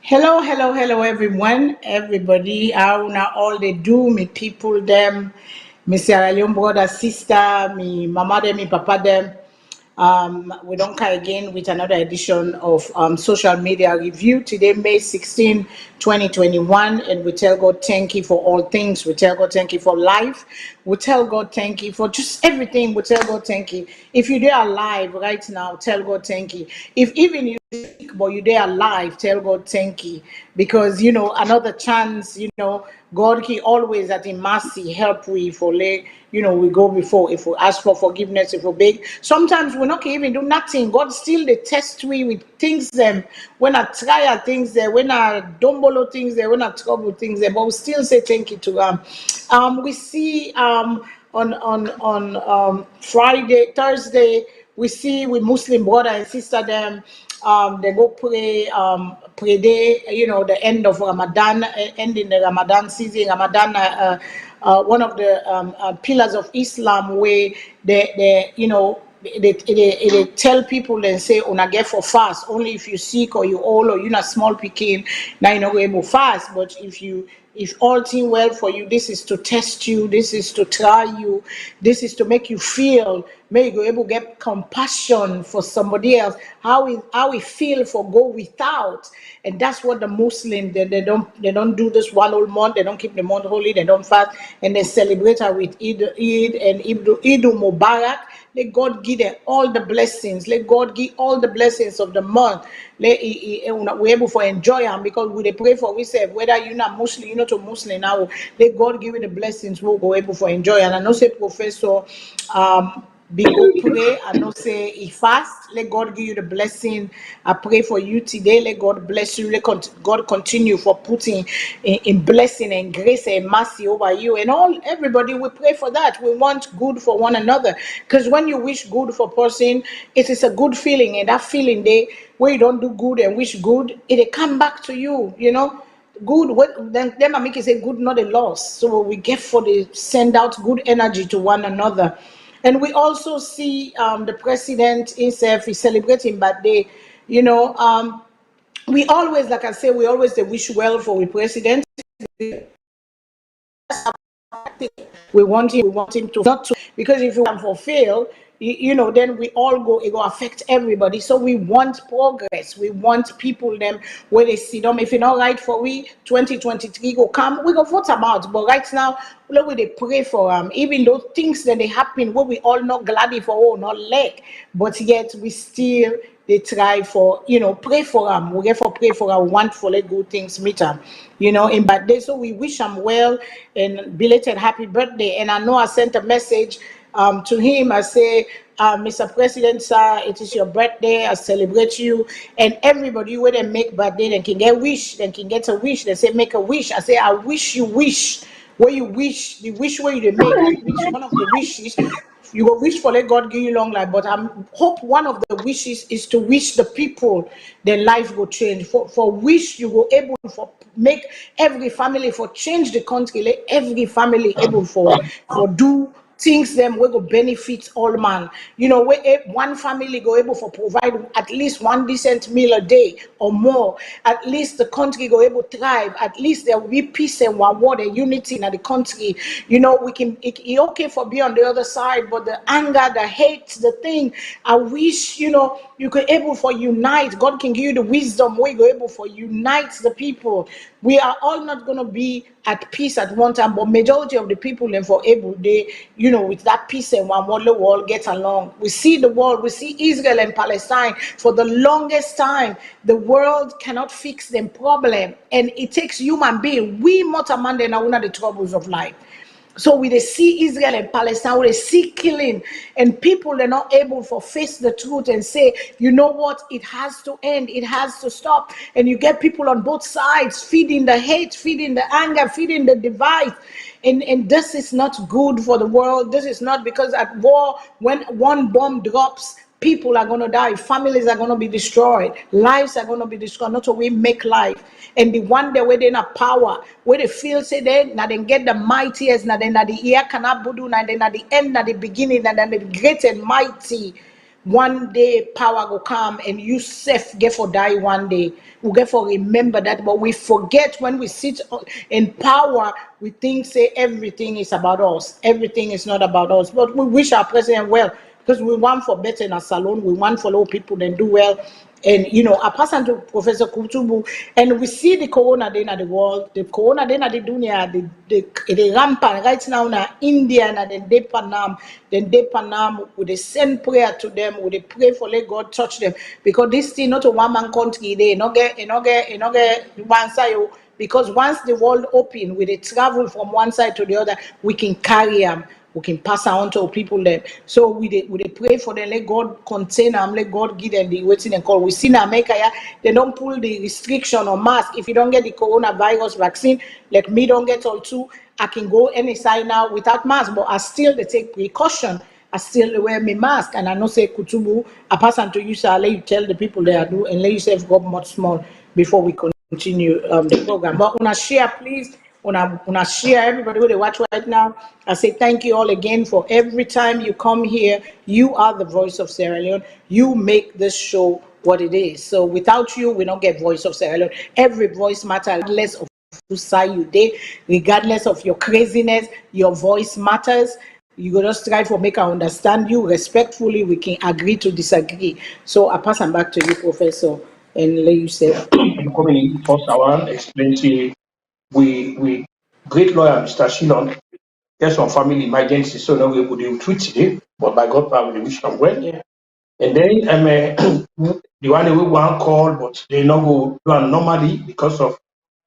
Hello, hello, hello, everyone, everybody. How now all they do, me people them, me Sierra Leone brother, sister, me mama them, me papa them. We don't come again with another edition of social media review. Today, May 16, 2021, and we tell God thank you for all things. We tell God thank you for life. We tell God thank you for just everything. We tell God thank you. If you're there alive right now, tell God thank you. If even you sick, but you're there alive, tell God thank you. Because, another chance, God, He always at in mercy help we for lay, we go before, if we ask for forgiveness, if we beg. Sometimes we're not even do nothing. God still they test we with things them. When I try things there, when I dombolo things there, when I trouble things there, but we still say thank you to we see on Friday, Thursday, we see with Muslim brother and sister them. They go pray day, the end of Ramadan, ending the Ramadan season. Ramadan, one of the pillars of Islam, where they tell people and say, "Una get for fast only if you sick or you old or you not small picking. Now you know able fast, but if all thing well for you, this is to test you, this is to try you, this is to make you feel, may you go able to get compassion for somebody else, how we feel for go without." And that's what the Muslim, they don't do this one whole month, they don't keep the month holy, they don't fast, and they celebrate her with Eid and Eid Mubarak. Let God give them all the blessings. Let God give all the blessings of the month. We're able to enjoy them because we they pray for we say whether you're not Muslim, you're not a Muslim now. Let God give you the blessings. We'll go able to enjoy. And I know say Professor be go pray. I know say he fast. Let God give you the blessing. I pray for you today. Let God bless you. Let God continue for putting in blessing and grace and mercy over you and all everybody. We pray for that. We want good for one another, because when you wish good for person, it is a good feeling, and that feeling they where you don't do good and wish good, it come back to you. Good. What then I make it say good, not a loss. So we get for the send out good energy to one another. And we also see the president himself is celebrating birthday. You know, we always, like I say, we always they wish well for the president. We want him to not to, because if you can fulfill, then we all go, it will affect everybody. So we want progress. We want people them where they see them. If you're not right for we 2023 go come, we go vote about. But right now, look they pray for even those things that they happen where we all not glad for all not leg, but yet we still they try for, pray for them. We get for pray for our want for let good things meet them, in birthday. So we wish them well and belated happy birthday. And I know I sent a message to him. I say, Mr. President, sir, it is your birthday. I celebrate you. And everybody where they make birthday, they can get wish, they can get a wish. They say make a wish. I say, I wish you wish. Where you wish, the wish where you make, I wish one of the wishes you will wish for let God give you long life, but I hope one of the wishes is to wish the people their life will change. For wish you will able for make every family for change the country, let every family able for do things them we go benefit all man. Where one family go able for provide at least one decent meal a day or more. At least the country go able to thrive. At least there will be peace and one word and unity in the country. We can it okay for be on the other side, but the anger, the hate, the thing. I wish you could able for unite. God can give you the wisdom where you go able for unite the people. We are all not gonna be at peace at one time, but majority of the people and for able they with that peace and one world the world get along. We see the world, we see Israel and Palestine for the longest time. The world cannot fix them problem, and it takes human being. We mortal man they now the troubles of life. So we they see Israel and Palestine, we they see killing, and people are not able to face the truth and say, you know what, it has to end, it has to stop. And you get people on both sides feeding the hate, feeding the anger, feeding the divide. And this is not good for the world. This is not, because at war, when one bomb drops, people are going to die, families are going to be destroyed, lives are going to be destroyed. Not so we make life. And the one day where they not power, where they feel say they now they get the mightiest, now they not the ear cannot budu, now they not the end, now the beginning, and then the great and mighty. one day power will come and you self get for die one day. We get for remember that, but we forget when we sit in power, we think say everything is about us. Everything is not about us. But we wish our president well because we want for better in a salon, we want for low people then do well. And you know, I pass on to Professor Kutubu, and we see the corona then at the world, the corona then at the dunya, the rampant right now in India and then they Panam, we they send prayer to them, we they pray for let God touch them because this thing not a one man country, they not get one side. Because once the world open, we they travel from one side to the other, we can carry them. We can pass on to people there. So we they pray for them, let God contain them, let God give them the waiting and call. We see in America, yeah, they don't pull the restriction on mask. If you don't get the coronavirus vaccine, like me don't get all two, I can go any side now without mask, but I still they take precaution. I still wear my mask, and I know say Kutubu, I pass on to you, so I let you tell the people there do and let yourself go much small before we continue the program. But when I share, please. When I share, everybody who they watch right now, I say thank you all again for every time you come here. You are the voice of Sierra Leone. You make this show what it is. So without you, we don't get voice of Sierra Leone. Every voice matters, regardless of whose side you did, regardless of your craziness, your voice matters. You gotta strive for make I understand you respectfully. We can agree to disagree. So I pass them back to you, Professor, and let you say. Coming in first, I want to explain to you. We great lawyer Mr. Shillon, there's some family emergency, so now we could tweet today, but by God power we wish them well. Yeah. And then the one we want call, but they not go do it normally because of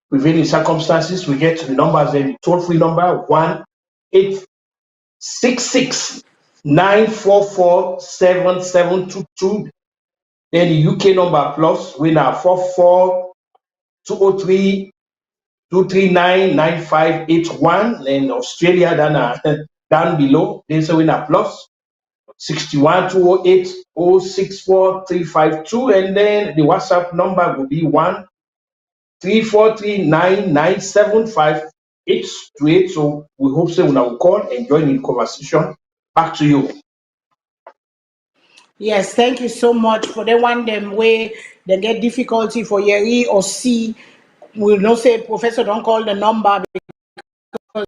prevailing circumstances. We get to the numbers, then toll-free number 1-866-944-7722. Then the UK number plus we now 44-203 239-9581, and Australia down below. Then so we now plus 61-208-064-352, and then the WhatsApp number will be 1-3439-975-828. So we hope so we will call and join in conversation. Back to you. Yes, thank you so much for the one them way they get difficulty for Yeri or C. We'll not say professor don't call the number because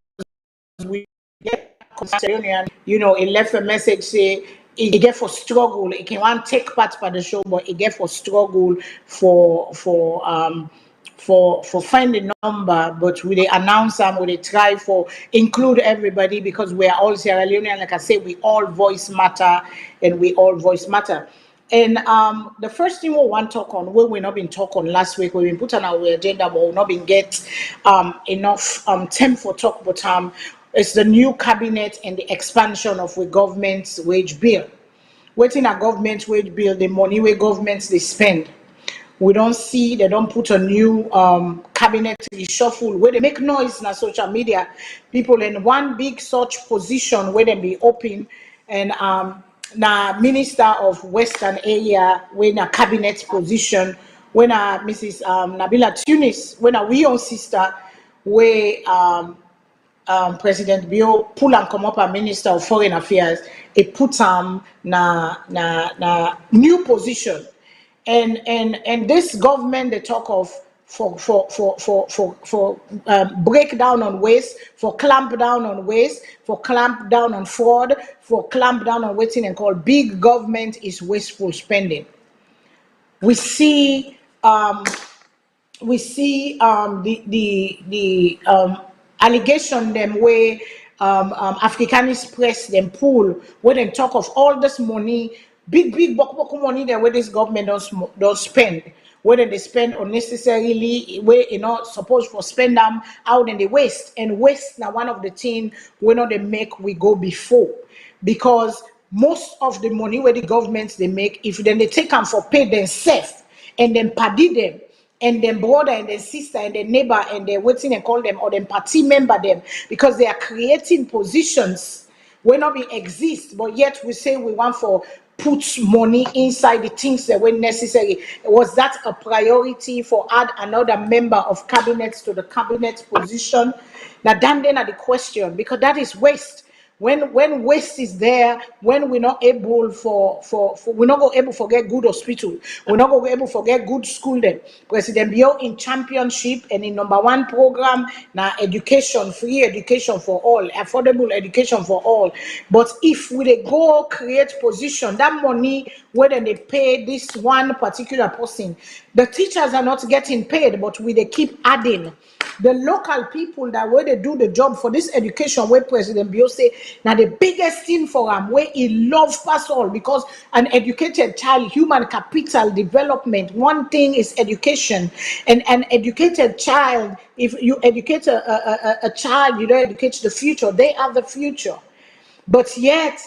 we get concern, you know, it left a message say it get for struggle. It can want take part by the show, but it get for struggle for find the number, but we they announce them, we they try for include everybody because we are all Sierra Leonean. Like I say, we all voice matter and we all voice matter. And the first thing we want to talk on, we not been talk on last week, we've been put on our agenda, but we not been get enough time for talk, but it's the new cabinet and the expansion of the government's wage bill. Waiting a government wage bill, the money where governments they spend. We don't see, they don't put a new cabinet reshuffle where they make noise in social media. People in one big such position where they be open and na minister of Western area when a cabinet position, when a Mrs. Nabila Tunis, when a we own sister where President Bio pull and come up a minister of foreign affairs, it put na new position. And this government they talk of for break down on waste, for clamp down on waste, for clamp down on fraud, for clamp down on waiting and call big government is wasteful spending. We see the allegation them where Africanist press them pull where they talk of all this money, big money there where this government don't spend, whether they spend unnecessarily, where you know supposed for spend them out in the waste, and waste now one of the things we know they make we go before, because most of the money where the governments they make, if then they take them for pay themselves and then paddy them and then brother and then sister and then neighbor and then waiting and call them or then party member them, because they are creating positions where not be exist, but yet we say we want for put money inside the things that were necessary. Was that a priority for add another member of cabinet to the cabinet position? Now then are the question, because that is waste. when waste is there, when we're not able we're not going able to get good hospital, we're not going able to get good school. Then President Bio in championship and in #1 program now education, free education for all, affordable education for all. But if we dey go create position, that money where they pay this one particular person, the teachers are not getting paid, but we they keep adding. The local people that where they do the job for this education, where President Bio say now the biggest thing for them where he love us all, because an educated child, human capital development, one thing is education. And an educated child, if you educate a child, you don't educate the future, they are the future. But yet,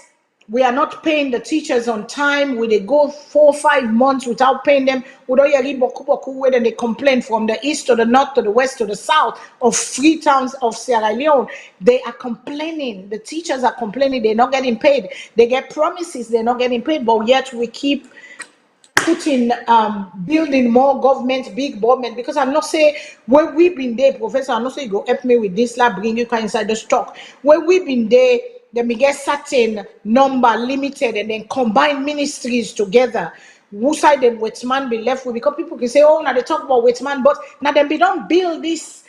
we are not paying the teachers on time. We they go 4 or 5 months without paying them. We don't hear boku boku where they complain from the east to the north to the west to the south of free towns of Sierra Leone. They are complaining. The teachers are complaining. They're not getting paid. They get promises. They're not getting paid. But yet we keep putting building more government, big government, because I'm not saying where we've been there, Professor, I'm not saying you go help me with this lab, bring you inside the stock. Where we've been there, then we get certain number limited and then combine ministries together. Who side then Westman be left with? Because people can say, oh, now they talk about Westman, but now then we don't build this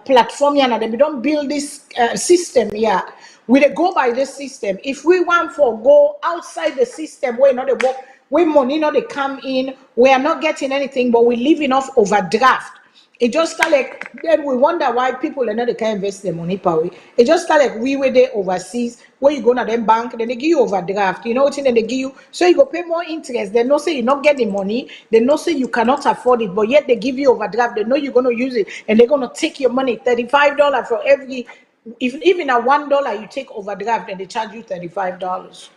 platform here, now then we don't build this system here. We dey go by this system. If we want for go outside the system where not the work, where money not they come in, we are not getting anything, but we living off overdraft. It just start like then we wonder why people are not they can invest their money per way. It just start like we were there overseas where you go to them bank, then they give you overdraft. You know what? Then they give you, so you go pay more interest. They know say you not get the money. They know say you cannot afford it, but yet they give you overdraft. They know you're gonna use it, and they're gonna take your money, $35 for every. If even at $1 you take overdraft and they charge you $35.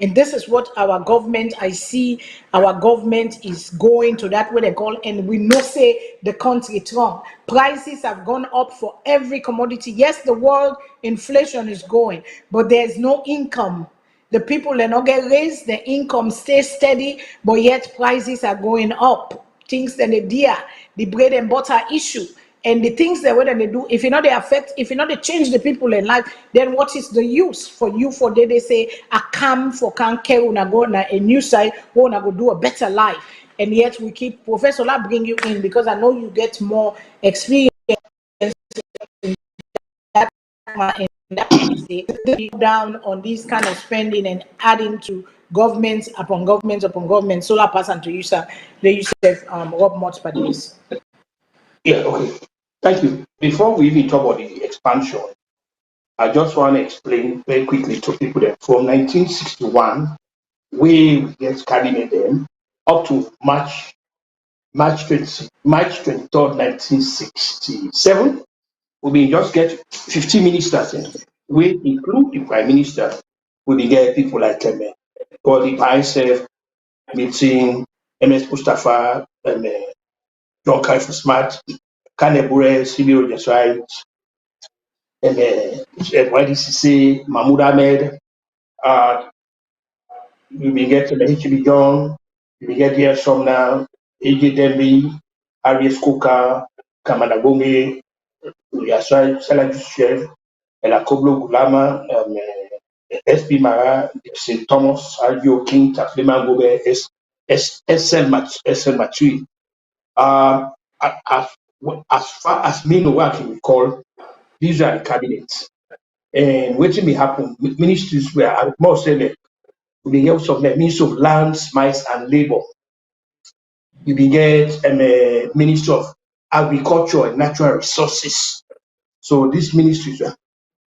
And this is what our government, I see our government is going to that way they call, and we know say the country wrong. Prices have gone up for every commodity. Yes, the world inflation is going, but there's no income. The people are not get raised, the income stays steady, but yet prices are going up. Things that the bread and butter issue. And the things that when they do, if you know they affect, if you know they change the people in life, then what is the use for you for they say a come for can care una go na a new side, wanna go do a better life. And yet we keep Professor I bring you in because I know you get more experience in that down on this kind of spending and adding to governments upon governments upon government. Solar pass and to you, sir. They use Rob Mott per days. Yeah, okay. Thank you. Before we even talk about the expansion, I just want to explain very quickly to people that from 1961, we get cabinet them up to March 23rd, 1967. We just get 50 ministers in. We include the prime minister. We get people like Gordon myself, meeting MS Mustafa, John Kaifo Smart, Kanebure, Sibiro Jaswai, YDCC, Mahmoud Ahmed, we will get HB John, we will get here some now, AJ Demby, Arias Kuka, Kamada Gombe, Jaswai, Salah Chef, Elakoblo Gulama, SP Mara, St. Thomas, Aljo King, Taflima Gobe, SL Matui. As far as me know what I can recall, these are the cabinets. And what may happen, ministries were more select with the help of the Ministry of Lands, Mines and Labor. You will get a Ministry of Agriculture and Natural Resources. So these ministries were.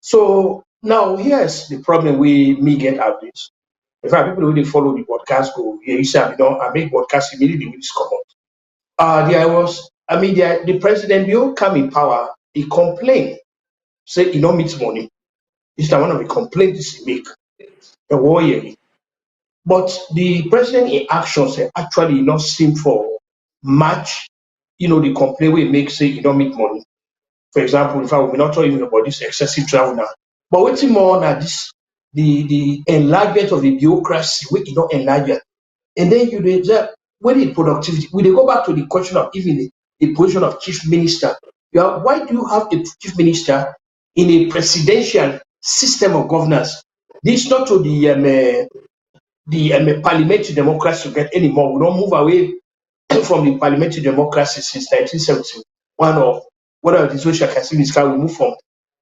So now here's the problem we may get out of this. In fact, people who follow the podcast go, yeah, you say I make podcast immediately with this comment. The president will come in power, he complained, say he don't meet money. This is one of the complaints he make. A war yearly. But the president in actions actually not seem for match, the complaint we make say you don't make money. For example, in fact, we're not talking about this excessive travel now. But waiting more on this the enlargement of the bureaucracy, we you know enlarge it. And then when the productivity, we go back to the question of even the position of chief minister. Why do you have a chief minister in a presidential system of governance. This not to the parliamentary democracy to get anymore. We don't move away from the parliamentary democracy since 1971 or whatever the social classification we move from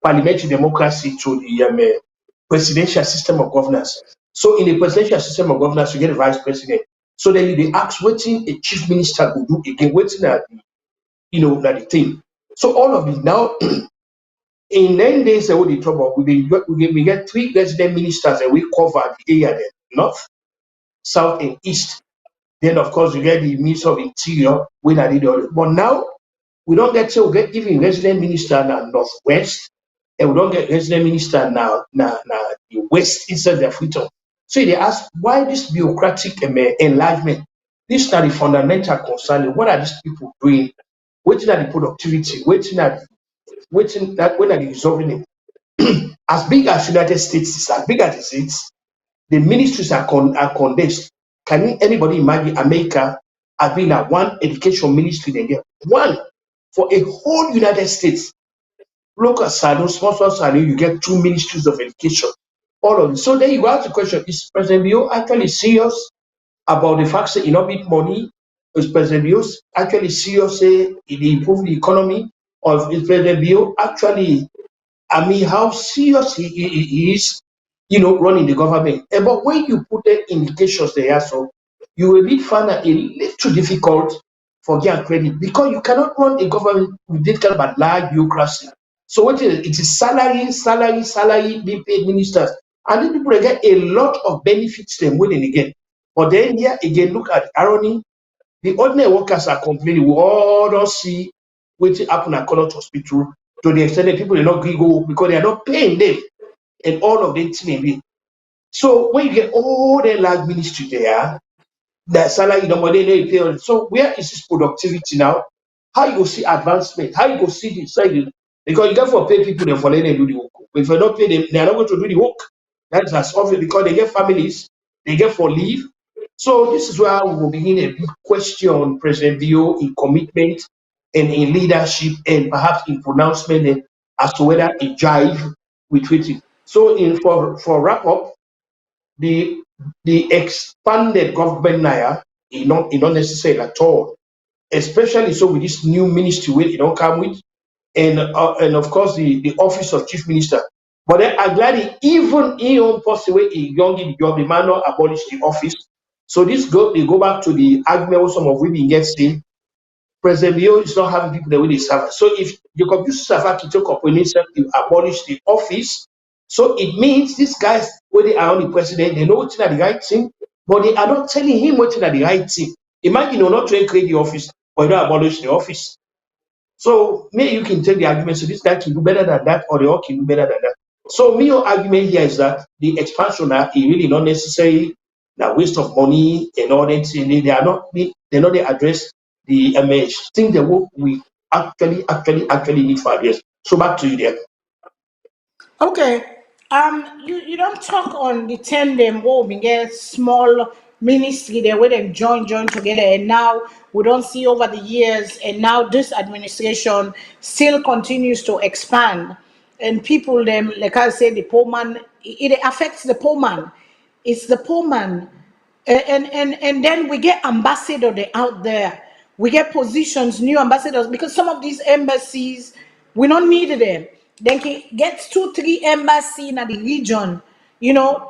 parliamentary democracy to the presidential system of governance. So in the presidential system of governance, you get a vice president. So then they ask waiting a chief minister will do again, waiting at the, at the thing. So all of it now in 9 days ago the trouble we get three resident ministers and we cover the area there, north, south, and east. Then of course you get the Minister of Interior when I did all. But now we don't get so we get even resident minister now northwest, and we don't get resident minister now the west instead of the freedom. So they ask why this bureaucratic enlargement. This is not the fundamental concern. What are these people doing? Waiting at the productivity, waiting that when are they resolving it? As big as United States is, as big as it is, the ministries are condensed. Can anybody imagine America has been at one education ministry they get one for a whole United States? Local salon, sponsor salon, you get two ministries of education. All of it. So then you ask the question: is President Bio actually serious about the fact that he not need money? Is President Bio actually serious say he improve the economy? Or is President Bio actually how serious he is, running the government. But when you put the indications there, so you will be find it a little difficult for getting credit because you cannot run a government with this kind of large bureaucracy. So what is it? It is salary being paid ministers. And then people get a lot of benefits them winning again. But then here again, look at irony. The ordinary workers are complaining. We all don't see what happen at Connaught Hospital to the extent that people are not going to go because they are not paying them and all of them thing. So when you get all the large ministry there, the salary number they pay. So where is this productivity now? How you go see advancement? How you go see the side? Because you got to pay people them for letting them do the work. If you don't pay them, they are not going to do the work. That's as obvious because they get families, they get for leave. So this is where we will begin a big question, President Bio, in commitment and in leadership and perhaps in pronouncement as to whether it jive with it. So in for wrap up, the expanded government now is not necessary at all, especially so with this new ministry where it don't come with, and of course the office of chief minister. But then I'm glad even in own possible a young the job, the man not abolish the office. So they go back to the argument some of women get seen. President Bio is not having people the way they serve. So if the computer server can take up to abolish the office, so it means these guys, when they are on the president, they know what's the right thing, but they are not telling him what's the right thing. Imagine you're not trying to create the office, but you don't abolish the office. So maybe you can take the argument, so this guy can do better than that, or they all can do better than that. So your argument here is that the expansion is really not necessary, the waste of money and all that. They're not they address the thing that we actually need for address. So back to you there. Okay. You don't talk on the 10 them oh we get small ministry there where them join together, and now we don't see over the years, and now this administration still continues to expand, and people them, like I say, the poor man, it affects the poor man. It's the poor man. And then we get ambassador out there. We get positions, new ambassadors, because some of these embassies, we don't need them. Then get 2, 3 embassy in the region.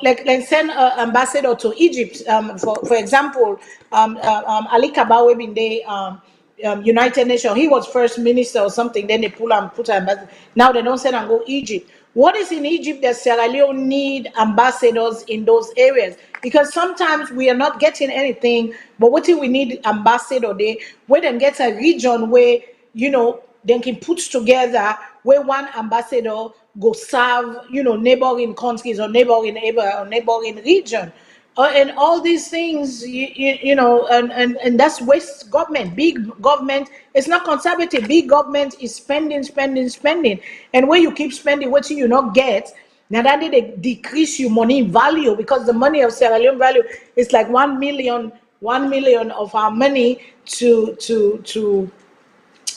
Like send an ambassador to Egypt. For example, Ali Kabawe in the United Nations, he was first minister or something. Then they put an ambassador. Now they don't send and go Egypt. What is in Egypt that Sierra Leone need ambassadors in those areas? Because sometimes we are not getting anything, but what if we need ambassador there, where then get a region where, they can put together where one ambassador go serve, neighboring countries or neighboring region. And all these things, and that's waste government. Big government, it's not conservative. Big government is spending. And when you keep spending, what you not get, now that they decrease your money value, because the money of Sierra Leone value is like 1 million of our money to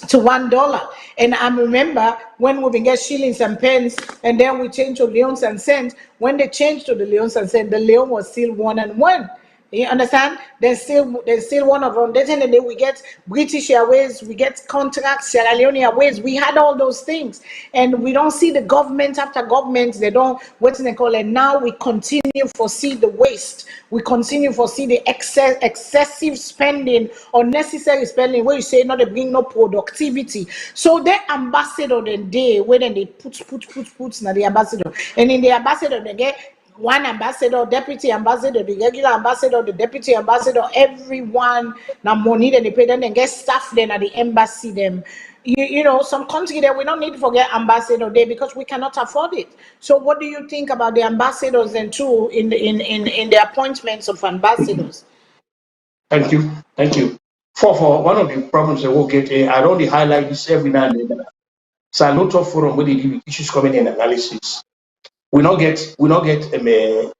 to $1. And I remember when we get shillings and pence, and then we change to leons and cents. When they changed to the leons and cents, the leon was still 1 and 1. You understand? There's still one of them. Then the day we get British Airways, we get contracts, Sierra Leone Airways. We had all those things, and we don't see the government after government. They don't what they call it. Now we continue for see the waste. We continue for see the excessive spending, unnecessary spending. Where you say not they bring no productivity. So the ambassador then they when they put now the ambassador, and in the ambassador they get one ambassador, deputy ambassador, the regular ambassador, the deputy ambassador, everyone now money then they pay them and get staff then at the embassy them. You know, some country there we don't need to forget ambassador there because we cannot afford it. So what do you think about the ambassadors then too in the appointments of ambassadors? Thank you. Thank you. For one of the problems that we'll get, I only highlight this every now and then. So a lot of forum where they give issues coming in analysis. We not get a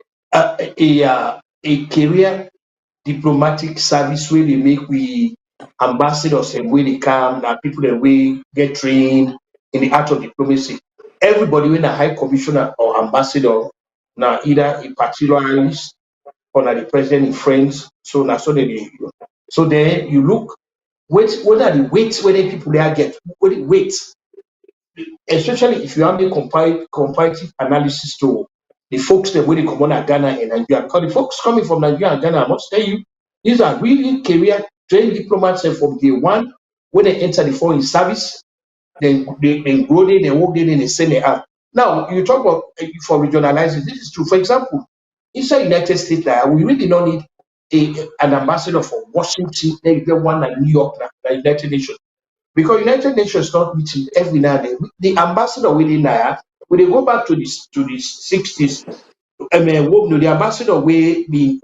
career diplomatic service where they make we ambassadors and where they come now people that we get trained in the art of diplomacy. Everybody when a high commissioner or ambassador now either a particularist or now the president in France. So now so they so then you look what are the weights where the people there get what the weights especially if you have the comparative analysis to the folks that when they come on at Ghana and Nigeria, because the folks coming from Nigeria and Ghana, I must tell you, these are really career trained diplomats and from day one, when they enter the foreign service, then they grow there, they work there, then they send it out. Now, you talk about for regionalizing, this is true. For example, inside United States, we really don't need an ambassador for Washington, then you get one at New York, the United Nations. Because United Nations not meeting every now and then. The ambassador within there, when they go back to the 60s, the ambassador we be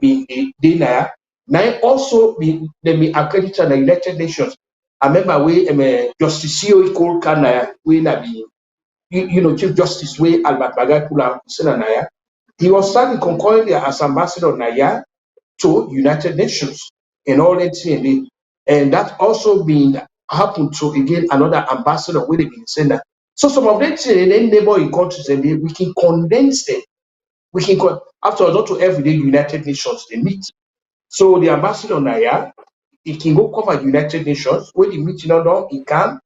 there, now also be accredited the United Nations. I remember we Justice CEO Cole Kanaya, we na be Chief Justice we Albert Bagay Kula Senanaya. He was starting concurrently as ambassador Naya to United Nations and all that thing. And that also been happened to again another ambassador with been saying that. So some of them say then neighboring countries and we can condense them. We can after all, not to every day United Nations they meet. So the ambassador Naya, he can go cover the United Nations when the meeting on he can.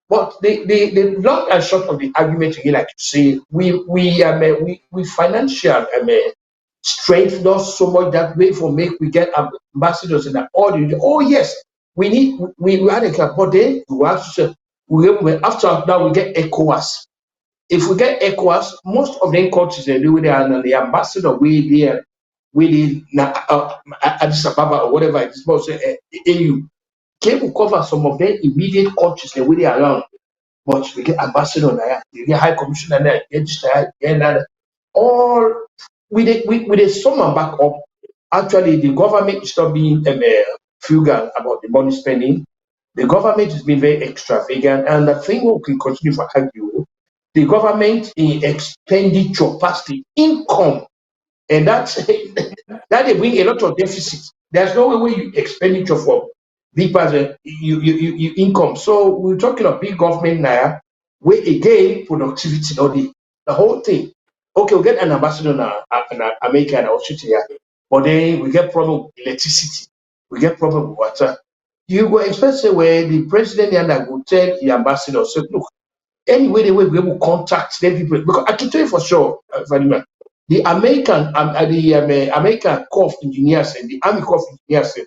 But the long and short of the argument again, like you say, we financial strength not so much that way for make we get ambassadors in the audience. Oh yes, we had a club, but then we have to after that we get ECOWAS. If we get ECOWAS, most of the countries they do there and the ambassador we there Addis Ababa or whatever it is, but AU can cover some of the immediate countries that we around. But we get ambassador there, we get high commissioner there, get all with a sum and back up. Actually, the government is not being frugal about the money spending. The government is being very extravagant, and I think we can continue for argue. The government in expenditure past the income, and that's that they bring a lot of deficit. There's no way you expenditure for big as you income. So we're talking of big government now, where again productivity not the whole thing. Okay, we get an ambassador now in America and Australia, but then we get problem with electricity, we get problem with water. You go expect say where the president and I will tell the ambassador, say, look, anyway the way we will contact them people because I can tell you for sure, Vladimir, the American Corps of Engineers and the Army Corps of Engineers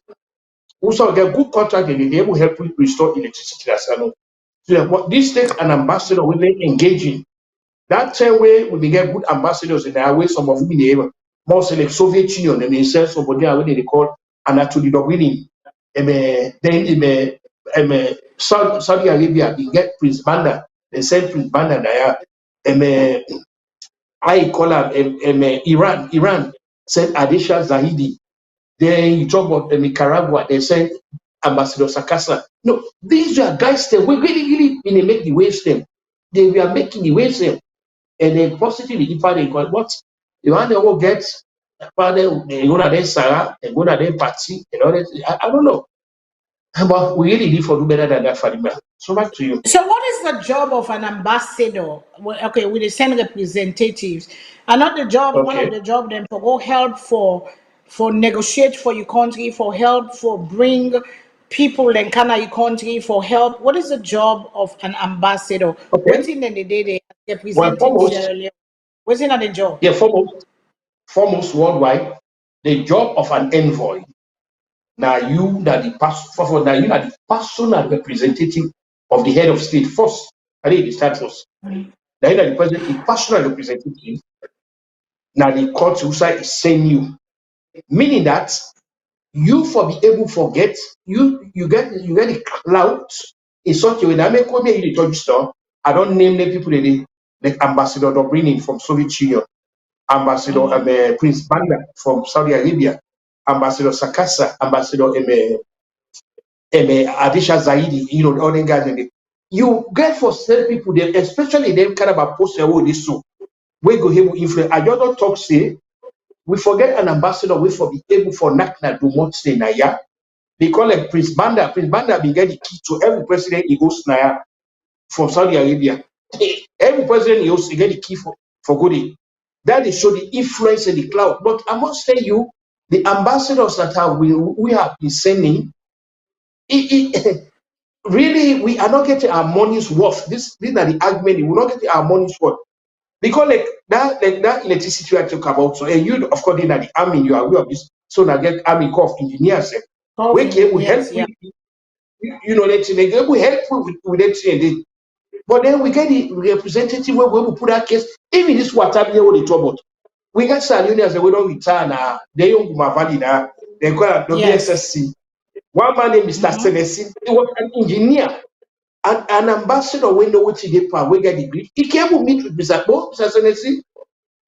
also get good contract and they able to help restore electricity as I know. So what this takes an ambassador will be engaging. That same way we get good ambassadors in our way, some of them in the area. More like Soviet Union and they send somebody what they call Anatoly Dobrynin. Then Saudi Arabia, they get Prince Bandar, they send Prince Bandar there. I call him Iran sent Adesha Zahidi. Then you talk about Nicaragua, they sent Ambassador Sakasa. No, these are guys that we really make the waves them. They were making the waves them. And then positively impact they got what the one they will get they go to their Sarah, they go to their party, and all that. I don't know. But we really need to do better than that, Fadima. So back to you. So, what is the job of an ambassador? Okay, we send representatives, and not the job. One of Okay. the job then for go help for negotiate for your country, for help for bring people then kind of your country for help. What is the job of an ambassador? Okay. Waiting in the day they Well, represented foremost, Sierra Leone. What's in the job? yeah, foremost worldwide, the job of an envoy. Now you that the now you are the personal representative of the head of state first. I think it start first. Now you are the president, the personal representative. Now the court side is saying you, meaning that you for be able to forget you get the clout in such a way that make me the judge store. I don't name the people like Ambassador Dobrynin from Soviet Union, Ambassador Prince Banda from Saudi Arabia, Ambassador Sakasa, Ambassador Adisha Zaidi, all the guys. You get for certain people, them, especially them kind of a post this so we go able influence. I just don't talk say we forget an ambassador we for be able for Nakna do not say Naya. They call it Prince Banda. Prince Banda been get the key to every president he goes Naya from Saudi Arabia. Every president he goes, he get the key for good. That is show the influence in the cloud. But I must tell you, the ambassadors that we have been sending, really, we are not getting our money's worth. These are the argument. We're not getting our money's worth. Because like that electricity I talk about, so and you of course in the army, you are aware of this. So now get army corps of engineers. Of We can we help engineers, yeah. with let's say we help with that thing. But then we get the representative where we put that case, even this water here with the trouble. We got SALONE as we don't return they don't valley now, they call it Yes. WSSC. One man named Mr. Senesi, he was an engineer. An ambassador we know what he did we get the degree. He came to meet with Mr. Senesi.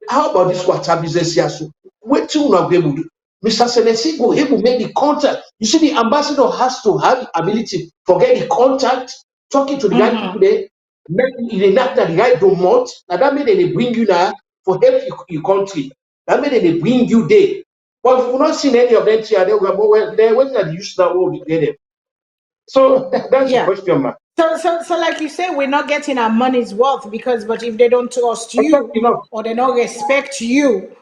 How about this water business here? So, wait till we be able to. Mr. Senesi go able to make the contact. You see, the ambassador has to have the ability to get the contact, talking to the right people there, make the right promote. Now that means they bring you now for help your country. That means they bring you there. But we've not seen any of them here. They will go, well, they when they use that word to get them. So that's the Yeah. question, man. So, like you say, we're not getting our money's worth because, but if they don't trust Okay, you or they don't respect you,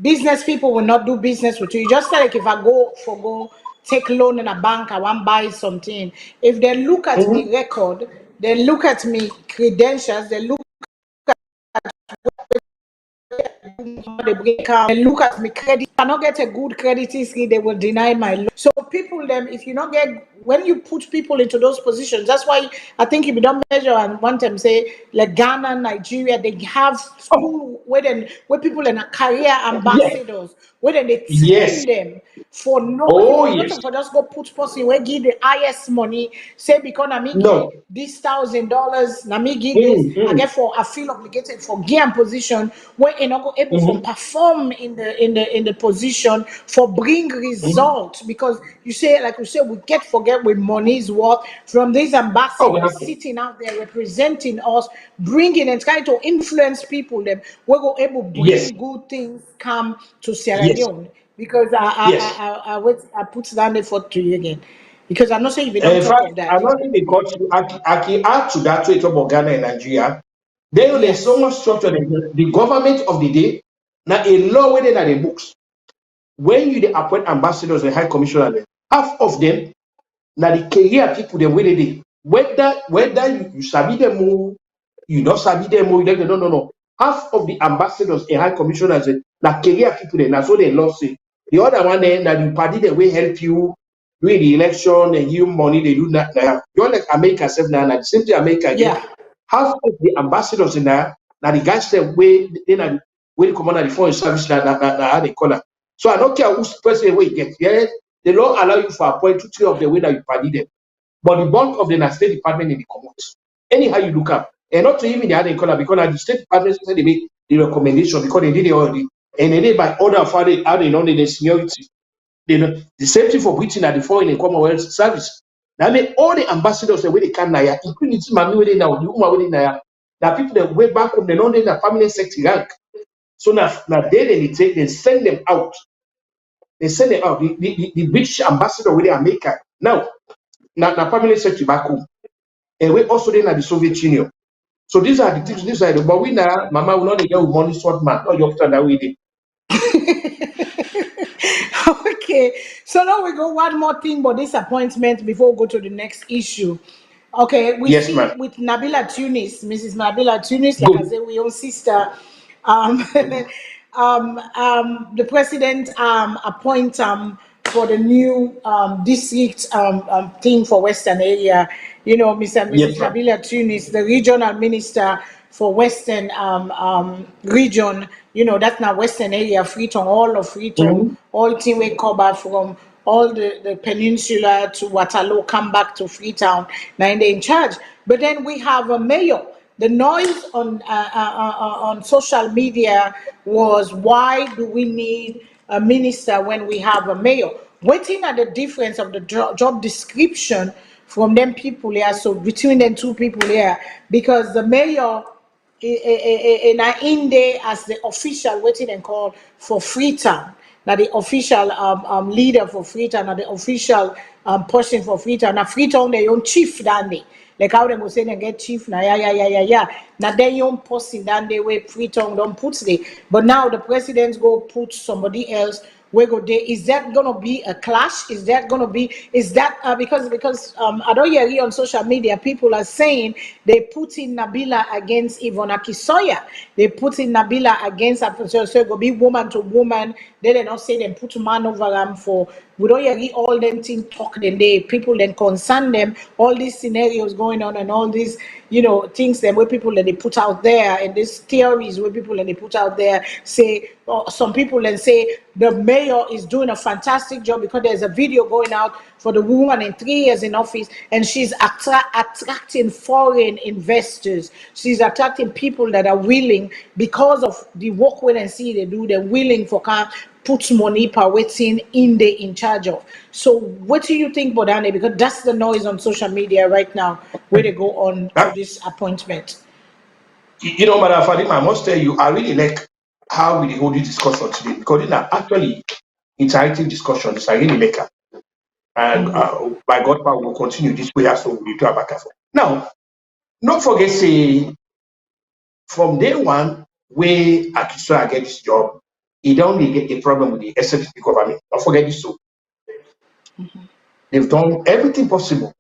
business people will not do business with you. Just like if I go take loan in a bank, I want to buy something. If they look at me record, they look at me credentials, they look they break out and look at me credit. If I not get a good credit history, they will deny my loan. So people them, if you not get when you put people into those positions, that's why I think if you don't measure and one time say like Ghana, Nigeria, they have Oh, school where people in a career yes, ambassadors, where then they yes. train them for no Oh, even not yes. to for just go put person where give the highest money, say because I me give No. this $1,000, na me give this, I get for I feel obligated for gear position where you not go able for Mm-hmm. perform in the position for bring results because you say like we say we get forget with money's worth from these Oh, we ambassadors have to. sitting out there representing us, bringing and trying to influence people them we go able Yes, bring good things come to Sierra yes, Leone because yes. I put down the effort to you again because I'm not saying if you don't In talk fact, of that. another thing they got you, I can add to that to it about Ghana and Nigeria. Then there's so Yes. much structure. The government of the day, now a law within the books. When you dey appoint ambassadors and high commissioners, half of them now the career people dem wey dey whether you sabi them o you no sabi them o you no no. Half of the ambassadors and high commissioners na career people dem na so dem love say. The other one na the party dem wey help you during the election and you money dey do na just like America sef na the same thing America get. Yeah. Half of the ambassadors in there na the guys dem wey dey comot na the foreign service na how they call am. So I don't care who's president wey you get. Yes, they don't allow you for appoint 2 3 of the way that you party them. But the bulk of them are state department in the commons. Anyhow you look up. And not to even the other color because the state department say they make the recommendation because they did it already. And they did by order of how they know the seniority. They know the same thing for Britain at the foreign and commonwealth service. Now I mean all the ambassadors the way they can now, including the Mami where they now, the Uma where they now. There are people that way back home, they know they are permanent secretary rank. So now they take, they send them out. They send them out. The British ambassador with America. Now, na permanent secretary back home. And we also then at the Soviet Union. So these are the things, these are the, but we now, Mama will not get with money short man, not your that we did. Okay, so now we go one more thing about disappointment before we go to the next issue. Okay, we Yes, see ma'am. with Nabila Tunis, Mrs. Nabila Tunis, like I Good. said, we own sister. Um, the president appoint for the new district thing for Western area. You know, Mr. and Yes, Mrs. ma'am. Nabila Tunis, the regional minister for Western region. You know, that's now Western area, Freetown, all of Freetown, Mhm. all team we cover from all the peninsula to Waterloo, come back to Freetown. Now they're in charge. But then we have a mayor. The noise on social media was, why do we need a minister when we have a mayor? Waiting at the difference of the job description from them people here, so between them two people here, because the mayor in there as the official waiting and call for Freetown. Now the official leader for Freetown, now the official person for Freetown. Now Freetown their own chief down there. Like how they go say they get chief now, yeah. Now their own person down there where Freetown don't put there. But now the presidents go put somebody else where go there. Is that gonna be a clash? Is that gonna be, is that because I don't hear on social media people are saying they put in Nabila against Yvonne Akisoya. They put in Nabila against so it go be woman to woman. They not say them put man over them for, we don't hear all them things talk then they people then concern them, all these scenarios going on and all these, you know, things them where people that they put out there and these theories where people that they put out there say, some people then say the mayor is doing a fantastic job because there's a video going out for the woman in 3 years in office and she's attracting foreign investors. She's attracting people that are willing, because of the work when and see they do, they're willing for kind put money per waiting in the in charge of. So what do you think, Bodane? Because that's the noise on social media right now where they go on to That, this appointment. you know, Madam Fatima, I must tell you, I really like how we hold this discussion today because it's actually interactive discussions. I really like it. And by God power, we'll continue this way as so we do back and forth. Now, not forget, say, from day one, where Akisoya get this job, he don't really get a problem with the SFP government. Don't forget this. So they've done everything possible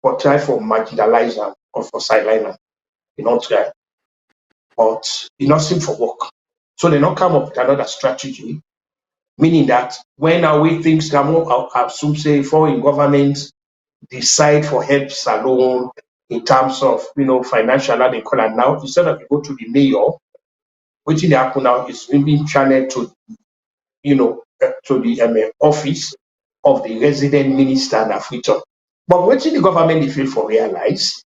for try for marginalize them or for sideline them. They don't try, but it not seem for work. So they not come up with another strategy, meaning that when our way things come up, I assume say foreign governments decide for help SALONE in terms of financial and they call it now instead of you go to the mayor, which they happen now is being channeled to to the office of the resident minister and Afriton. But what the government they feel for realize,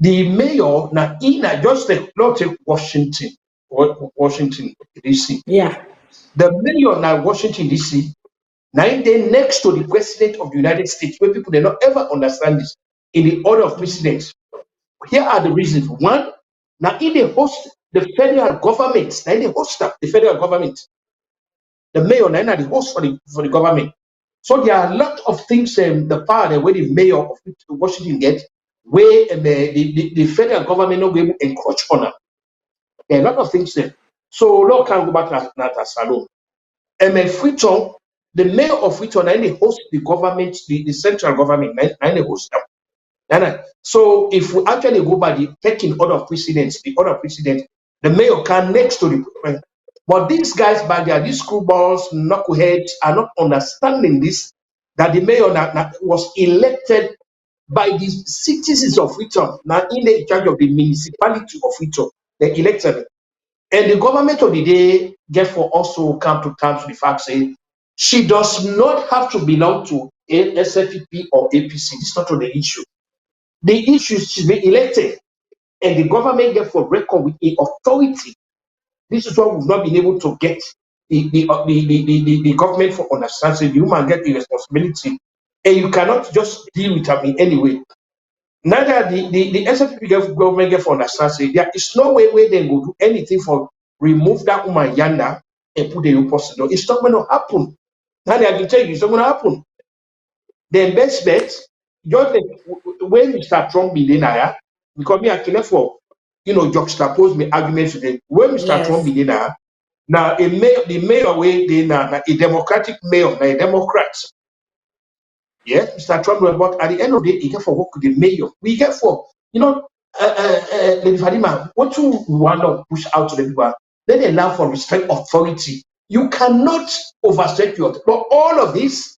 the mayor now in just not take Washington DC. Yeah. The mayor now Washington DC, now they next to the president of the United States, where people they not ever understand this in the order of precedence. Here are the reasons. One, now in the host the federal government, now in the host the federal government. The mayor now the host for the government. So there are a lot of things the power where the mayor of Washington get, where the federal government not be able to encroach on them. There are a lot of things there. So Lord can go back to Salone. Freetown, the mayor of Freetown, and they host the government, the central government, and they host them. So if we actually go by the taking order of precedence, the mayor can next to the president. But these guys, by their these screwballs, knuckleheads, are not understanding this, that the mayor was elected by the citizens of Freetown, now in charge of the municipality of Freetown. They elected him. And the government of the day, therefore, also come to terms with the fact saying she does not have to belong to a SFP or APC. This is not the issue. The issue is she's been elected, and the government therefore record with a authority. This is what we've not been able to get the government for understanding. The human get the responsibility, and you cannot just deal with them in any way. Neither the SFP government get for understanding. There is no way where they will do anything for remove that woman yonder and put the new person. It's not going to happen. Now I can tell you, it's not going to happen. The best bet just like when Mr. Trump be there, because me I can for juxtapose my arguments today. When Mr. Trump Yes. be there, now the mayor way they now a Democratic mayor, now a Democrat. Yes, Mr. Trump, but at the end of the day, he get for work with the mayor. We get for Lady Fadima, what you want to push out to the people, let them allow for respect authority. You cannot overstep your. But all of this,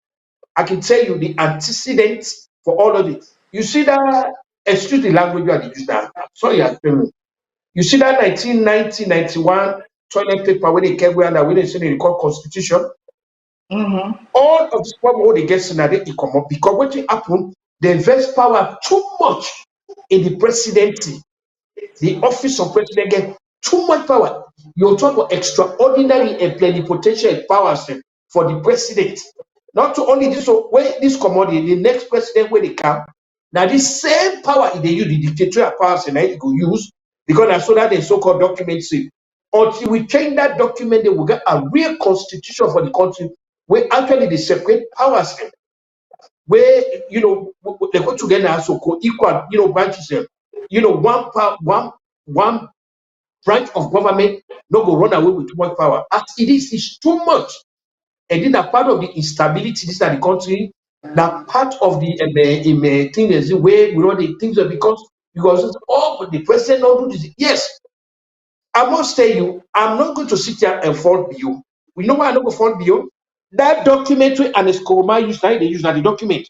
I can tell you the antecedents for all of it. You see that, excuse the language you are using now. Sorry, I'm telling you. You see that 1990, 91 toilet paper when they came where they say they call constitution. All of this problem they get scenario it come up because what happen, they invest power too much in the presidency. The office of president get too much power. You talk about extraordinary and plenipotentiary powers for the president. Not to only this, so when this commodity, the next president when they come, now this same power they use the dictatorial powers and they go use because that's so that the so-called document say. Until we change that document, they will get a real constitution for the country where actually the separate powers where they go together as so called equal branches. One branch of government no go run away with too much power. As it is, it's too much. And then a part of the instability this are the country, that part of the thing is the way we know the things are because oh the president don't do this. Yes, I must tell you, I'm not going to sit here and fault you. We know why I don't go fault you. That documentary and Escoma use now they use now the document.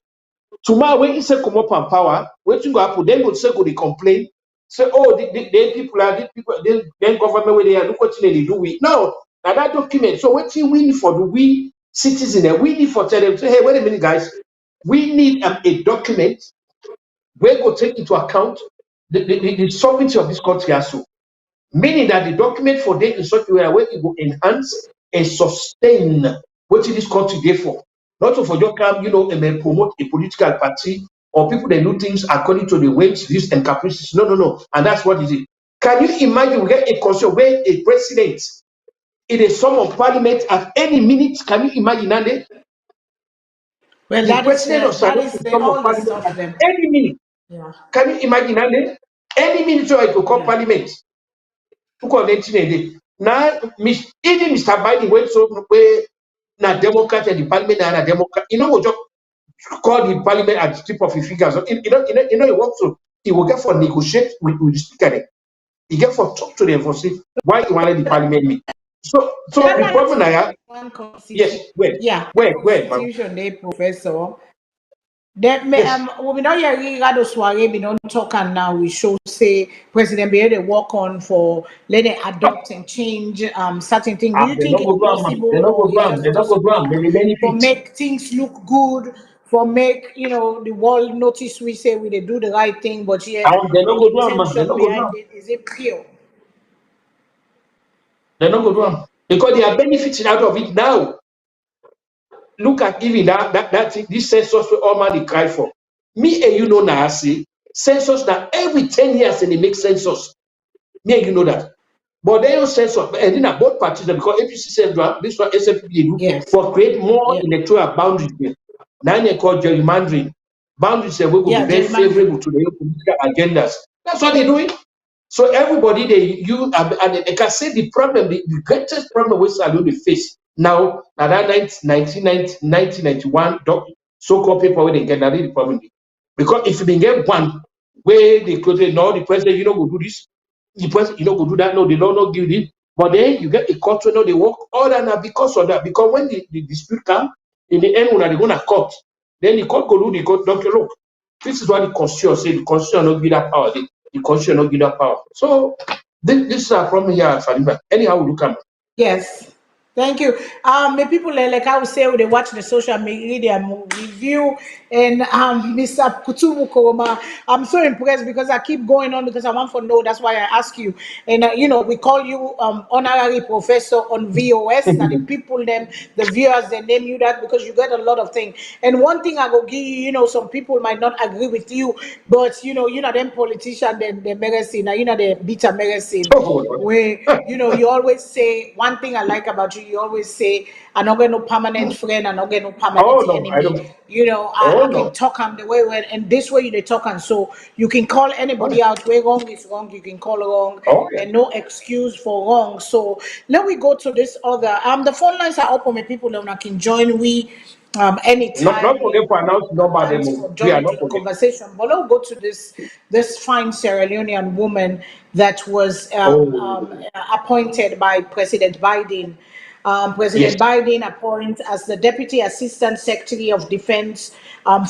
Tomorrow when he say come up and power, wetin go happen? Then go say go dey complain. Say, oh, the people are these people, then government where they are, look what they do with. No, now that document. So what we need for the we citizens there, we need for tell them, say, hey, wait a minute, guys. We need a document where go take into account the sovereignty of this country also. Meaning that the document for them in such a way where it will enhance and sustain what this country there for. Not to for just come, and promote a political party or people that do things according to the whims, views, and caprices. No, no, no. And that's what is it. Can you imagine we get a constitution where a president in a sum of parliament at any minute? Can you imagine that? Well, The president of that Salone is in sum of all the parliament stuff at them. any minute. Yeah. Can you imagine that? Any minute so it will call parliament. Now, even Mr. Biden went so where na Democrat and the parliament and a Democrat, we just call the parliament at the tip of his fingers. It works so he will get for negotiate with the speaker. He get for talk to them for say why he wanted the parliament meet. So the problem I have, One yes, constitution. where, Yeah, man. constitution, they professor. That may Yes, we don't hear Ricardo Soare be don't talk and now we show say President be able to work on for let them adopt and change certain things. Do you they think don't it's go do am, man. They possible don't go or do he am. has They don't just go do am. They dey for benefit. make things look good, for make the world notice we say we they do the right thing, but yet They the don't go do am, man. They intention don't go do behind am. it is it pure? They don't go do am because they are benefiting out of it now. Look at even that thing, this census we all man they cry for. Me and you know now, I say census now every 10 years and they make census. Me and you know that. But they don't census, and then both parties because APC said this one SFP they do Yes. for create more Yeah. electoral boundaries. Now they call gerrymandering. Boundaries will be Yeah, very favorable gerrymandering. to the political agendas. That's what they're doing. So everybody and they can say the problem, the greatest problem with Salone they face now that 1991 so-called paper where they get that is the problem. Because if you been get one where they could say no, the president go do this, the president go do that, no, they don't not give it. But then you get a court where they work all that now because of that. Because when the dispute come, in the end when they're gonna court, then the court go do the court doctor look. This is what the constitution say. The constitution not give that power. The constitution not give that power. So this is our problem here at Fadiba. Anyhow, we look at it. Yes. Thank you. The people like I would say when they watch the social media review and Mr. Kutubu Koroma, I'm so impressed because I keep going on because I want to know. That's why I ask you. And we call you honorary professor on VOS. Now the people them, the viewers, they name you that because you get a lot of things. And one thing I go give you, some people might not agree with you, but them politician, the medicine, the bitter medicine Oh, where you always say one thing I like about you. you always say, I not get no permanent friend, I not get no Oh permanent no, I enemy. don't. You know, Oh I can no. talk them the way when, and this way they talk, and so you can call anybody out where wrong is wrong, you can call wrong, Oh yeah. and no excuse for wrong. So let me go to this other. The phone lines are open with people that can join we Not anytime. forget to announce number Thanks demo. for We are joining to not the forget. conversation. But let's go to this fine Sierra Leonean woman that was Oh appointed by President Biden. yes. President Biden appointed as the Deputy Assistant Secretary of Defense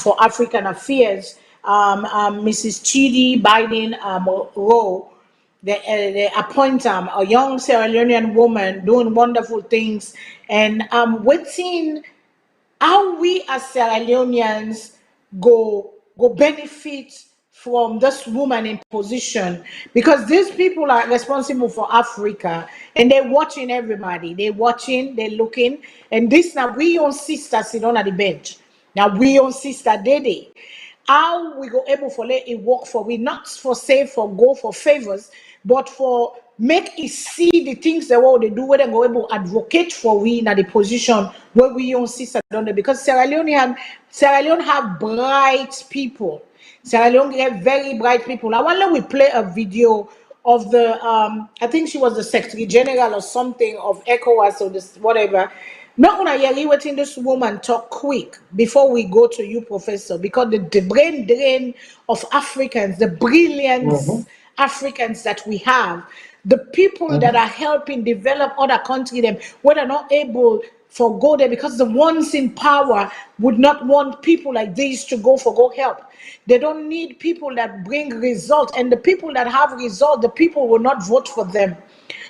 for African Affairs, Mrs. Chidi Biden Rowe. They appoint a young Sierra Leonean woman doing wonderful things, and waiting how we as Sierra Leoneans go benefit from this woman in position, because these people are responsible for Africa and they're watching everybody. They're watching, they're looking, and this now we own sister sit on at the bench. Now we own sister Dede. How we go able for let it work for we, not for save for go for favors, but for make it see the things that what they do, where they go able advocate for we in the position where we own sister don't know, because Sierra Leone have bright people. Sierra Leone have very bright people. I wonder we play a video of the I think she was the Secretary General or something of ECOWAS or this whatever. Not gonna hear waiting this woman talk quick before we go to you, Professor, because the brain drain of Africans, the Mm-hmm. brilliance Africans that we have, the people that Mm-hmm. are helping develop other countries, them when are not able for go there, because the ones in power would not want people like these to go help. They don't need people that bring results, and the people that have results, the people will not vote for them.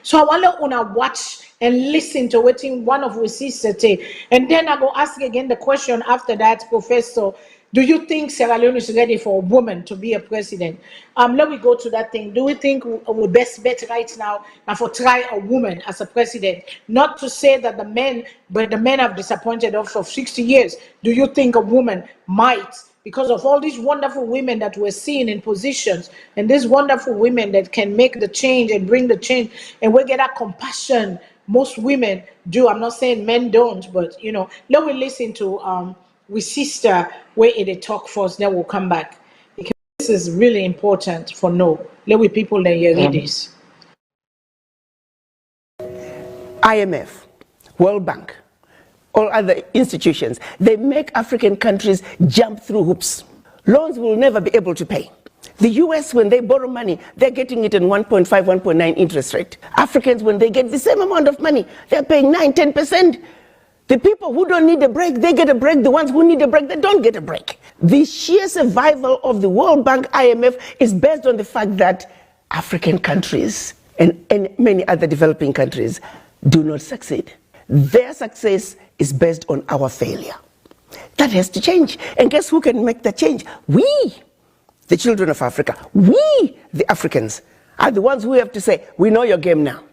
So I want to una watch and listen to what one of our sisters say. And then I go ask again the question after that, Professor. Do you think Sierra Leone is ready for a woman to be a president? Let me go to that thing. Do we think we best bet right now and for try a woman as a president? Not to say that but the men have disappointed us for 60 years. Do you think a woman might, because of all these wonderful women that we're seeing in positions, and these wonderful women that can make the change and bring the change, and we get that compassion most women do. I'm not saying men don't, but let me listen to with sister where they talk first, then we'll come back, because this is really important for no. Let we people then hear Mm-hmm. this. IMF, World Bank, all other institutions, they make African countries jump through hoops. Loans will never be able to pay. The US, when they borrow money, they're getting it in 1.5, 1.9 interest rate. Africans, when they get the same amount of money, they're paying 9, 10%. The people who don't need a break, they get a break. The ones who need a break, they don't get a break. The sheer survival of the World Bank, IMF, is based on the fact that African countries and many other developing countries do not succeed. Their success is based on our failure. That has to change. And guess who can make that change? We, the children of Africa, we, the Africans, are the ones who have to say, we know your game now.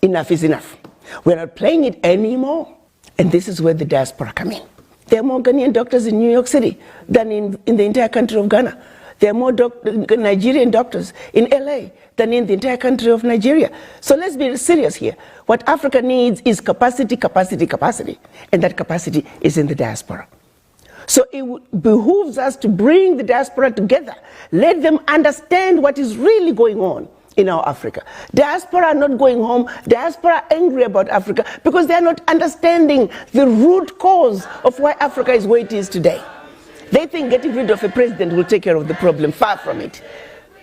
Enough is enough. We're not playing it anymore. And this is where the diaspora come in. There are more Ghanaian doctors in New York City than in the entire country of Ghana. There are more Nigerian doctors in LA than in the entire country of Nigeria. So let's be serious here. What Africa needs is capacity, capacity, capacity. And that capacity is in the diaspora. So it behooves us to bring the diaspora together. Let them understand what is really going on in our Africa. Diaspora are not going home. Diaspora are angry about Africa because they are not understanding the root cause of why Africa is where it is today. They think getting rid of a president will take care of the problem. Far from it.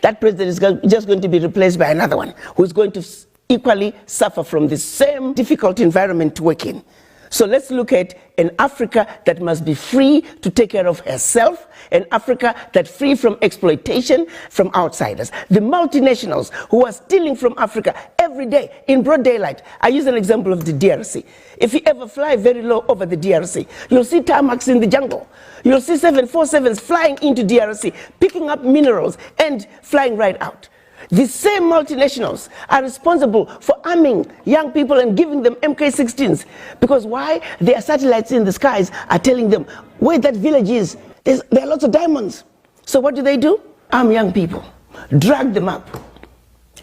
That president is just going to be replaced by another one who is going to equally suffer from the same difficult environment to work in. So let's look at an Africa that must be free to take care of herself, an Africa that's free from exploitation from outsiders. The multinationals who are stealing from Africa every day in broad daylight. I use an example of the DRC. If you ever fly very low over the DRC, you'll see tarmacs in the jungle. You'll see 747s flying into DRC, picking up minerals and flying right out. The same multinationals are responsible for arming young people and giving them MK-16s. Because why? Their satellites in the skies are telling them where that village is. There are lots of diamonds. So what do? Arm young people, drag them up,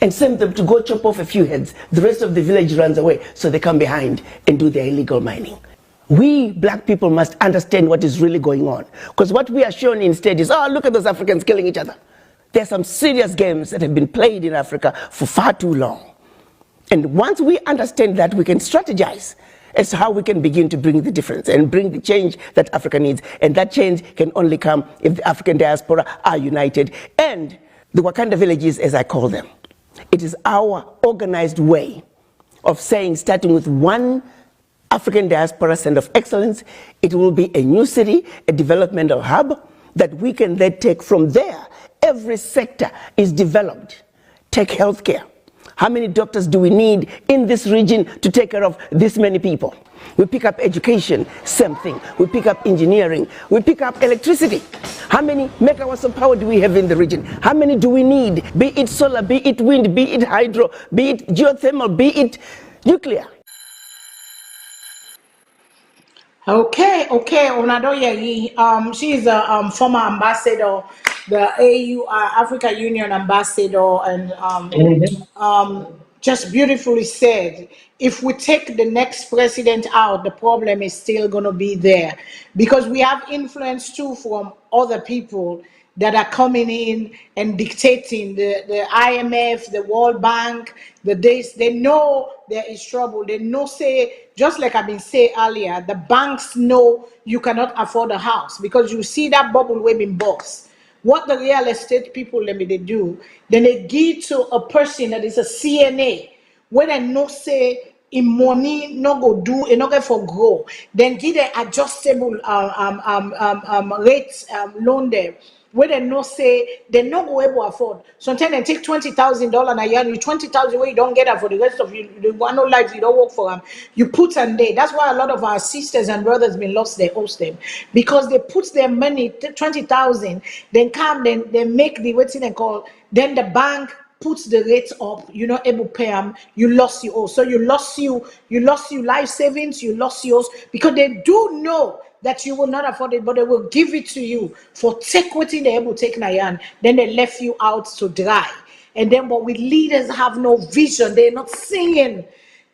and send them to go chop off a few heads. The rest of the village runs away, so they come behind and do their illegal mining. We black people must understand what is really going on, because what we are shown instead is, oh, look at those Africans killing each other. There are some serious games that have been played in Africa for far too long. And once we understand that, we can strategize as to how we can begin to bring the difference and bring the change that Africa needs. And that change can only come if the African diaspora are united. And the Wakanda villages, as I call them, it is our organized way of saying, starting with one African Diaspora Center of Excellence, it will be a new city, a developmental hub that we can then take from there. Every sector is developed. Take healthcare. How many doctors do we need in this region to take care of this many people? We pick up education, same thing. We pick up engineering. We pick up electricity. How many megawatts of power do we have in the region? How many do we need? Be it solar, be it wind, be it hydro, be it geothermal, be it nuclear. Okay. Unadoye, she's a former ambassador, the AU, Africa Union ambassador, and just beautifully said, if we take the next president out, the problem is still going to be there, because we have influence too from other people that are coming in and dictating. The IMF, the World Bank, they know there is trouble. They know, say, just like I've been saying earlier, the banks know you cannot afford a house, because you see that bubble waving box. What the real estate people, let me they do, then they give to a person that is a CNA, when they know, say, in money no go do and not get for grow, then give the adjustable rate loan there, where they no say they no go able to afford. Sometimes they take $20,000 a year, you 20,000 where you don't get that for the rest of you. The one no life you don't work for them. You put and they. That's why a lot of our sisters and brothers been lost their hostel, because they put their money 20,000, then come, then they make the waiting and call. Then the bank puts the rates up, you're not able to pay them, you lost you all. So you lost you life savings, you lost yours, because they do know that you will not afford it, but they will give it to you for take what they're able to take Nayan. Then they left you out to dry. And then but with leaders have no vision, they're not singing.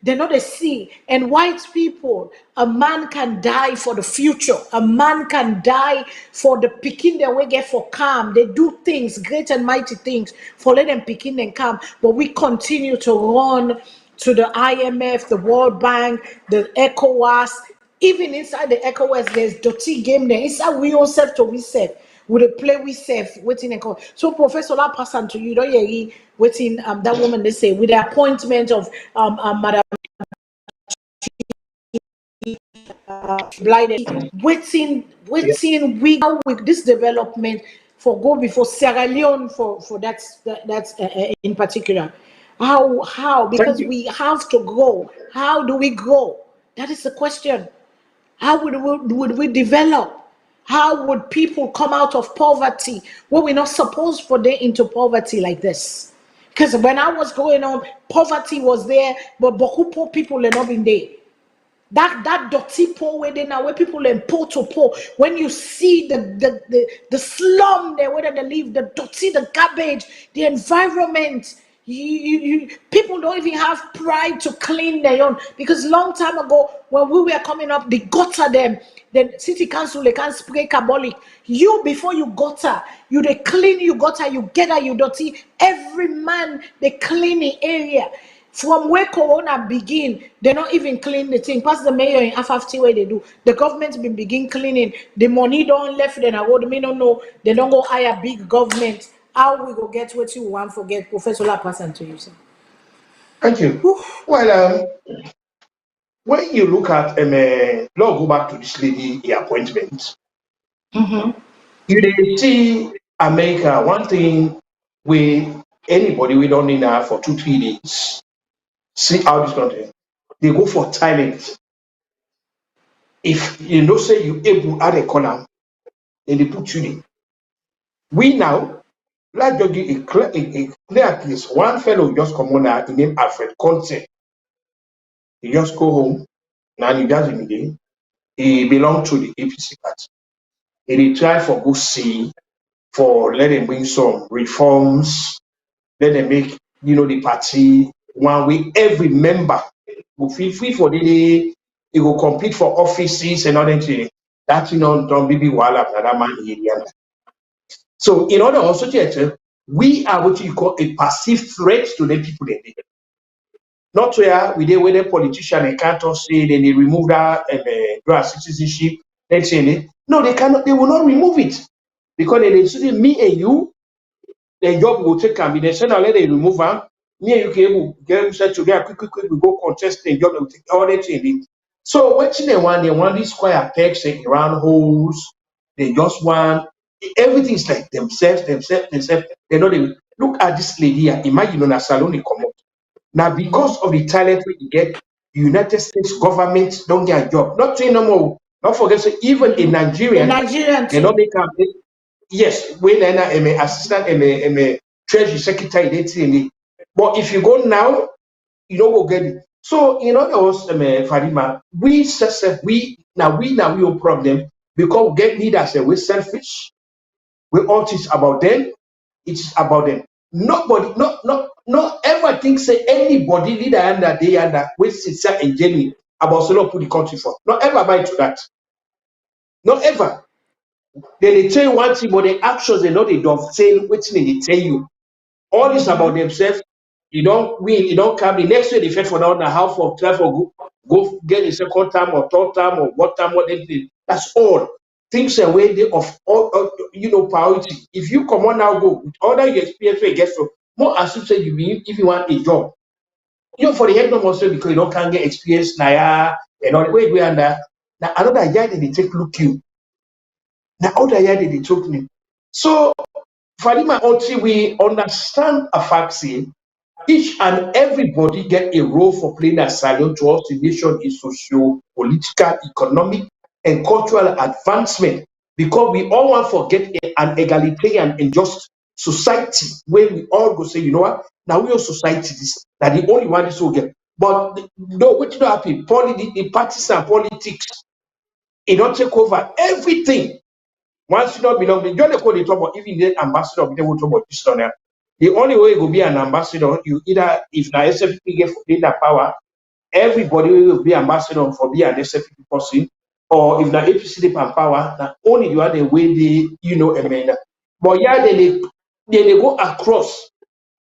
They're not a sea. And white people, a man can die for the future. A man can die for the picking their way get for calm. They do things, great and mighty things, for let them picking and calm. But we continue to run to the IMF, the World Bank, the ECOWAS. Even inside the ECOWAS, there's dirty game there. Inside we ourselves to we serve. We dey play we serve, waiting and call. So Professor, I'll pass on to you. Don't you waiting that woman they say with the appointment of Madam blinded, waiting, we go with this development for go before Sierra Leone for that's in particular. How Thank because you. we have to grow. How do we grow? That is the question. How would we develop? How would people come out of poverty when we're not supposed for them into poverty like this? Because when I was growing up, poverty was there, but beaucoup poor people are not been there. That dirty poor way there now, where people are poor to poor. When you see the slum there, where they live, the dirty, the garbage, the environment, people don't even have pride to clean their own. Because long time ago, when we were coming up, the gutter them, the city council they can't spray carbolic. You before you gutter, you they clean you gutter, you get out you dirty. Every man they clean the area. From where Corona begin, they not even clean the thing. Pass the mayor in FFT where they do. The government been begin cleaning. The money don't left then I would me don't know. They don't go hire big government. How we go get what you want forget Professor La pass on to you, sir. Thank you. Well, when you look at let's go back to this lady the appointment. You dey see America, one thing with anybody we don't need now for 2-3 days. See how this country. They go for talent. If you know say you able add a corner, then they put you in. We now like just give a clear case. One fellow just come on now, he named Alfred Conte. He just go home. Now he does immediately. He belong to the APC party. He try for go see for let them bring some reforms, let them make the party one way every member will feel free for the it will compete for offices and other things. That don't be wala that man here. So in order also to we are what you call a perceived threat to the people in there. Not where we did where the politician and can't say then they remove that dual citizenship. Let's say no, they cannot. They will not remove it because they say me and you, the job will take and be they say now let they remove them. Me and you can able get them together quick. We go contest the job. They will take all that thing. So what they want these square pegs and round holes. They just want everything is like themselves. They know they look at this lady here. Imagine on a salon come up. Now, because of the talent we get, the United States government don't get a job. Not saying no more. Not forget, so even a The Nigerian, Nigerian they not too. make a yes, when I'm a assistant, I'm a treasury secretary, they tell me. But if you go now, you don't go get it. So in other words, Fadima, we will problem because we get leaders that we're selfish. We all teach about them. It's about them. Nobody, not ever think say anybody leader under they under we sincere and genuine about solo put the country for. Not ever buy to that. Not ever. They tell you one thing, but the actions they know they don't say which they tell you. All this about themselves. You don't win, you don't come. The next year they fight for now half of 12 or go get a second time or third time or what time, what they did. That's all. Things are way they of all priority. If you come on now, go with all that you experience where you get from more as you say you mean if you want a job. For the head no also because you don't can get experience now and all the way under now another year they take look you. Now other year they took me. So Fadima until we understand a fact say each and everybody get a role for playing a salon towards the nation in socio, political, economic, and cultural advancement. Because we all want to get an egalitarian and just society where we all go say, you know what, now we are society this that the only one is will get. But no, what you know happen? The parties and politics, it don't take over everything. Once you don't belong, they don't call it about even the ambassador, they will talk about this one. The only way you will be an ambassador, you either if the SFP get that power, everybody will be ambassador for be an SFP person, or if the APC get power, that only you are the way they amend. But yeah, they go across.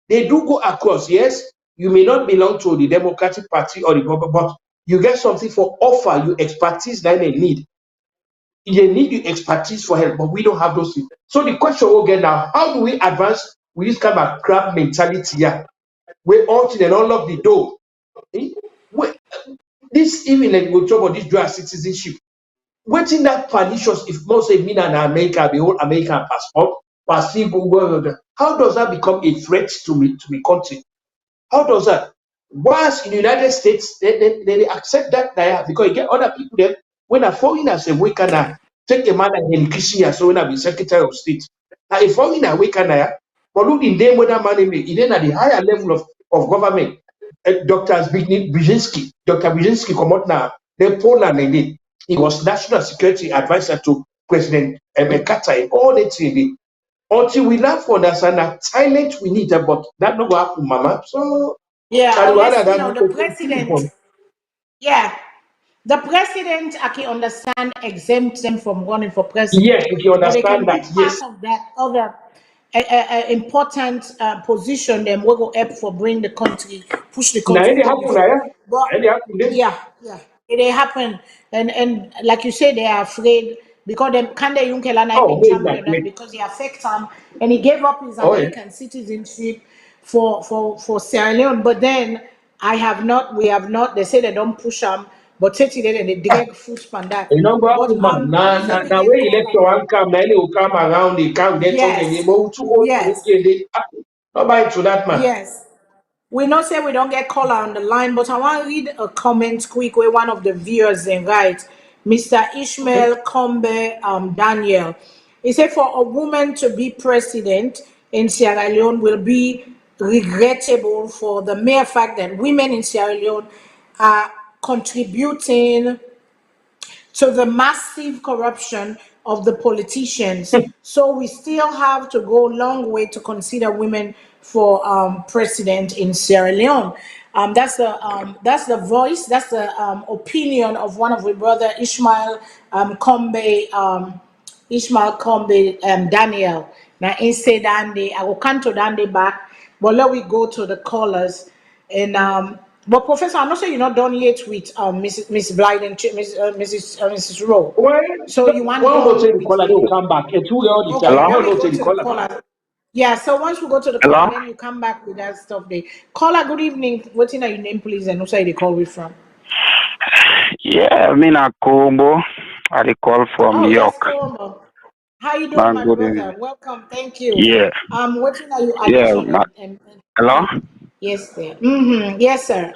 They do go across. Yes, you may not belong to the Democratic Party or the government, but you get something for offer, you expertise that they need. They need your expertise for help, but we don't have those things. So the question will get now, how do we advance with this kind of crab mentality here? We all they don't lock the door. Eh? This even like we talk about this dual citizenship. Waiting that pernicious if most say me and America, the whole American passport, how does that become a threat to me country? How does that? Once in the United States, they accept that they are because you get other people there. When a foreigner say we can take a man and Christian, so when I be Secretary of State. Now a foreigner we can but look in them whether man in then at the higher level of government. Dr. Brzezinski come out now. Then Poland and he was national security advisor to President Carter and all that thing. Until we learn to understand that silent we need that, but that not go happen, mama. So Yeah, that unless that the president, yeah, the president, I can understand exempt them from running for yes, president, if you but they can understand be that, part yes. of that other important position. Them will go help for bring the country, push the Now country it go happen, yeah. before. But It happen there. yeah, it happen, and like you say, they are afraid because them Kande Junkelana Oh, been wait, like, champion that wait. because he affect him, and he gave up his Oh, yeah. American citizenship for Sierra Leone. But then we have not. They say they don't push him, but 30 days and they drag foot on that. You know, go But happen, man. I Now, say now, we now, get when you let call your am. one come, now they will come around, they come, they told them, Yes, but too old to yes, look they not buy to that, man. yes. We not say we don't get caller on the line, but I want to read a comment quick where one of the viewers then write, Mr. Okay. Ishmael Combe Daniel. He said for a woman to be president in Sierra Leone will be regrettable for the mere fact that women in Sierra Leone are contributing to the massive corruption of the politicians. So we still have to go a long way to consider women for president in Sierra Leone. That's the voice, that's the opinion of one of my brother Ishmael Kombe Daniel. Now instead Dande, I will come to Dande back, but let we go to the callers and but Professor, I'm not sure you're not done yet with Miss Blyden, Mrs. Rowe. Well, So you want one will done take the with caller, they will the come back. A two all the okay, time. Hello? let One me will go take the to the caller. caller. Yeah, so once we go to the caller, Hello? then you come back with that stuff there. Caller, good evening. What's in your name, please, and also they call we from? Yeah, I mean, Akombo. I dey call from Oh New yes, York. Como. How you doing, Man, my good brother? evening. Welcome, thank you. Yeah, What's in your yeah. addition and Hello? yes, sir. Mm-hmm. Yes, sir.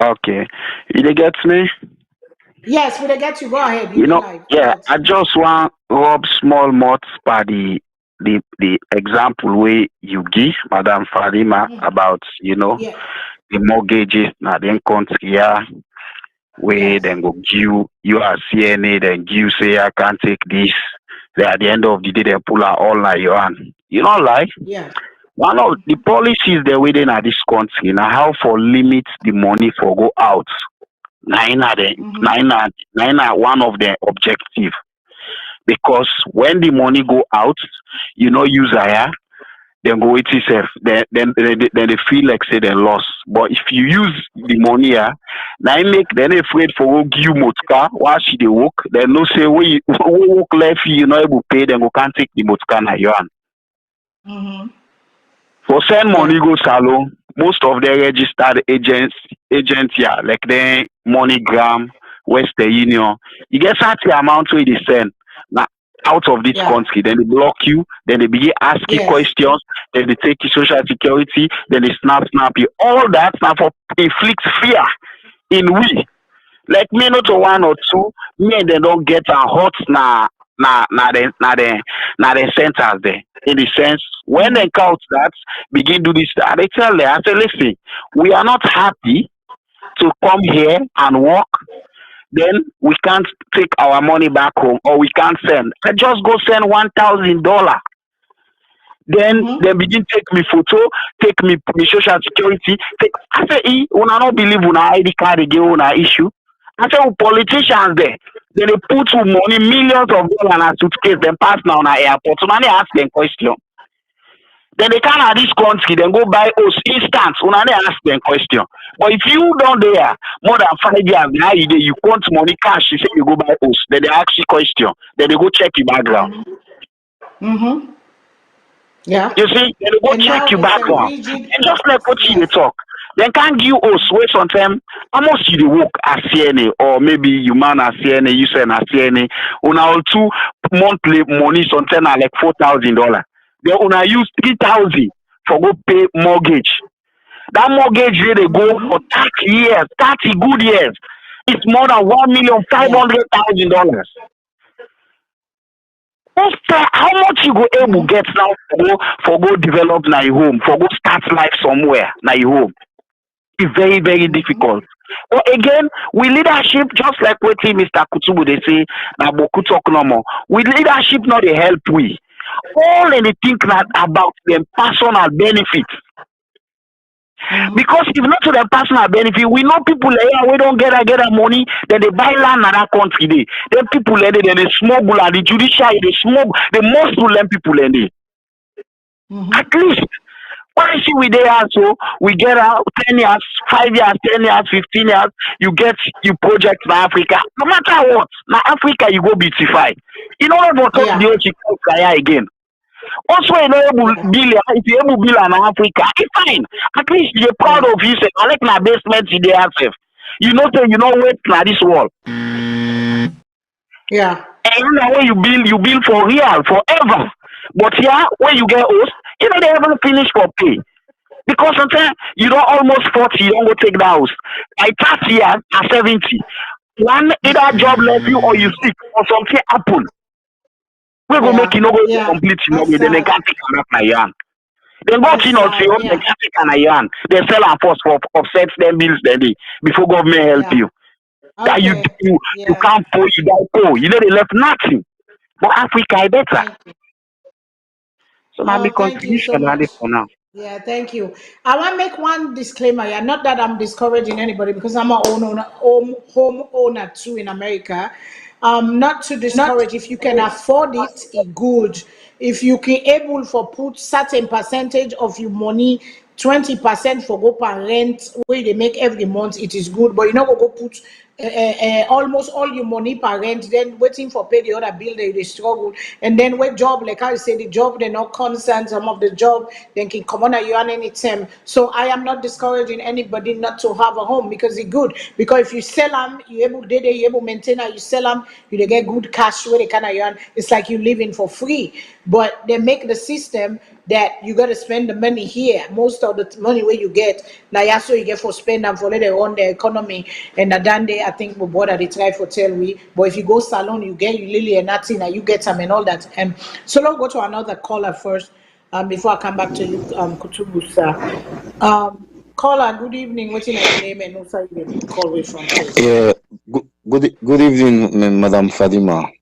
Okay. You dey get me? Yes, we'll get you. Go ahead. You You did know, live. Go yeah, ahead, I sir. just want rub small mouth by the example way you give, Madam Fadima, about, Yeah. the mortgages, na then country, yeah, where Yes. then go give you as CNA, then give say I can't take this. Then at the end of the day, they pull out all like your hand. You know, like, Yeah. one of the policies they're within at this country now how for limit the money for go out. Mm-hmm. Nine are one of the objective because when the money go out, use higher, then go it itself. Then they feel like say they lost. But if you use the money here, now it make then afraid for go give you motka while she they work. Then no say we work left you not able to pay. Then go can't take the motka na your hand. Mm-hmm. For send money Yeah. go salon, most of the registered agents here, like the MoneyGram, Western Union, you get certain amount where they send. Now out of this Yeah. country, then they block you, then they begin ask you Yes. questions, then they take you social security, then they snap you. All that now for inflict fear in we. Like me not to one or two, me and they don't get a hot na the centers there. In the sense when Mm-hmm. they count that, begin do this, they tell them, I say, listen, we are not happy to come here and work, then we can't take our money back home or we can't send. I just go send $1,000. Then Mm-hmm. they begin take me photo, take me social security. I say, una not believe una ID card again una issue. I say, politicians there, then they put money, millions of dollars in a suitcase, then pass now on a airport. So many ask them question. Then they come at this country, then go buy us instant. Una they ask them question. But if you don't there more than 5 years, now you want money cash, you say you go buy us. Then they ask you question. Then they go check your background. Mm-hmm. Yeah. You see, they go And check now your it's a background. rigid And just like process. what you Yes. talk. They can't give us wait sometimes. How much you dey work as CNA or maybe you man as CNA, you send as CNA. Una all 2 monthly money sometimes are like $4,000. Then una use 3,000 for go pay mortgage. That mortgage rate they go for Mm-hmm. 30 years, 30 good years. It's more than one million five Yeah. hundred thousand dollars. How much you go able Mm-hmm. get now for go develop na your home, for go start life somewhere na your home? It's very, very Mm-hmm. difficult. But again, with leadership, just like what Mr. Kutubu they say, na boku talk no more. With leadership, not they help we. All anything that about them personal benefits. Mm-hmm. Because if not to their personal benefit, we know people here we don't get a money, then they buy land in that country. Then people then they smuggle and the judiciary they smuggle the most to learn people in there. Mm-hmm. At least why see we there so we get out 10 years, 5 years, 10 years, 15 years, you get you project in Africa. No matter what, now Africa you go beautify. You know what touch the Yeah. ocean again. Also, you know, Yeah. if you able bill in Africa, it's fine. At least you're proud Yeah. of you. Say, I like my basement in the yourself. You know, say you know wait na this wall. Yeah. And now when you build for real, forever. But yeah, when you get host, they haven't finished for pay. Because sometimes you don't almost 40, you don't go take the house. By 30 years or 70, one either job left you or you sick or something happen. We go make Yeah. you no go Yeah. complete, That's then they sad. can't take another my yarn. Then go That's to not say, sad. oh, they Yeah. can't take an yarn. They sell and force for offset them bills then they before government help Yeah. you. That Okay. you Yeah. can't pay, you don't pay. They left nothing. But Africa is better. Thank you. So now the Thank you so contribution are much. there for now. Yeah, thank you. I want to make one disclaimer. Yeah, not that I'm discouraging anybody because I'm a home owner too in America. Not to discourage. If you can afford it, good. If you can able for put certain percentage of your money, 20% for go per rent where they make every month, it is good. But you know go put almost all your money per rent, then waiting for pay the other bill, they struggle. And then with job, like I say, the job they're not concerned. Some of the job they can come on you on any time. So I am not discouraging anybody not to have a home because it's good. Because if you sell them, you able you able maintain it, you sell them, you they get good cash where they can earn. It's like you living for free. But they make the system that you got to spend the money here. Most of the money where you get, now yeah, so you get for spend and for let them run the economy. And at that day, I think we bought they try for tell we. But if you go salon, you get you lily and nothing, and you get some and all that. So let's go to another caller first. Before I come back to you, Kutubu sir. Caller, good evening. What's your name and also you call away from, please? Yeah, good evening, Madam Fadima.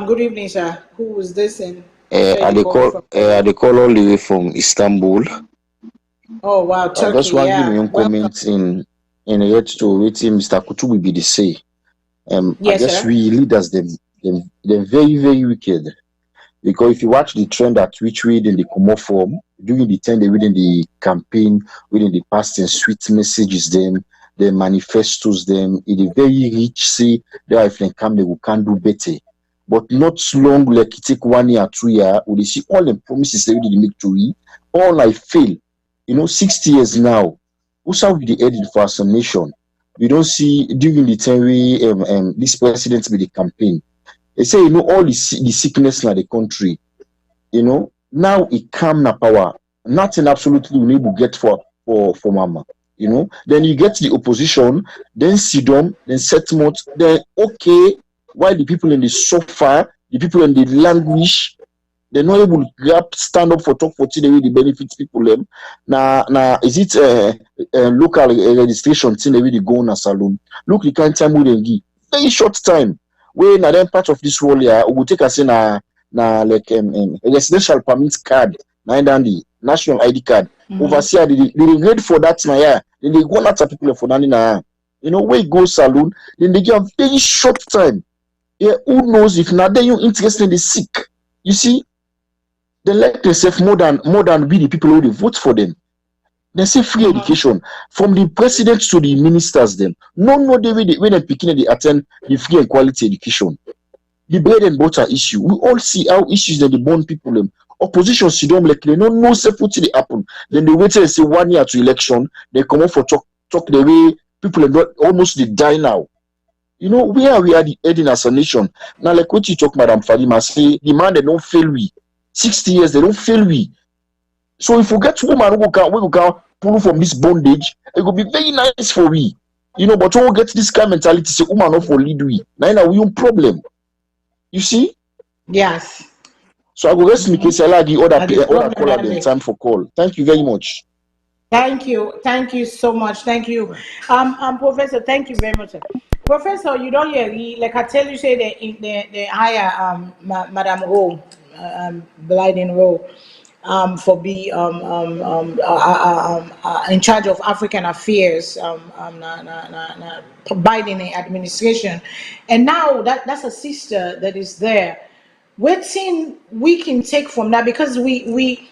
Good evening, sir. Who was this and I where you dey calling call, from? all the way from Istanbul. Oh wow, I just Turkey, want to give yeah. you Welcome. comment in regard to wetin Mr. Kutubu be dey say. I Yes, guess sir. we leaders them very very wicked, because if you watch the trend at which we in the comot from during the time they within the campaign, within the past and sweet messages them, the manifestos them, it is very rich. See, they if they come, they will can do better. But not long, like it take 1 year, 2 year, we dey see all the promises they really make to we, all I fail. 60 years now. Also, with the headed for as a nation, we don't see during the time we this president with the campaign. They say, all the sickness in the country, now it come na power. Nothing absolutely we need to get for mama. Then you get the opposition, then Sidon, then settlement, then okay, why the people in the suffer, the people in the languish, they're not able to stand up for talk for the way the benefits people them. Now is it local registration thing they really go on a salon? Look the kind of time we then give. Very short time. When na then part of this role here, we will take us in a like residential permit card, the national ID card. Overseer they read for that na yeah. Then they go out to people for that na. Where you go salon, then they give a very short time. Yeah, who knows if now then you interested in the sick. You see, they like themselves more than be the people who they vote for them. They say free education from the president to the ministers. Them no they when they picking they attend the free and quality education. The bread and butter issue. We all see how issues that the born people them. Opposition see them like they no self what they happen. Then they wait till say 1 year to election. They come up for talk the way people are almost they die now. Where we are heading as a nation. Now, like what you talk, Madam Fadima, say the man they don't fail we. 60 years they don't fail we. So if we get woman who can pull from this bondage, it will be very nice for we. But when we get this kind of mentality, say woman not for lead we. Now we own problem. You see? Yes. So I go rest in case I like the other caller Problem, then time for call. Thank you very much. Thank you so much. Thank you, Professor. Thank you very much, sir. Professor. You don't hear me. Like I tell you, say the hire Madam Rowe, Blyden Rowe, for be in charge of African affairs, Biden administration, and now that's a sister that is there. What thing we can take from that, because we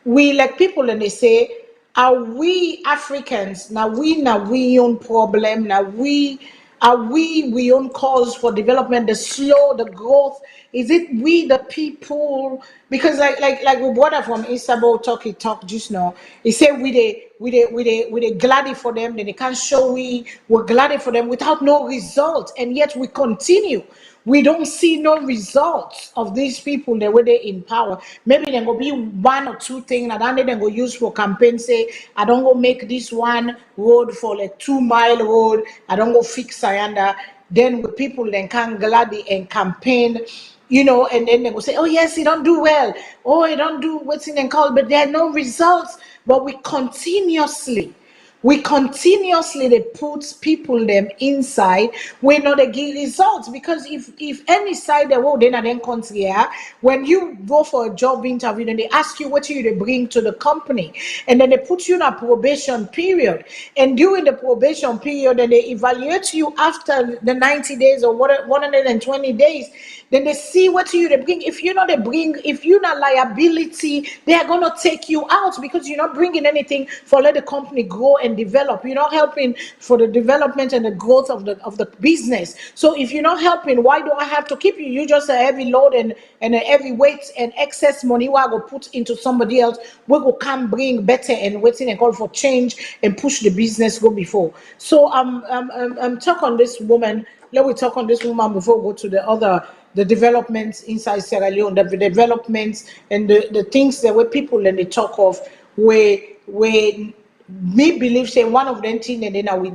like people and they say, are we Africans now we own problem now we own cause for development, the slow the growth, is it we the people? Because like we brought up from Istanbul talk just now, he said we glad for them, then they can't show we're glad for them without no result, and yet we continue. We don't see no results of these people that were there in power. Maybe there will be one or two things and then they go use for campaign. Say, I don't go make this one road for like 2 mile road. I don't go fix Sayanda. Then the people then can gladly and campaign, and then they will say, oh yes, he don't do well. Oh, he don't do what's in and call, but there are no results. But we continuously we continuously they put people them inside, we know they give results. Because if any side the world then country here, when you go for a job interview, then they ask you what you they bring to the company, and then they put you in a probation period, and during the probation period, then they evaluate you after the 90 days or 120 days. Then they see what you they bring. If you know they bring, if you're not liability, they are gonna take you out, because you're not bringing anything for let the company grow and develop. You're not helping for the development and the growth of the business. So if you're not helping, why do I have to keep you? You just a heavy load and a heavy weight and excess money we go put into somebody else. We go come bring better and waiting and call for change and push the business go before. So I'm talk on this woman. Let me talk on this woman before we go to the developments inside Sierra Leone, the developments and the things that where people and they talk of where me believe say one of them thing and then we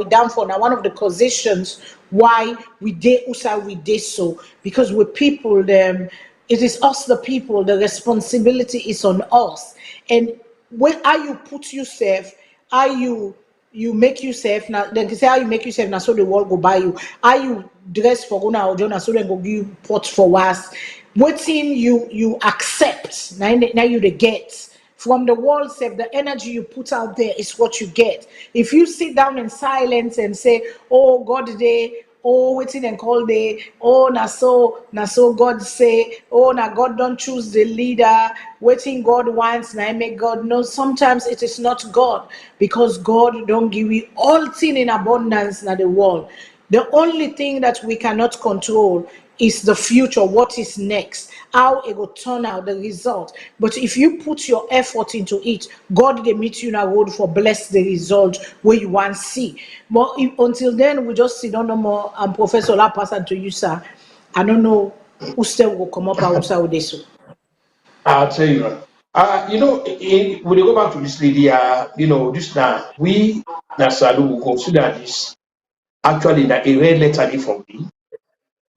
down for now one of the positions why we did usa we did so, because we people them, it is us the people, the responsibility is on us. And when are you put yourself, are you make yourself now, then say how you make yourself now so the world go buy you. Are you dress for una or Jonah so then go give you pot for us. Waiting you accept now you the get from the world self, the energy you put out there is what you get. If you sit down in silence and say, oh God they, oh waiting and call they, oh na so God say, oh na God don't choose the leader, waiting God wants, na make God know. Sometimes it is not God, because God don't give you all thing in abundance na the world. The only thing that we cannot control is the future, what is next, how it will turn out, the result. But if you put your effort into it, God will meet you in a road for bless the result where you want to see. But until then, we just sit down no more. And Professor, I'll pass on to you, sir. I don't know who still will come up and who say this. I'll tell you. When you go back to this lady, this now, we, Nasalu, will consider this actually that a red letter from me.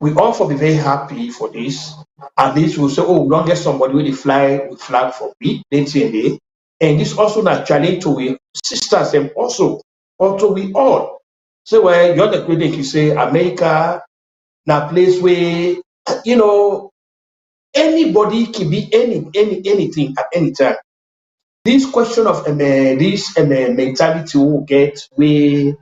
We all for be very happy for this. And this will say, oh, we don't get somebody with the fly with flag for me, day. And this also not challenge to we sisters and also we all. So well, you're the critic, you say America, now place where anybody can be anything at any time. This question of this mentality will get where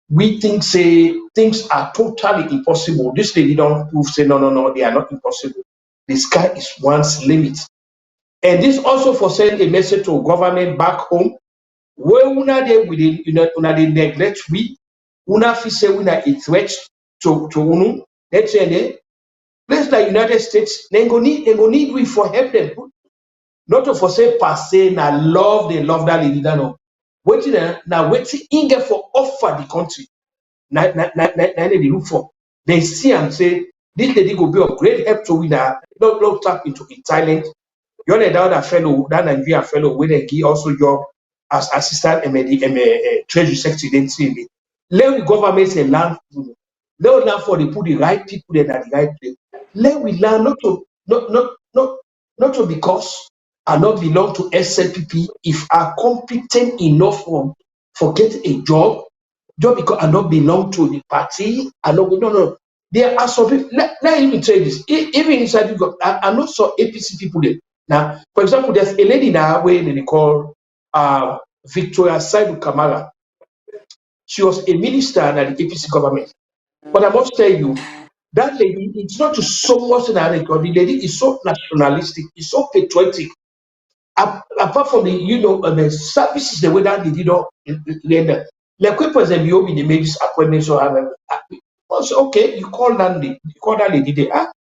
we think say things are totally impossible. This lady don't prove say no, they are not impossible. The sky is one's limit. And this also for sending a message to government back home, where una they within una they neglect we, una fi say una a threat to unu. Let's say place like United States, they go need we for help them. Not to for say per se na love, they love that lady. No. Waiting now waiting in get for offer the country. They look for. They see and say this lady will be of great help to winner. Don't tap into in Thailand. You're the other fellow, that Nigerian fellow, where they give also job as assistant treasury secretary. Let the government say land. Let we learn for they put the right people there at the right place. Let we learn not to because I not belong to SLPP if are competent enough for get a job. Just because I don't belong to the party, I don't no. There are some people. Let me tell you this. Even inside you go, I know some APC people there. Now, for example, there's a lady now where they call Victoria Saidu Kamara. She was a minister in the APC government. But I must tell you, that lady, it's not to so much in her record. The lady is so nationalistic, is so patriotic. Apart from the services the way that they did all render. Like we present you in the made this appointment so okay, you call that lady there.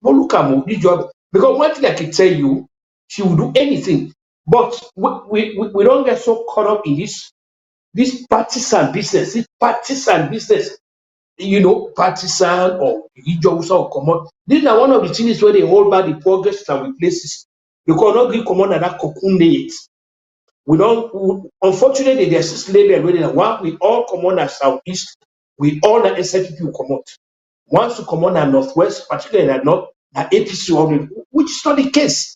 But look at this job, because one thing I can tell you, she will do anything. But we don't get so caught up in this partisan business, partisan or religious or common. These are one of the things where they hold back the progress that we places. Because not agree common at that cocoon yet. We don't, unfortunately, there's this label already. One, we all come on as Southeast, we all the SLPP will come out. Once to come on at Northwest, particularly at North, at APC already, which is not the case.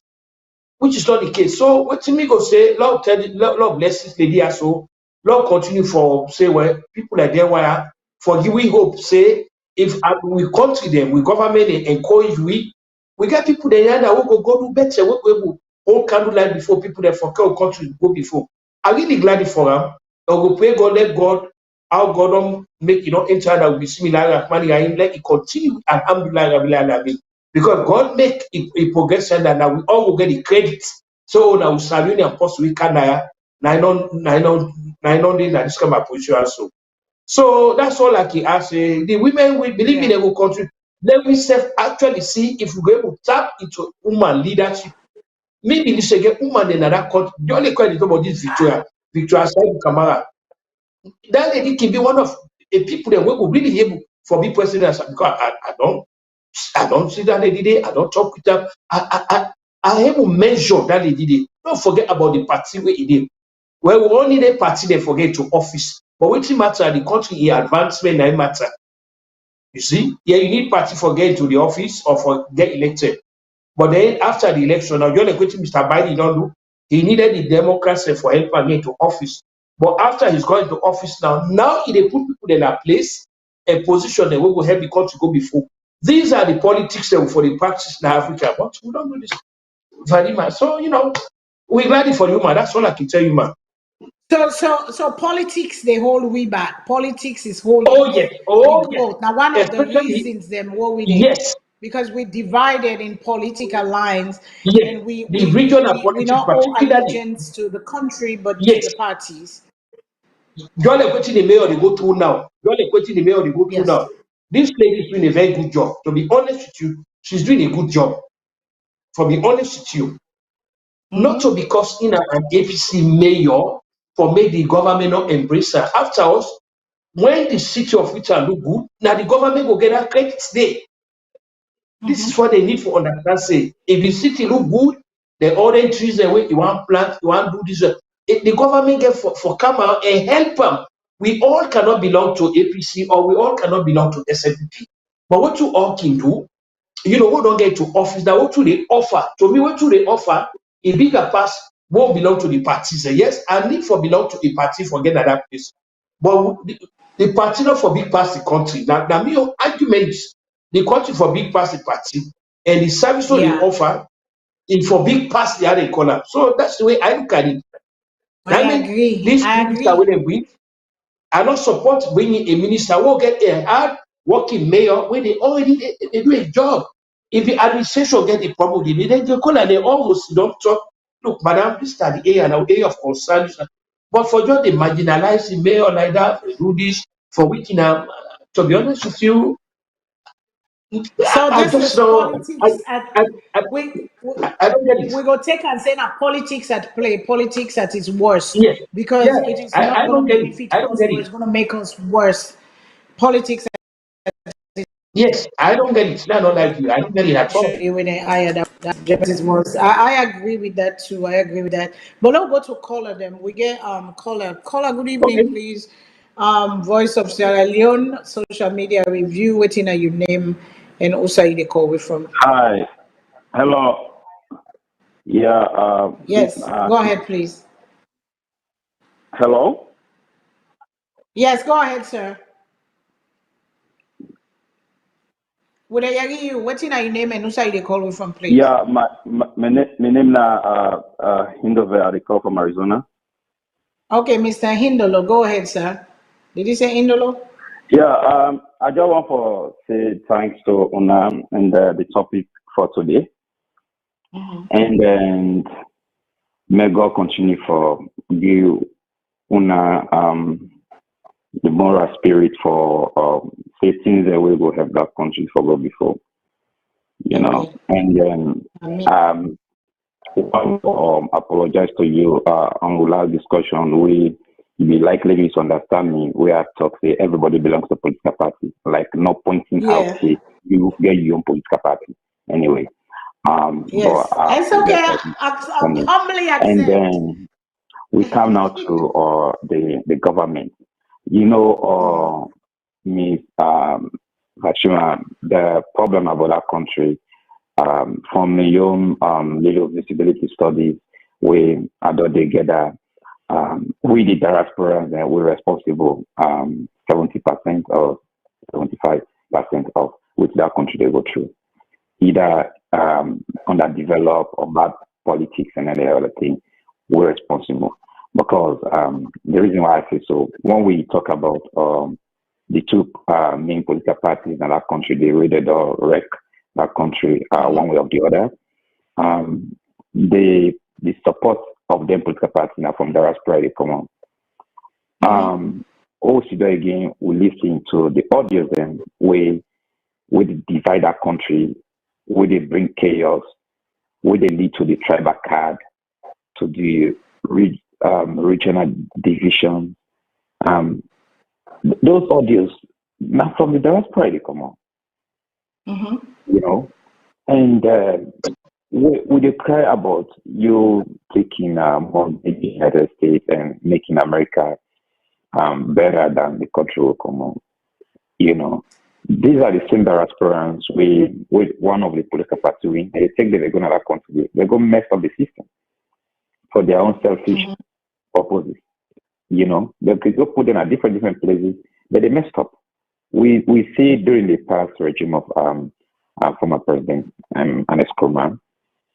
which is not the case. So what to me go say, Lord tell Lord bless this lady also. Lord continue for say well people like them why for give we hope say if we country them, we government encourage we get people there that will go do better, we go hold candlelight before people that for country go before. I really glad for them. I will pray God, let God, how God don't make enter that will be similar like money and let it continue and alhamdulillah because God make a progression that now we all will get the credit. So now we salute and post we can nine on that this kind of position also. So that's all I can ask. The women we believe in a country. Let we self actually see if we go able to tap into woman leadership. Maybe this again woman in another country. The only question about this Victoria Kamara. That lady can be one of the people that we will really able for me president because I don't see that lady there. I don't talk with her. I have to measure that lady there. Don't forget about the party where he did. Well, we only the party they forget to office. But what matter the country advancement that matter. You see, yeah, you need party for get to the office or for get elected. But then after the election, now you're like what Mr. Biden don't do. He needed the Democrats for help and get to office. But after he's going to office now he they put people in a place, a position that will help the country go before. These are the politics that for the practice in Africa. But we don't do this very much. So we're glad for you, man. That's all I can tell you, man. So politics they hold we back. Politics is holding Oh yes, oh the yes. growth. Now one of the Especially reasons them what we did yes, because we divided in political lines yes. and we The we we regional we, we politics, not owe particularly, allegiance to the country but to yes. the parties. You're like waiting the mayor they go through now. You're like waiting the mayor they go through Yes. now. This lady is doing a very good job. To be honest with you, she's doing a good job. For be honest with you, not to because in an APC mayor for make the government not embrace her. After us, when the city of Richard look good, now the government will get her credit today. This is what they need to understand. Say, if the city look good, the orange trees the way you want plant, you want do this. If the government get for come out and help them. We all cannot belong to APC or we all cannot belong to SNP. But what you all can do, we don't get to office. Now what do they offer? To me, what do they offer? A bigger pass won't belong to the parties. Yes, I need for belong to a party for get that place. But the party not for big pass the country. Now me arguments the country for big pass the party and the service what they Yeah, offer in for big pass the other corner. So that's the way I look at it. I That make agree. this I minister when agree. they bring I don't support bringing a minister who get a hard working mayor when they already they do a job. If the administration get a problem with it, then they call and they almost don't talk. Look, madam, this is the area of concern. But for just the marginalized the mayor like that, do this for which to be honest with you, So I this just is don't politics at I, I, we I don't get it. we go take and say that politics at play, politics at its worst, Yes, because yes, it is not I going don't to get it. benefit I don't us, get but it. it's going to make us worse. Politics Yes, I don't get it. I don't like you. I don't get it at all. actually when I higher that justice was. I agree with that too. I agree with that. But let's go to caller them. We get caller. Good evening, Okay. please. Voice of Sierra Leone, social media review. Waiting at your name and also the call we from. Hi. Hello. Yeah. Yes, go ahead, please. Hello. Yes, go ahead, sir. Would I hear you? What's in your name and who say they call you from, please? Yeah. My name na Hindover. I call from Arizona. Okay, Mr. Hindolo, go ahead, sir. Did you say Hindolo? Yeah. I just want to say thanks to Una and the topic for today, and then may God continue for give Una the moral spirit for say things that we will help that country for go before, Okay. and then I mean, want to apologize to you on the last discussion. We be likely misunderstand me. We are talking everybody belongs to political party, like not pointing out yeah. say you get your own political party. Anyway, but Yes. It's okay. just I for me. humbly And accept. then we come now to the government. Miss Hashima, the problem about our country. from your little visibility studies, we adore together. We the diaspora that we're responsible 70% or 75% of which that country they go through, either underdeveloped or bad politics and any other thing. We're responsible because the reason why I say so, when we talk about the two main political parties in that country, they raided or wreck that country one way or the other. The support of them political parties now from diaspora they come on. Also again, we listen to the audios then where they divide that country, where they bring chaos, where they lead to the tribal card, to the regional division. Those audios now from the diaspora they come on. You know, and we cry about you taking on the United States and making America better than the country will come on. You know, these are the same diasporans with one of the political parties win. They think that they're going to contribute. They're going to mess up the system for their own selfish purposes. You know, they could go put them at different places, but they messed up. We see during the past regime of former president and ex-Kurman,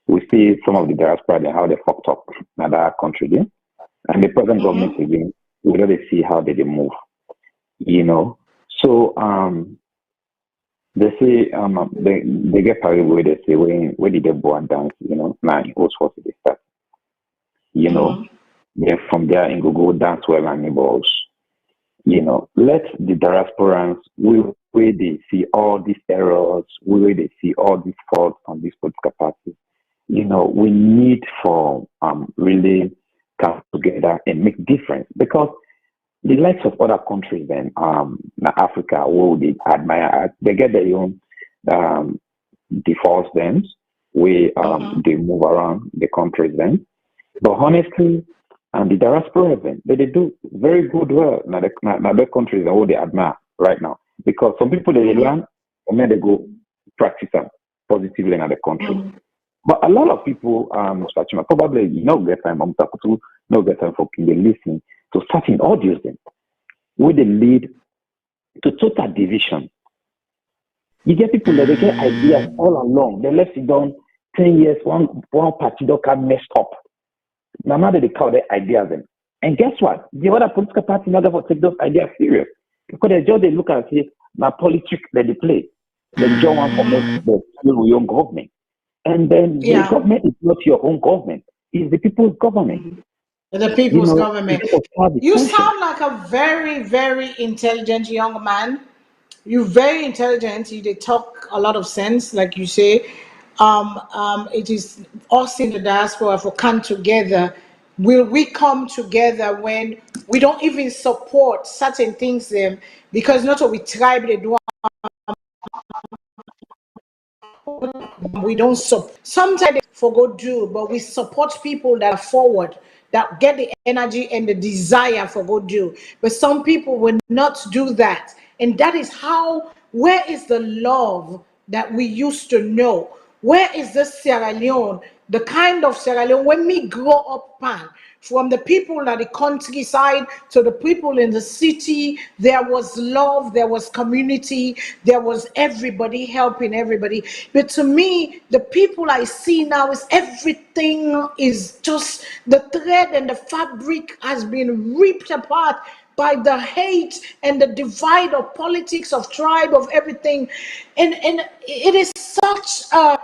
we see some of the diaspora how they fucked up in other country again. And the present government again, we really see how they move. You know. So they say they get carried away, they say where did they go and dance, you know, now in Old Force they start. You know. Then from there in go dance well and neighbors. You know, let the diasporans where they see all these errors, where they see all these faults on these political parties. You know, we need for really come together and make difference because the likes of other countries then in Africa who they admire, they get their own defaults then where they move around the countries then. But honestly, and the diaspora then they do very good well now the countries that all they admire right now. Because some people they learn and then they go practice them positively in the country. But a lot of people, probably no get time, no get time for people listen to certain audios then, where they lead to total division. You get people that they get ideas all along. They left it down 10 years, one party can messed up. Now they call their ideas then. And guess what? The other political party not going to take those ideas serious. Because they look and say, now politics that they play. They don't want to make the your own government. And then the government is not your own government. It's the people's government. The people's government. You sound like a very, very intelligent young man. You're very intelligent. You talk a lot of sense, like you say. It is us in the diaspora for come together. Will we come together when we don't even support certain things them because not what we tribe they do. We don't support. Sometimes they forgo do, but we support people that are forward, that get the energy and the desire for go do. But some people will not do that. And that is how, where is the love that we used to know? Where is the Sierra Leone, the kind of Sierra Leone, when we grow up, from the people at the countryside to the people in the city, there was love, there was community, there was everybody helping everybody. But to me, the people I see now is everything is just the thread and the fabric has been ripped apart by the hate and the divide of politics, of tribe, of everything. And it is such a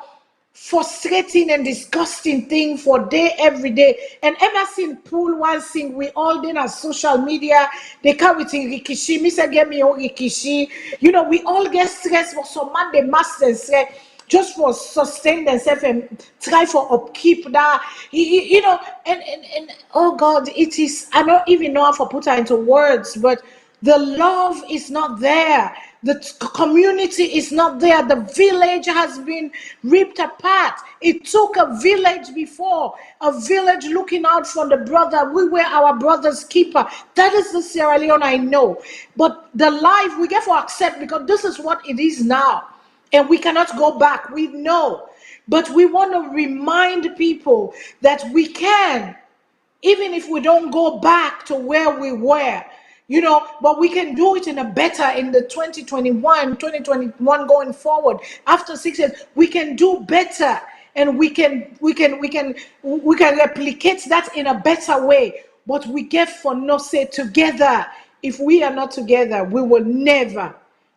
frustrating and disgusting thing for day every day. And ever since pool one thing, we all did on social media, they carry with rikishi. Me say get me on rikishi. You know, we all get stressed for some man they must and say just for sustain themselves and try for upkeep that you know and oh God, it is, I don't even know how to put it into words, but the love is not there. The community is not there. The village has been ripped apart. It took a village before, a village looking out for the brother. We were our brother's keeper. That is the Sierra Leone I know. But the life we get to accept because this is what it is now. And we cannot go back. We know. But we want to remind people that we can, even if we don't go back to where we were, but we can do it in a better, in the 2021 going forward. After 6 years, we can do better, and we can replicate that in a better way. But we get for no say together. If we are not together, we will never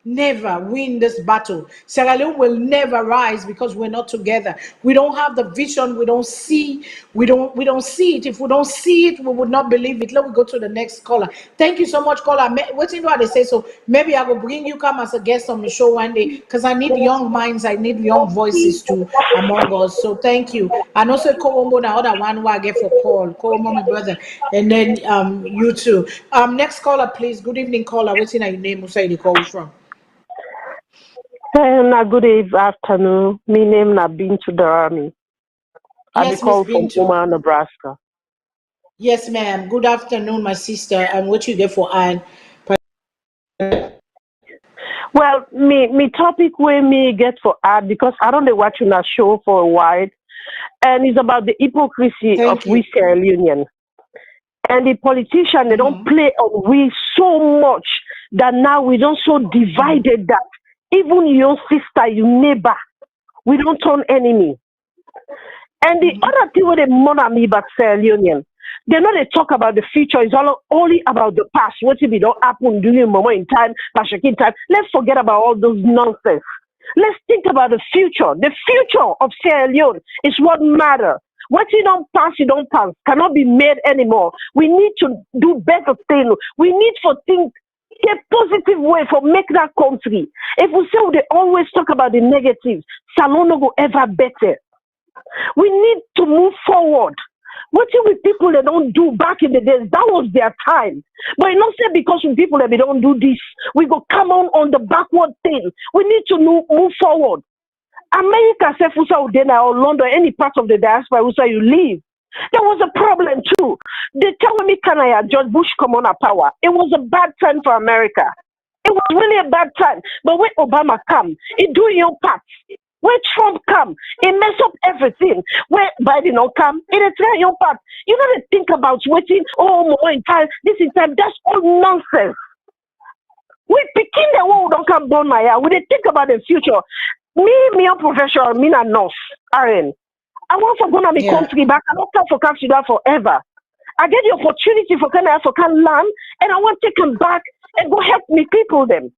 win this battle. Sierra Leone will never rise because we're not together. We don't have the vision. We don't see. We don't see it. If we don't see it, we would not believe it. Let me go to the next caller. Thank you so much, caller. What do they say? So maybe I will bring you come as a guest on the show one day, because I need young minds. I need young voices too among us. So thank you. And also Korombo, the other one who I get for call. Korombo, my brother, and then you too. Next caller, please. Good evening, caller. What's your name? Who say you call from? Good afternoon. My name is Bintu Darami. Yes, I call Miss from Bintu. Omaha, Nebraska. Yes, ma'am. Good afternoon, my sister. And what you get for Anne? Well, me topic where me get for ad, because I don't know watching that show for a while, and it's about the hypocrisy of we Sierra Leonean. And the politicians, they don't play on we so much that now we don't so divided that even your sister, your neighbor, we don't turn enemy. And the other thing where they murder me about Sierra Leonean, they know they talk about the future. It's all only about the past. What if it don't happen during a moment in time, in time? Let's forget about all those nonsense. Let's think about the future. The future of Sierra Leone is what matters. What you don't pass, cannot be made anymore. We need to do better things. We need for things a positive way for make that country. If we say they always talk about the negatives, SALONE no go ever better. We need to move forward. What with people that don't do back in the days, that was their time. But you not say because with people that they don't do this, we go come on the backward thing. We need to move forward. America, say Fusa or London, any part of the diaspora where you live, there was a problem too. They tell me, George Bush come on power. It was a bad time for America. It was really a bad time. But when Obama come, he do your part. When Trump come, he mess up everything. When Biden don't come, he try your part. You know, they think about waiting, more in time, this in time. That's all nonsense. We begin the world don't come burn my hair. We they think about the future. Me a professional, me a nurse, Aaron. I want to go to my country back. I don't come for Canada forever. I get the opportunity for Canada for can land, and I want to take them back and go help me people them.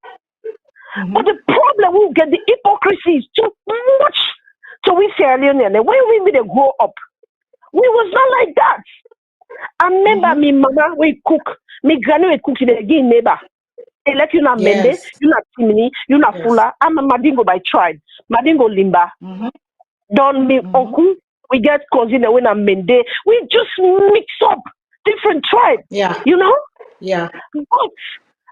But the problem we get, the hypocrisy is too much. So we Sierra Leonean, and when we grow up, we was not like that. I remember me mama we cook, me granny we cook in the again neighbor. They let you not mende, you not timini, you not fuller. I'm a Madingo by tribe, Madingo limba. Don't me uncle, we get cousin and when I'm mende. We just mix up different tribes. You know? But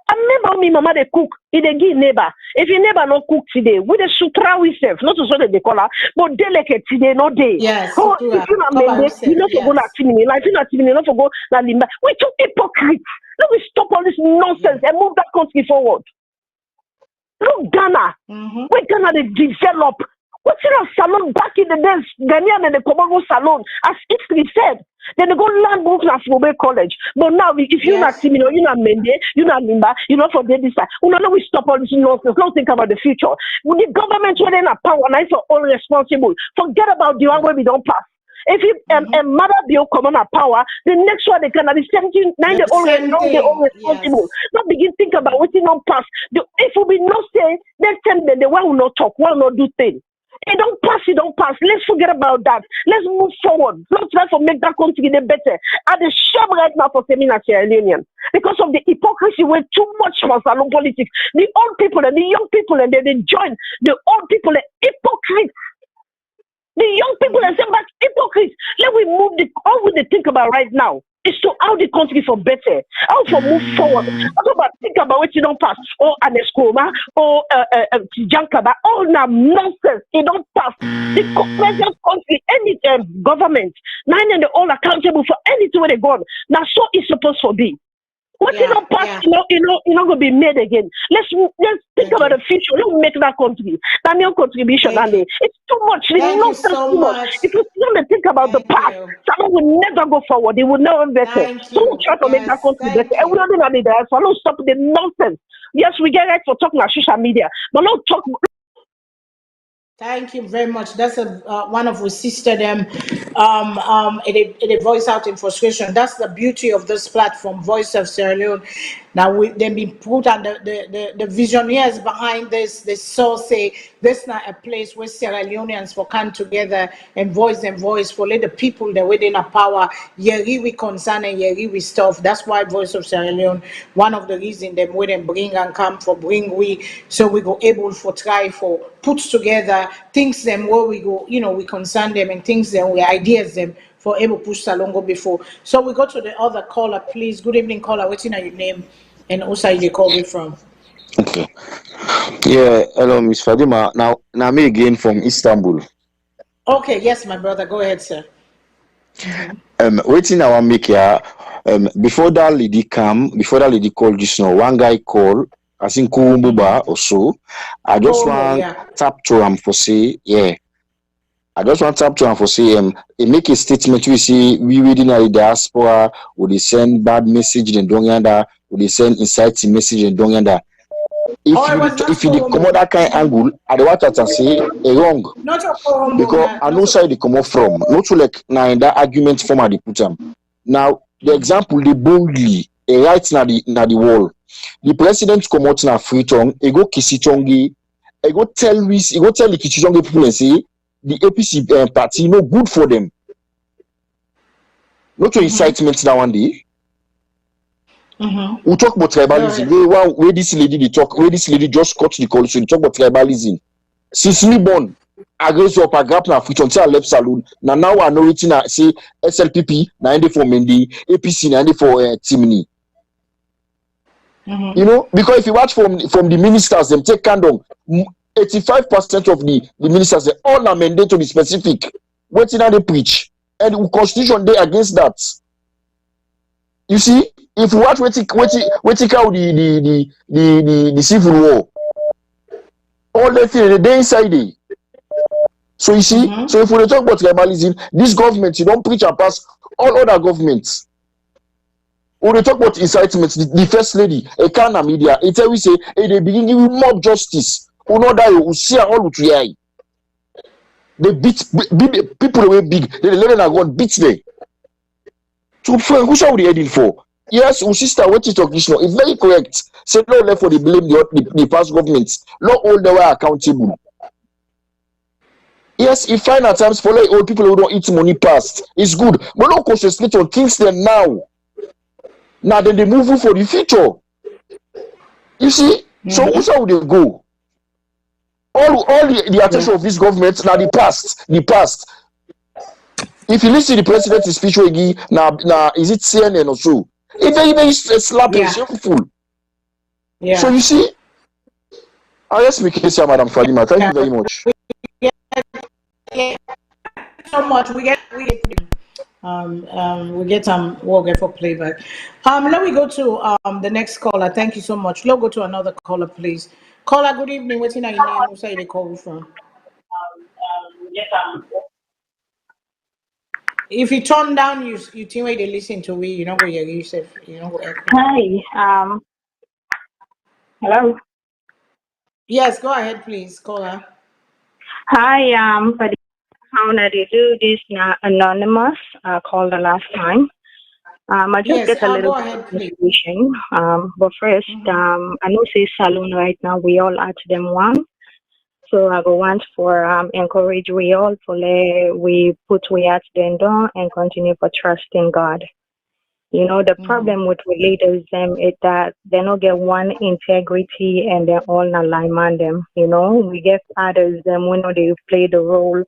I remember me mama they cook, they give neighbor. If your neighbor not cook today, we the sutra we serve, not to say that they call her, but delicate today, no day. Oh, if you not mende, you not for go like timini, like you not timini, not for go like limba. We too hypocrite. Let me stop all this nonsense and move that country forward. Look, Ghana. When Ghana they develop, what's in a salon back in the days, Ghanaian and the Komodo salon, as history said. Then they go land book na Fube College. But now, if you're not Timino, you're not Mende, you're not Nimba, you're not for this side. We stop all this nonsense. Don't think about the future. When the government when in a power, and I for all responsible. Forget about the one where we don't pass. If you mother bill come on a power, the next one they can be 17, 9 they already know they're all responsible. Not begin think about what you don't pass. If we not say next time then the one will not talk, one will not do things. It don't pass, it don't pass. Let's forget about that. Let's move forward. Let's try to make that country get better. At the shop right now for Seminar Sierra Leonean. Because of the hypocrisy, we're too much for salon politics. The old people and the young people and they join. The old people are hypocrites. The young people are saying back hypocrites. Let we move all we think about right now is to how the country for better, how to move forward. How about think about what you don't pass, or an escoma, or Jankaba, all now nonsense. It don't pass. The present country, any government, nine and they're all accountable for anything where they go on. Now so it's supposed to be. What you know past, gonna be made again. Let's think about the future. Let's make that country. That new contribution, and it's too much. Thank you so much. If you don't think about the past, someone will never go forward. They will never better. Someone try to make that country better. Everyone in the diaspora, don't stop the nonsense. Yes, we get right for talking on social media, but don't talk. Thank you very much. That's a one of our sister them. It voice out in frustration. That's the beauty of this platform, Voice of Sierra Leone. Now they've been put on the visionaries behind this. They so say this not a place where Sierra Leoneans for come together and voice for let the people that within a power. Yeri we concern and yeri we stuff. That's why Voice of Sierra Leone. One of the reasons them we them bring and come for bring we so we go able for try for put together things them where we go, we concern them and things them we ideas them for able push Salongo before. So we go to the other caller, please. Good evening, caller. What's in your name and also you call me from? Okay. Yeah, hello, Miss Fadima. Now me again from Istanbul. Okay, yes, my brother. Go ahead, sir. Waiting our make here. Before that lady called just now, one guy called. I think Kumbuba or so. I just want tap to him for say, I just want tap to him for say, make a statement. We see we within the diaspora, would they send bad message and don't yanda, would they send inciting message and don't yanda. If you come out that kind of angle, I don't want to say wrong. Not a because I know side they come off from. Not to like now in that argument form I put them. Now the example they boldly right now the wall. The president come out na free tongue, he go Kisitongi, he go tell the Kisitongi people and say the APC party no good for them. Not to incitement that one day. We talk about tribalism. Where this lady just cut the call, so we talk about tribalism. Since me born, I raise up a gap na free tongue till I left saloon. Now I know it na say SLPP 90 for Mendy, APC 90 for Timni. Because if you watch from the ministers, them take candle, 85% of the ministers, they all are mandated to be specific. What did they preach? And the constitution they against that. You see, if you watch what out the civil war, all the things they inside it. So you see, so if we talk about tribalism, this government, you don't preach and pass all other governments. When we talk about incitement, the first lady, a kind of media, it we say, they begin giving mob justice. Who know that you see all with your eye. They beat people away big. They let them go and beat them. So who shall we heading for? Yes, our sister, what you talk this now? It's very correct. Say no left for the blame the past governments. Not all the way accountable. Yes, if find at times follow old people who don't eat money past. It's good. But don't concentrate on Kingston now. Now then they move for the future. You see? So who's how they go? All the attention of this government now the past. If you listen to the president's speech now is it CNN or so? It's very slapping, shameful. Yeah. So you see? I just make it say, Madam Fadima. Thank you very much. So much. We get we'll get for playback. Let me go to the next caller. Thank you so much. Let's go to another caller, please. Caller, good evening. What's your name? Who say they call you from? If you turn down, you think where they listen to me, you know where you yourself, you know where. Hi. Hello. Yes, go ahead, please, caller. Hi. How did you do this? Anonymous. Called the last time. I just get a little confusion. But first, I know say SALONE right now. We all at them one. So I go want for encourage we all for we put we at them down and continue for trusting God. You know, the problem with we leaders them is that they don't get one integrity and they're all in alignment them. You know, we get fathers them we know they play the role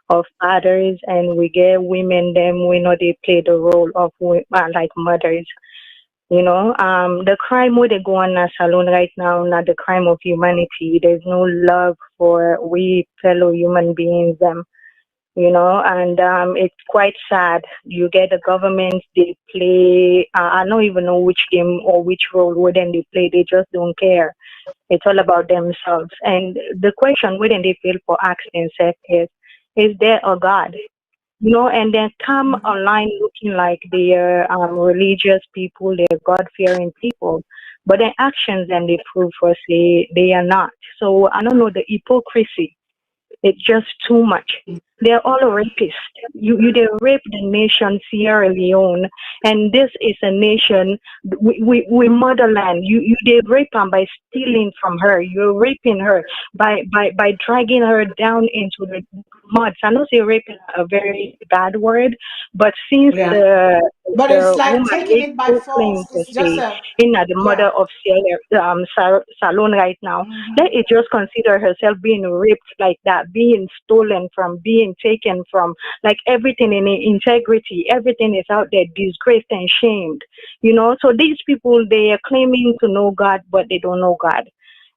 of fathers, and we get women them we know they play the role of like mothers. You know, the crime where they go on a SALONE right now, not the crime of humanity. There's no love for we fellow human beings. you know, and it's quite sad. You get the government, they play, I don't even know which game or which role wouldn't they play, they just don't care. It's all about themselves. And the question wouldn't they feel for asking themselves is there a God? You know, and then come online looking like they're religious people, they're God-fearing people, but their actions and they prove for say they are not. So I don't know, the hypocrisy, it's just too much. They're all rapists. They rape the nation Sierra Leone, and this is a nation we motherland. They rape her by stealing from her. You're raping her by dragging her down into the mud. I know say rape is a very bad word, but since but the it's like woman taking makes it by no claim force. to It's just say a in the mother of Salone right now, let it just consider herself being raped like that, being stolen from, being taken from, like everything in integrity, everything is out there, disgraced and shamed, you know. So these people, they are claiming to know God, but they don't know God.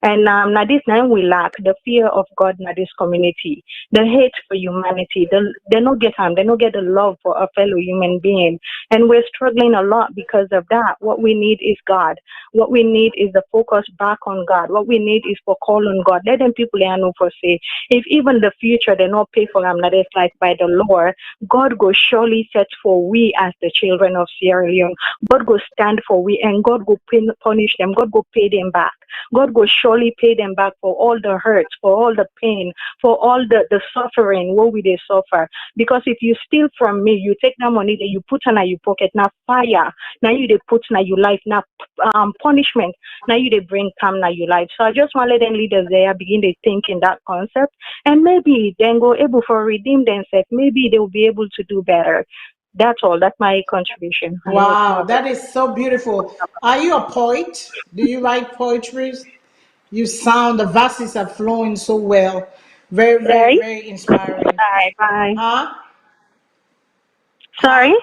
And now this time we lack the fear of God in this community, the hate for humanity. They don't get harm. They don't get the love for a fellow human being. And we're struggling a lot because of that. What we need is God. What we need is the focus back on God. What we need is for call on God. Let them people know for say, if even the future they not pay for them, that is like by the Lord, God go surely set for we as the children of Sierra Leone. God go stand for we, and God go punish them. God go pay them back. God will surely pay them back for all the hurts, for all the pain, for all the suffering, what will they suffer? Because if you steal from me, you take that money that you put in your pocket, now fire, now you they put in your life, now punishment, now you they bring calm in your life. So I just want to let them leaders there begin to think in that concept, and maybe then go able to redeem themselves. Maybe they will be able to do better. That's all. That's my contribution. Wow, that is so beautiful. Are you a poet? Do you write poetry? You sound, the verses are flowing so well. Very, very, Sorry? very inspiring. Bye. Huh? Sorry?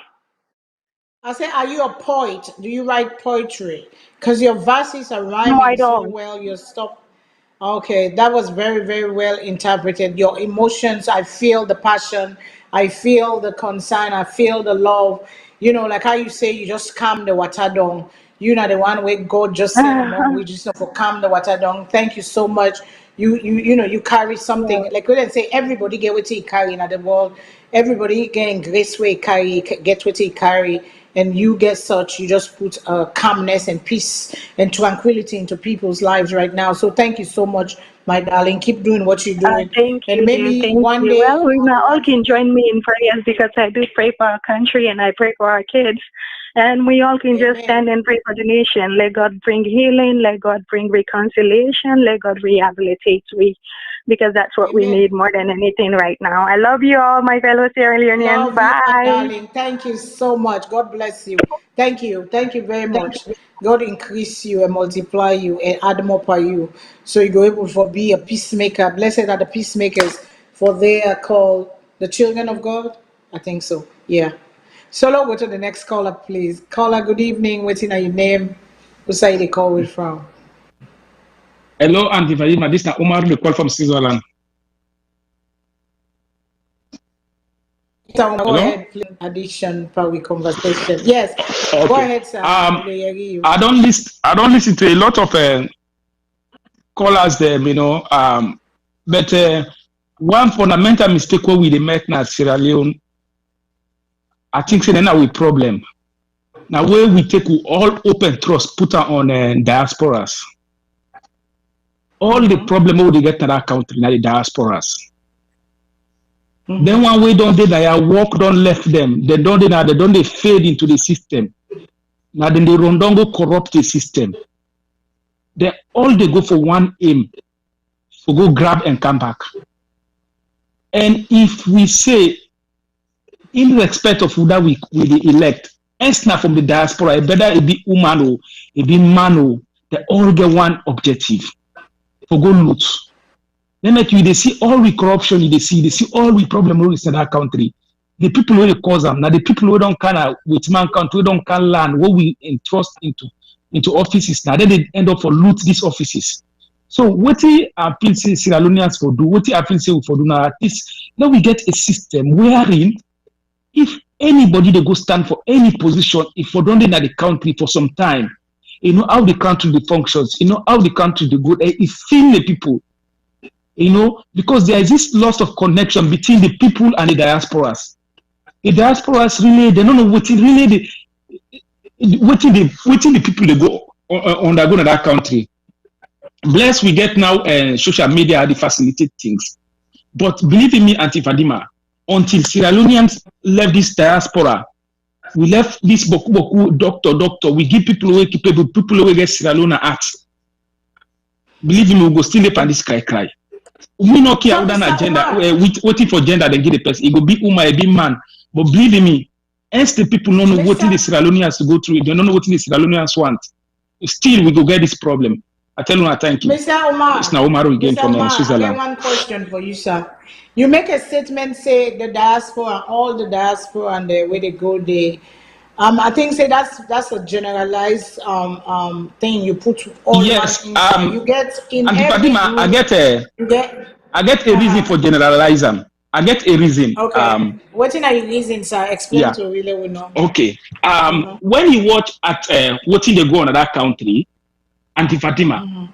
Huh? I say, are you a poet? Do you write poetry? Because your verses are No, I rhyming so don't. well. Your stuff. Okay, that was very, very well interpreted. Your emotions, I feel the passion, I feel the concern, I feel the love. You know, like how you say, you just calm the water down. You know, the one way God just sent among, we just have to calm the water down. Thank you so much. You know, you carry Yeah. something, like we didn't say everybody get what he carry in the world. Everybody getting grace way carry, get what he carry, and you get such, you just put calmness and peace and tranquility into people's lives right now. So thank you so much, my darling. Keep doing what you're doing, Thank and you, dear. maybe Thank one you. day Well, we I now all want can to. join me in prayers because I do pray for our country and I pray for our kids. And we all can just Amen. stand and pray for the nation. Let God bring healing. Let God bring reconciliation. Let God rehabilitate we, because that's what we Amen. need more than anything right now. I love you all, my fellow Sierra Leoneans. Love you, my Bye. darling. Thank you so much. God bless you. Thank you. Thank you very much. God increase you and multiply you and add more for you. So you go able to be a peacemaker. Blessed are the peacemakers, for they are called the children of God. I think so. Yeah. So let's go to the next caller, please. Caller, good evening. What's in your name? Who's side they call it from? Hello, Auntie Fahima. This is Omar, the call from Switzerland. So go Hello? ahead, please. Addition, probably conversation. Yes. Go Okay. ahead, sir. I don't listen to a lot of callers them, but one fundamental mistake where we make now Sierra Leone, I think then now we problem. Now where we take all open trust, put on diasporas. All the problem we get in that country now the diasporas. Then one way don't they work don't left them. They don't they fade into the system. Now then they run down go corrupt the system. They all they go for one aim, to go grab and come back. And if we say, in respect of who that we elect, not from the diaspora, better it be woman or it be man or they all get one objective, for go loot. Then make you they see all the corruption they see all the problem in that country. The people who cause them, now the people who don't kind with mankind, who don't can learn what we entrust into offices, now then they end up for loot these offices. So what I feel say Sierra Leoneans for do, what I feel say for do now, at least now we get a system wherein if anybody they go stand for any position, if for don't in the country for some time, you know how the country the functions, you know how the country the good, it feel the people, you know, because there is this loss of connection between the people and the diasporas. The diasporas really they don't know what it really the people they go undergo in that country. Bless we get now social media they facilitate things. But believe in me, Auntie Fadima, until Sierra Leoneans left this diaspora, we left this boku doctor. We give people away capable, people away get Sierra Leone at. Believe in me, we go still live on this cry. We not care about an agenda. Waiting for gender, then get a person. It go be woman, it be man. But believe in me, as the people don't know what the Sierra Leoneans to go through, they don't know what the Sierra Leoneans want. Still, we go get this problem. I tell you, thank you. Mr. Omar, it's now Omar again from Switzerland. I have one question for you, sir. You make a statement, say the diaspora, all the diaspora and the way they go there. I think say that's a generalized thing you put all yes, you get in and every Fatima, group, I get a reason for generalize them. I get a reason. Okay. What are your reasons, sir? Explain to really we know. Okay. When you watch at watching they go on that country, Auntie Fatima,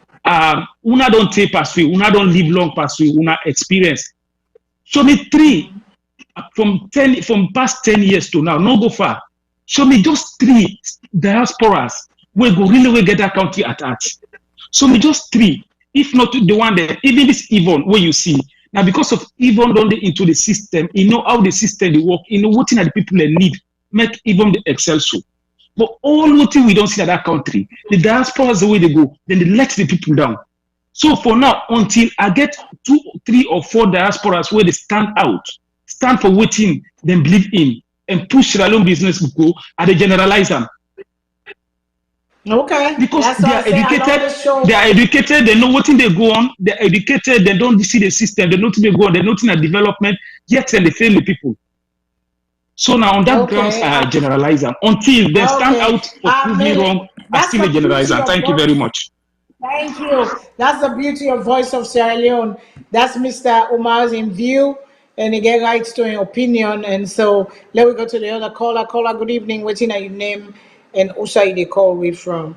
una don't take past through, una don't live long past through, una experience. Show me 3 from past 10 years to now, no go far. Show me just 3 diasporas where go really get that country at heart. Show me just 3, if not the one that even this Yvonne where you see. Now because of Yvonne don't get into the system, you know how the system they work, you know what the people they need, make even the Excel show. But all what we don't see at that country, the diaspora is the way they go, then they let the people down. So for now, until I get 2, 3 or 4 diasporas where they stand out, stand for waiting, then believe in, and push Sierra Leone business go, and they generalize them. Okay. Because they are educated, they know what thing they go on, they're educated, they don't see the system, they know what they go on, they're not in a development, yet then they fail the people. So now on that grounds, I generalize them. Until they stand out for proving wrong, I still generalize them. Thank you very much. Thank you. That's the beauty of Voice of Sierra Leone. That's Mr. Omar's in view, and he get rights to an opinion. And so let me go to the other caller. Caller, good evening. What's in your name and also they call we from?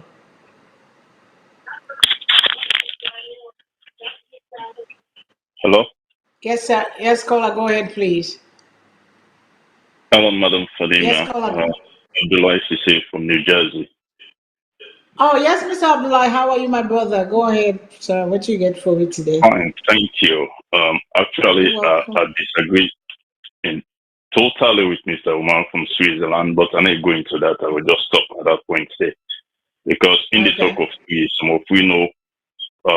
Hello? Yes, sir. Yes, caller, go ahead, please. Hello, Madam Fadima. Yes, caller. Abdullah Sisi from New Jersey. Oh, yes, Mr. Abdullah. How are you, my brother? Go ahead, sir. What you get for me today? Fine, thank you. Actually, I disagree totally with Mr. Omar from Switzerland, but I'm not going to that. I will just stop at that point there. Because in the talk of peace, some of we know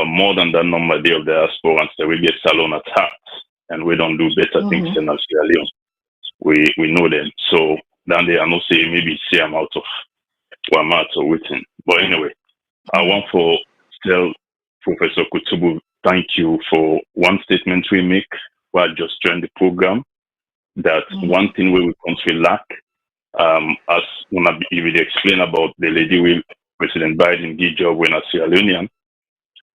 more than that number there of diaspora, and we get SALONE attacked, and we don't do better things than Sierra Leone. We know them. So then they are not saying maybe say I'm out of Wamat or waiting. But anyway, I want to tell Professor Kutubu thank you for one statement we make while just joined the program. That one thing we will country lack, as when you will explain about the lady with President Biden give job when a Sierra Leonean.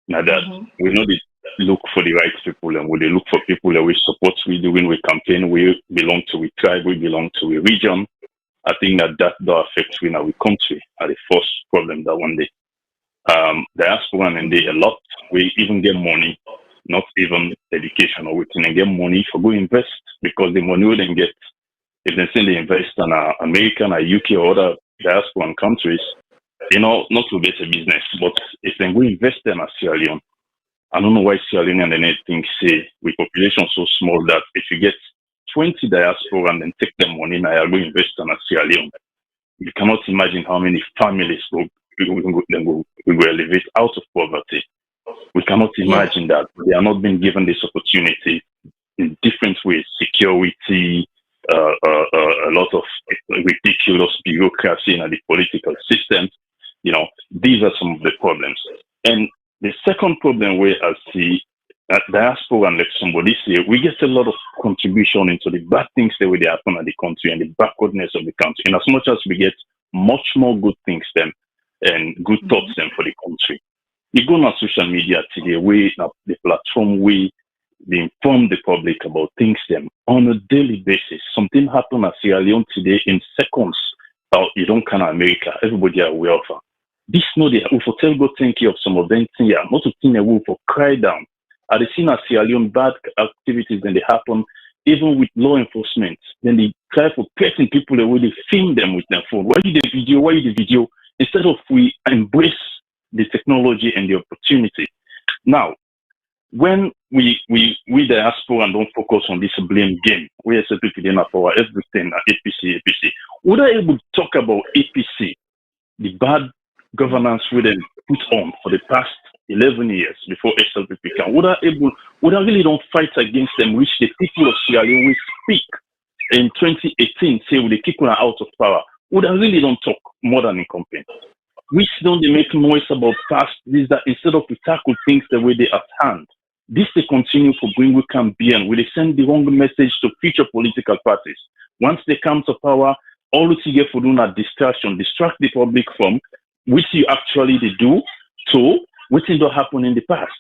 Now that we know they look for the right people and we look for people that we support, we do when we campaign, we belong to a tribe, we belong to a region. I think that does affect we in our country are the first problem that one day. Diaspora and they a lot, we even get money, not even education or we can get money for go invest because the money we then get, if they say they invest in American or UK or other diaspora countries, you know, not to better business, but if they go invest in a Sierra Leone, I don't know why Sierra Leone and anything say with population so small that if you get 20 diaspora and then take their money and I go invest in a Sierra Leone, you cannot imagine how many families will elevate out of poverty. We cannot imagine that. They are not being given this opportunity in different ways, security, a lot of ridiculous bureaucracy in the political system. You know, these are some of the problems. And the second problem where I see that diaspora, and like somebody say, we get a lot of contribution into the bad things that will happen in the country and the backwardness of the country. And as much as we get much more good things then and good thoughts then for the country. You go on social media today, the platform they inform the public about things them on a daily basis. Something happen at Sierra Leone today in seconds. You don't come to America, everybody are aware of her. This no they will tell go think of some events here, not to think a wolf for cry down. At the scene at Sierra Leone, bad activities then they happen, even with law enforcement. Then they try for getting people away, they film them with their phone. Why do the video? Why the video? Instead of we embrace the technology and the opportunity. Now, when we diaspora and don't focus on this blame game, we as people in our everything APC. Would I able to talk about APC, the bad governance we then put on for the past 11 years before SLPP can? Would I really don't fight against them, which the people of Sierra Leone will speak in 2018, say with the kick out of power? Would I really don't talk more than in complaint? Which don't they make noise about past this that instead of to tackle things the way they at hand? This they continue for bring we can be and will they send the wrong message to future political parties. Once they come to power, all that you get for doing a distraction, distract the public from which you actually they do to what did not happen in the past.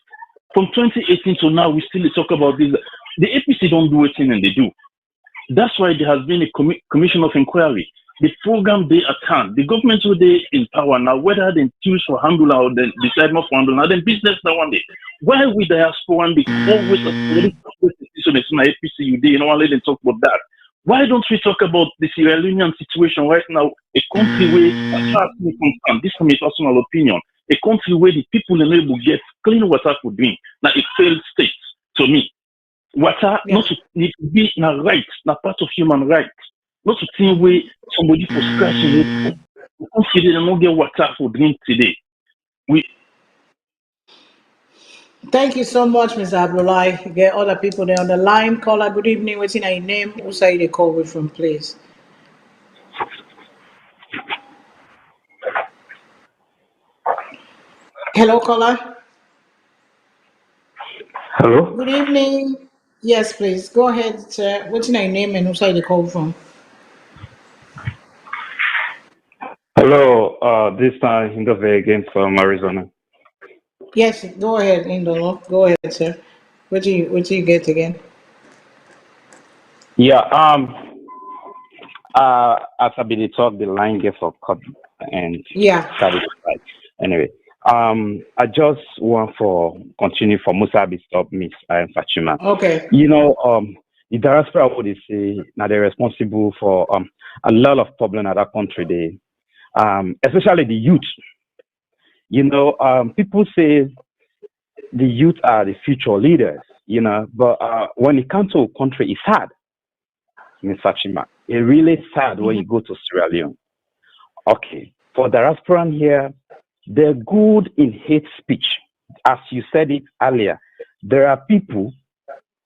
From 2018 to now, we still talk about this. The APC don't do anything and they do. That's why there has been a commission of inquiry. The program they at hand, the government who they in power now, whether they choose for handle or they decide not to handle, now then business now one day. Why we diaspora and they always decision is my APC you know, let them talk about that. Why don't we talk about the Sierra Leonean situation right now? A country where, as far as me concerned, this is my personal opinion, a country where the people in able get clean water for drink. Now a failed state to me. Water not to need to be na right, not part of human rights. Not to think where somebody for scratching it. We consider them not get water for drink today. Thank you so much, Mr. Abdullah. You get other people there on the line. Caller, good evening. What's in your name? Who say they call with from, please? Hello, caller. Hello. Good evening. Yes, please. Go ahead, sir. What's in your name and who say they call from? Hello. This time Indove again from Arizona. Yes, go ahead, Indolo. Go ahead, sir. What do you get again? Yeah. As I been talk, the line gets for cut and started to fight. Anyway, I just want for continue for Musa stop Miss Fatima. Okay. You know, the diaspora would say now they're responsible for a lot of problem in that country. They, especially the youth. You know, people say the youth are the future leaders. You know, but when it comes to a country, it's hard. Miss Fatima, it's really sad when you go to Sierra Leone. Okay, for diaspora here, they're good in hate speech. As you said it earlier, there are people,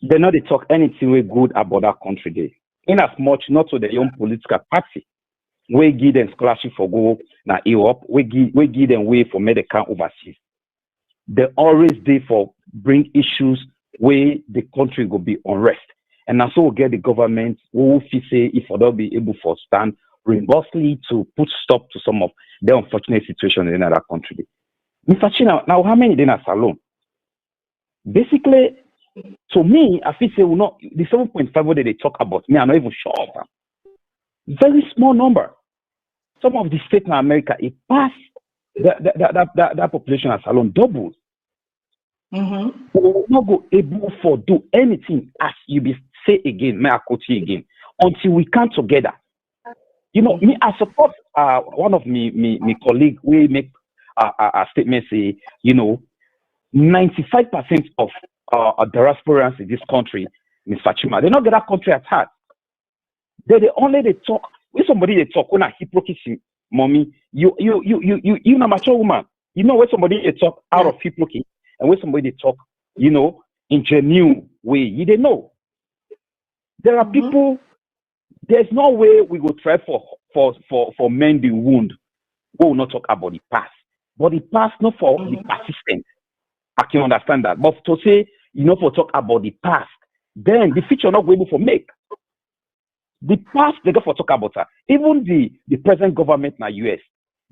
they know they talk anything way good about that country there. In as much not to their own political party. We give them scholarship for go na Europe, we give them way for medical overseas. They always there for bring issues where the country will be unrest. And also we'll get the government who will say if they'll be able to stand robustly to put stop to some of the unfortunate situations in another country. Mr. China, now how many then are SALONE? Basically, to me, I feel say not the 7.5 that they talk about, me, I'm not even sure of them. Very small number. Some of the states in America, it passed that population as SALONE doubles. We will not go able for do anything as you be say again, may I quote you again, until we come together. You know, me, I support one of me colleague. We make a statement say, you know, 95% of diasporans in this country, Ms. Fatima, they not get that country at heart. They talk. When somebody they talk, when a hypocrisy, mommy, you a mature woman. You know when somebody they talk out of hypocrisy, and when somebody they talk, you know, in genuine way, you they know. There are people. There's no way we will try for men the wound. We will not talk about the past, but the past not for the persistent. I can understand that, but to say you know for talk about the past, then the future not able for make. The past they go for talk about that. Even the present government in the US,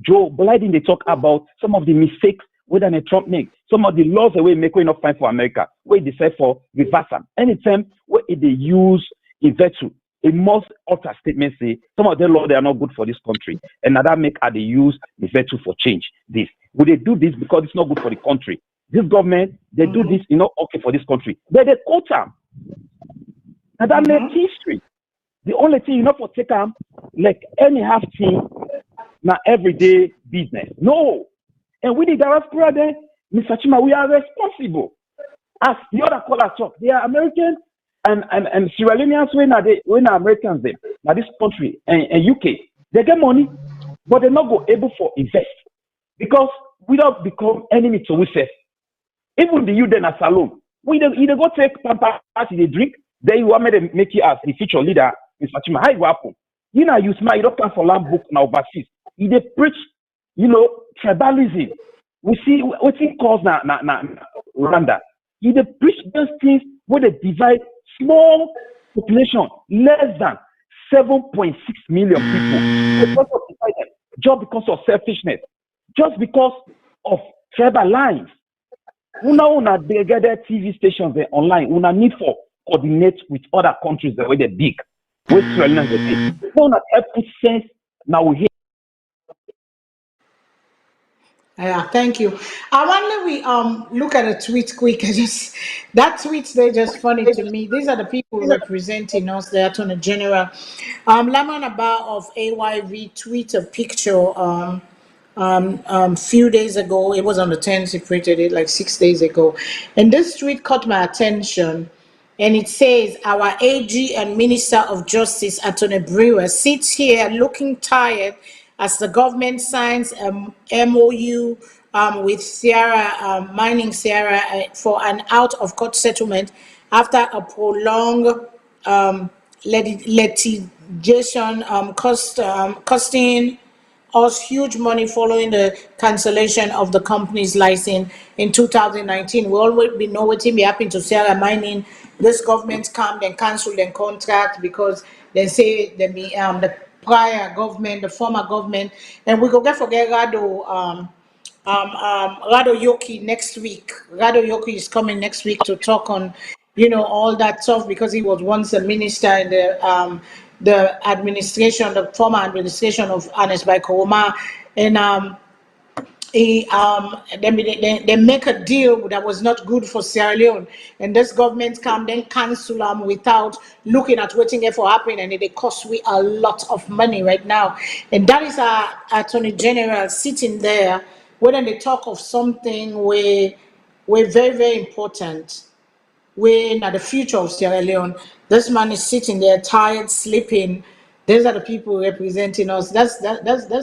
Joe Biden they talk about some of the mistakes whether a Trump make some of the laws the way make we not fine for America, where they say for reverse them. Anytime where they use a virtue, it must alter statement say some of the laws they are not good for this country, and now that make they use the virtue for change this. Would they do this because it's not good for the country? This government they do this, okay for this country. They quote them. And that makes history. The only thing for take them like any half thing, now everyday business. No. And with the diaspora then, Mr. Chima, we are responsible. As the other callers talk, they are American and Sierra Leoneans when are Americans them. Now this country and UK, they get money, but they're not go able for invest. Because we don't become enemy to ourselves. Even the youth then at SALONE, we don't either go take pampas, they drink, then you want me to make you as the future leader, Mr. Chima. How you happen? You know, you smile, you don't come for land book now overseas. He they preach, tribalism. We see what it calls now Rwanda. He they preach those things where they divide small population, less than 7.6 million people. Just because of selfishness, just because of tribal lines. Una they get their TV stations there online. Una need for coordinate with other countries the way they're big. With Australia, they una help put sense now we hear. Yeah, thank you. I wonder we look at a tweet quick. That tweets they're just funny to me. These are the people representing us, the Attorney General. Laman Abba of AYV tweet a picture few days ago. It was on the 10th, he printed it like 6 days ago. And this tweet caught my attention. And it says, our AG and Minister of Justice, Attorney Brewer, sits here looking tired as the government signs a MOU with Sierra, Mining Sierra, for an out-of-court settlement after a prolonged litigation costing us huge money following the cancellation of the company's license in 2019. We already know what will be happening to Sierra Mining. This government come and cancel the contract because they say the prior government, the former government, and we go get forget Rado Yoki next week. Rado Yoki is coming next week to talk on, all that stuff because he was once a minister in the administration, the former administration of Ernest Bai Koroma, and they make a deal that was not good for Sierra Leone, and this government come then cancel them without looking at waiting for happen, and it costs we a lot of money right now. And that is our Attorney General sitting there when they talk of something where very, very important. We're not the future of Sierra Leone. This man is sitting there tired, sleeping. These are the people representing us. That's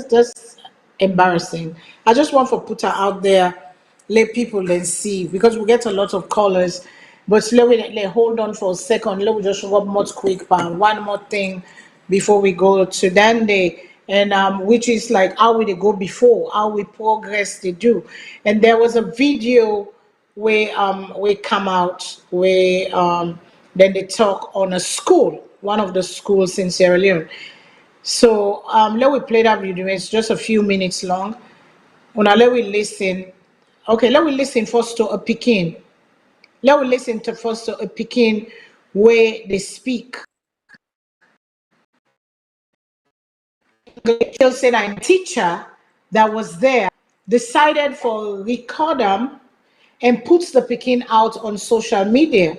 just embarrassing. I just want to put her out there, let people then see, because we get a lot of callers. But let me hold on for a second. Let me just rub much quick one more thing before we go to Dande, and which is like how we go before, how we progress they do. And there was a video where we come out where then they talk on a school, one of the schools in Sierra Leone. So let me play that video. It's just a few minutes long. Now let we listen. Okay, let we listen first to a Pekin. Let we listen to first to a Pekin where they speak. They'll say that a teacher that was there decided for record them and puts the Pekin out on social media.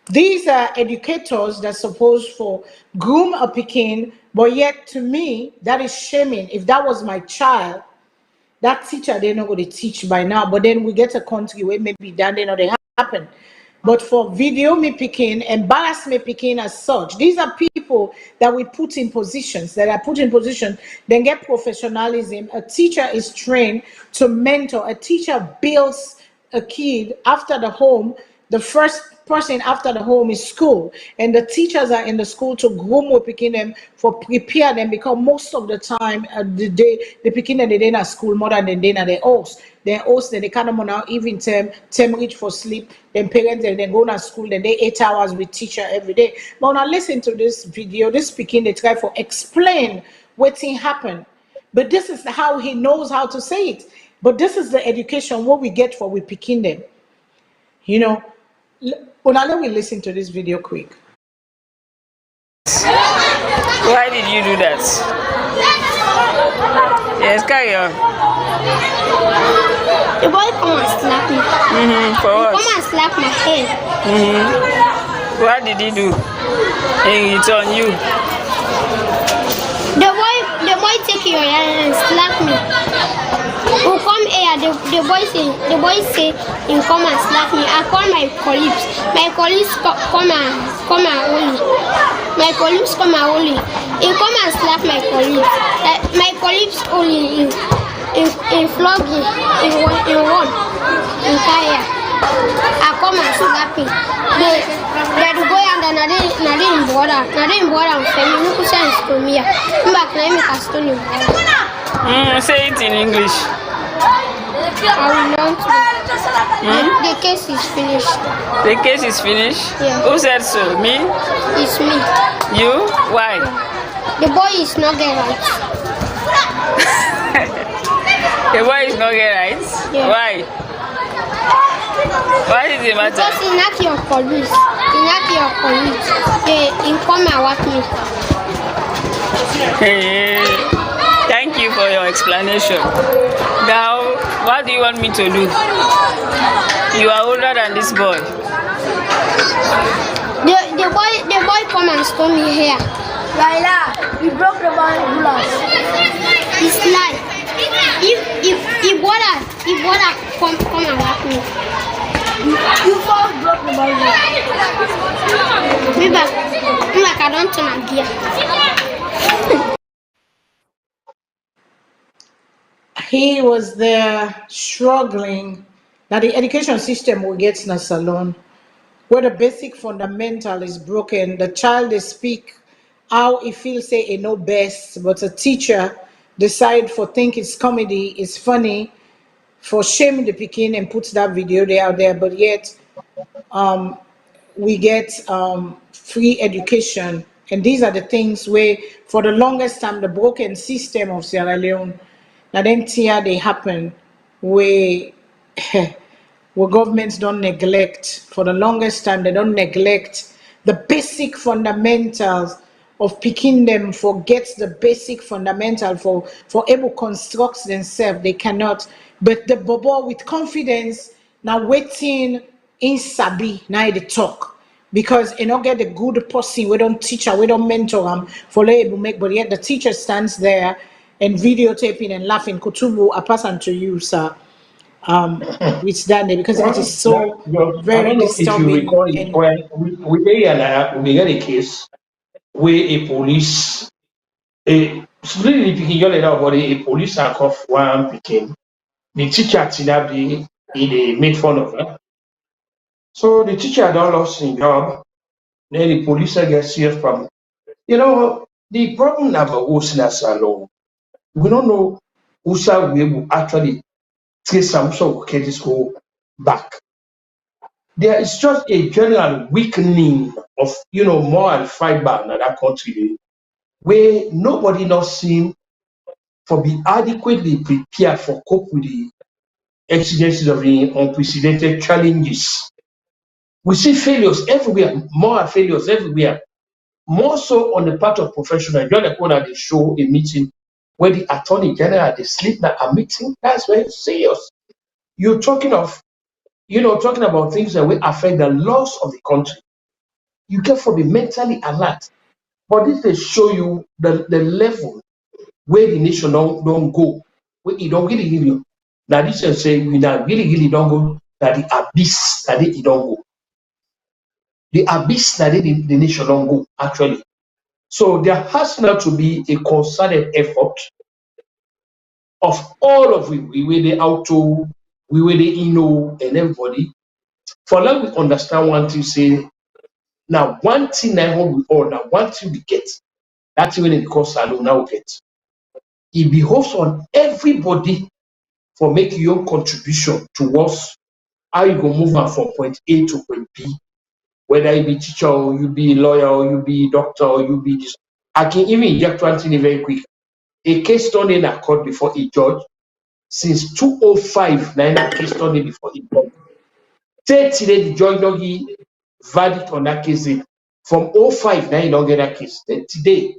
These are educators that supposed for groom a Pekin, but yet to me, that is shaming. If that was my child, that teacher, they're not going to teach by now. But then we get a country where maybe that they know they happen. But for video me picking, embarrass me picking as such, these are people that we put in positions, that are put in position, then get professionalism. A teacher is trained to mentor. A teacher builds a kid after the home. The first person after the home is school, and the teachers are in the school to groom or picking them for prepare them, because most of the time the day they picking them, they in at school more than they in at their house. Their house then they kind of now even term reach for sleep. Then parents then go to school, then they 8 hours with teacher every day. But when I listen to this video, this speaking they try for explain what thing happened. But this is how he knows how to say it. But this is the education what we get for we picking them. You know, let me listen to this video quick. Why did you do that? Yes, carry on. The boy come and slap me. For what? Come and slap my head. What did he do? It's on you. The boy take your hand and slap me. Who come here? The boy say he come and slap me. I call my colleagues. My colleagues come and hold me. My colleagues come and hold me. He come and slap my colleagues. My colleagues only in flog me in one in tire. I come and slap him. The boy and another border for me. No sense to me. Back now me can stone him. Say it in English. I will not. The case is finished. The case is finished? Yeah. Who said so? Me? It's me. You? Why? The boy is not get right. The boy is not get right? Yeah. Why? Why is it matter? Because he knock your police. He come and watch me. Hey, thank you for your explanation. Now, what do you want me to do? You are older than this boy. The boy come and stole me here. Laila, you broke the glass. It's lie. If brother come and watch me. You first broke the Bible. Me like I don't turn a gear. He was there struggling that the education system will get in a salon where the basic fundamental is broken. The child they speak how he feels say he know best, but a teacher decide for think it's comedy, it's funny, for shame the Pekin and puts that video there out there, but yet we get free education. And these are the things where for the longest time the broken system of Sierra Leone, now then they happen where where governments don't neglect. For the longest time they don't neglect the basic fundamentals of picking them, forget the basic fundamental for able construct themselves. They cannot. But the bobo with confidence now waiting in sabi now they talk, because you don't get the good person, we don't teach her, we don't mentor them for able make, but yet the teacher stands there and videotaping and laughing. Kutubu, I pass on to you, sir. With that day, because it is so very disturbing. If you recall it, when we get a case where a police, really picking your letter about a police handcuff one picking, the teacher Tinabi, they make fun of her. So the teacher don't lost his job, then the police get serious problem. You know, the problem about Usina Salon, we don't know Usa will actually trace some sort of case go back. There is just a general weakening of moral fiber in that country where nobody not seem for be adequately prepared for cope with the exigencies of the unprecedented challenges. We see failures everywhere, moral failures everywhere, more so on the part of professionals. Just like when they show a meeting where the attorney general they sleep at a meeting, that's very serious. You're talking of talking about things that will affect the laws of the country. You get for be mentally alert. But this they show you the level where the nation don't go, where it don't really give you. Now this is saying we now really don't go that the abyss that it don't go. The abyss that the nation don't go, actually. So there has now to be a concerted effort of all of we were the auto, we were the and everybody. For let we understand one thing, say now one thing I hope we all now one thing we get, that's when it costs SALONE now get. It behoves on everybody for making your contribution towards how you go move on from point A to point B. Whether you be teacher or you be lawyer or you be doctor or you be this. I can even inject one thing very quick. A case done in a court before a judge, since 205 na case study before it come. Today the judge don't give verdict on that case. From 05 now you don't get that case. Then today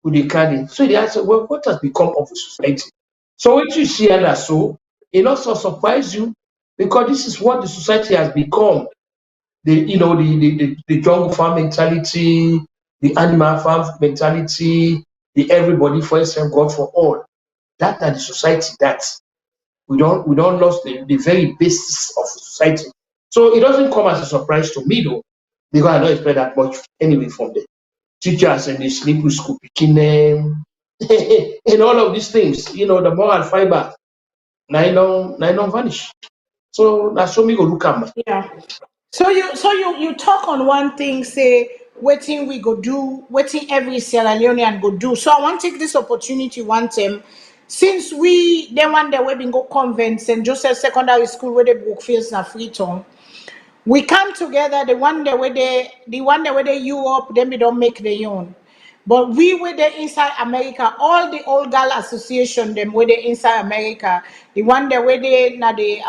we dey carry. So they ask, well, what has become of the society? So what you see that so it also surprise you because this is what the society has become. The jungle farm mentality, the animal farm mentality, the everybody for itself, God for all. That are the society that we don't lost the very basis of society. So it doesn't come as a surprise to me though, because I don't expect that much anyway from the teachers and the sleep with school picking them and all of these things, the moral fiber, nine don't vanish. So that's so me go look at. Yeah. So you talk on one thing, say waiting we go do, waiting every Sierra Leonean go do. So I want to take this opportunity one time. Since we then one day we been go convent St. Joseph Secondary School where the book fields na Freetown. We come together the one day where they Europe, then we don't make the own. But we were there inside America, all the old girl association, them were there inside America. The one that were there na the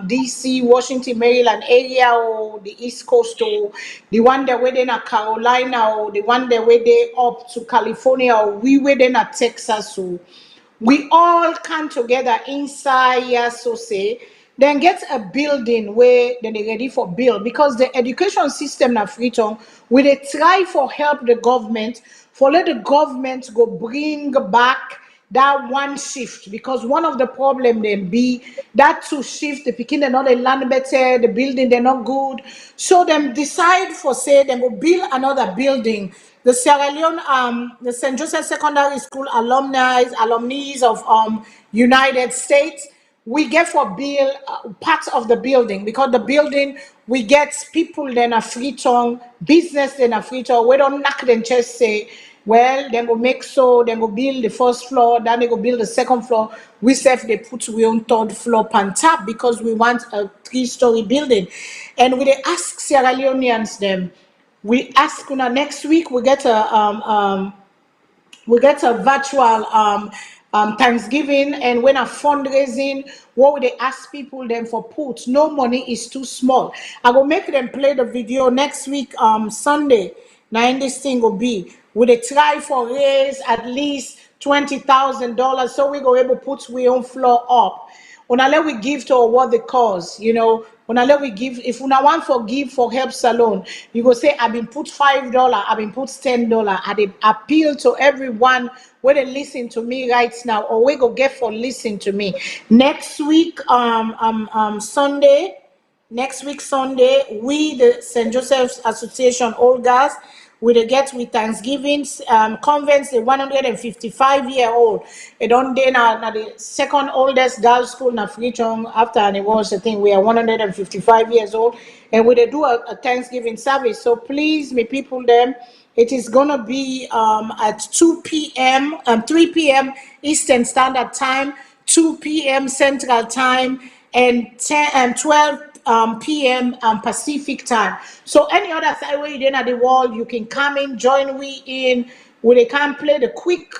DC, Washington, Maryland area or the East Coast or the one that were there na Carolina or the one that were there up to California or we were there na Texas. So we all come together inside here, so say, then get a building where then they ready for build because the education system na Freetown, we they try for help the government for let the government go bring back that one shift because one of the problem then be that two shift the picking they not the land better the building they're not good so them decide for say they go build another building. The Sierra Leone the St. Joseph Secondary School alumni of United States we get for build parts of the building because the building we get people then a Freetown business then a Freetown we don't knock them just say well then go make so then go build the first floor then they go build the second floor we say they put we on third floor on top because we want a 3-story building and we they ask Sierra Leoneans them we ask una next week we get a virtual Thanksgiving and when a fundraising, what would they ask people then for put? No money is too small. I will make them play the video next week, Sunday. Now in this thing will be, would they try for raise at least $20,000 so we go able to put we own floor up. Una let we give to what the cause, una let we give if una want for give for help salon, you go say I've been put $5, I've been put $10. I appeal to everyone where they listen to me right now or we go get for listen to me. Next week, Sunday, we the St. Joseph's Association Old Girls we dey get with Thanksgiving convents the 155-year-old. It don't dey na the second oldest girls school na Freetown after and it was I think we are 155 years old and we dey do a Thanksgiving service. So please, me people them, it is gonna be at 2 p.m. 3 p.m. Eastern Standard Time, 2 p.m. Central Time, and 10 and 12 p.m. Pacific time. So any other side where you're at the world, you can come in, join we in. We they can play the quick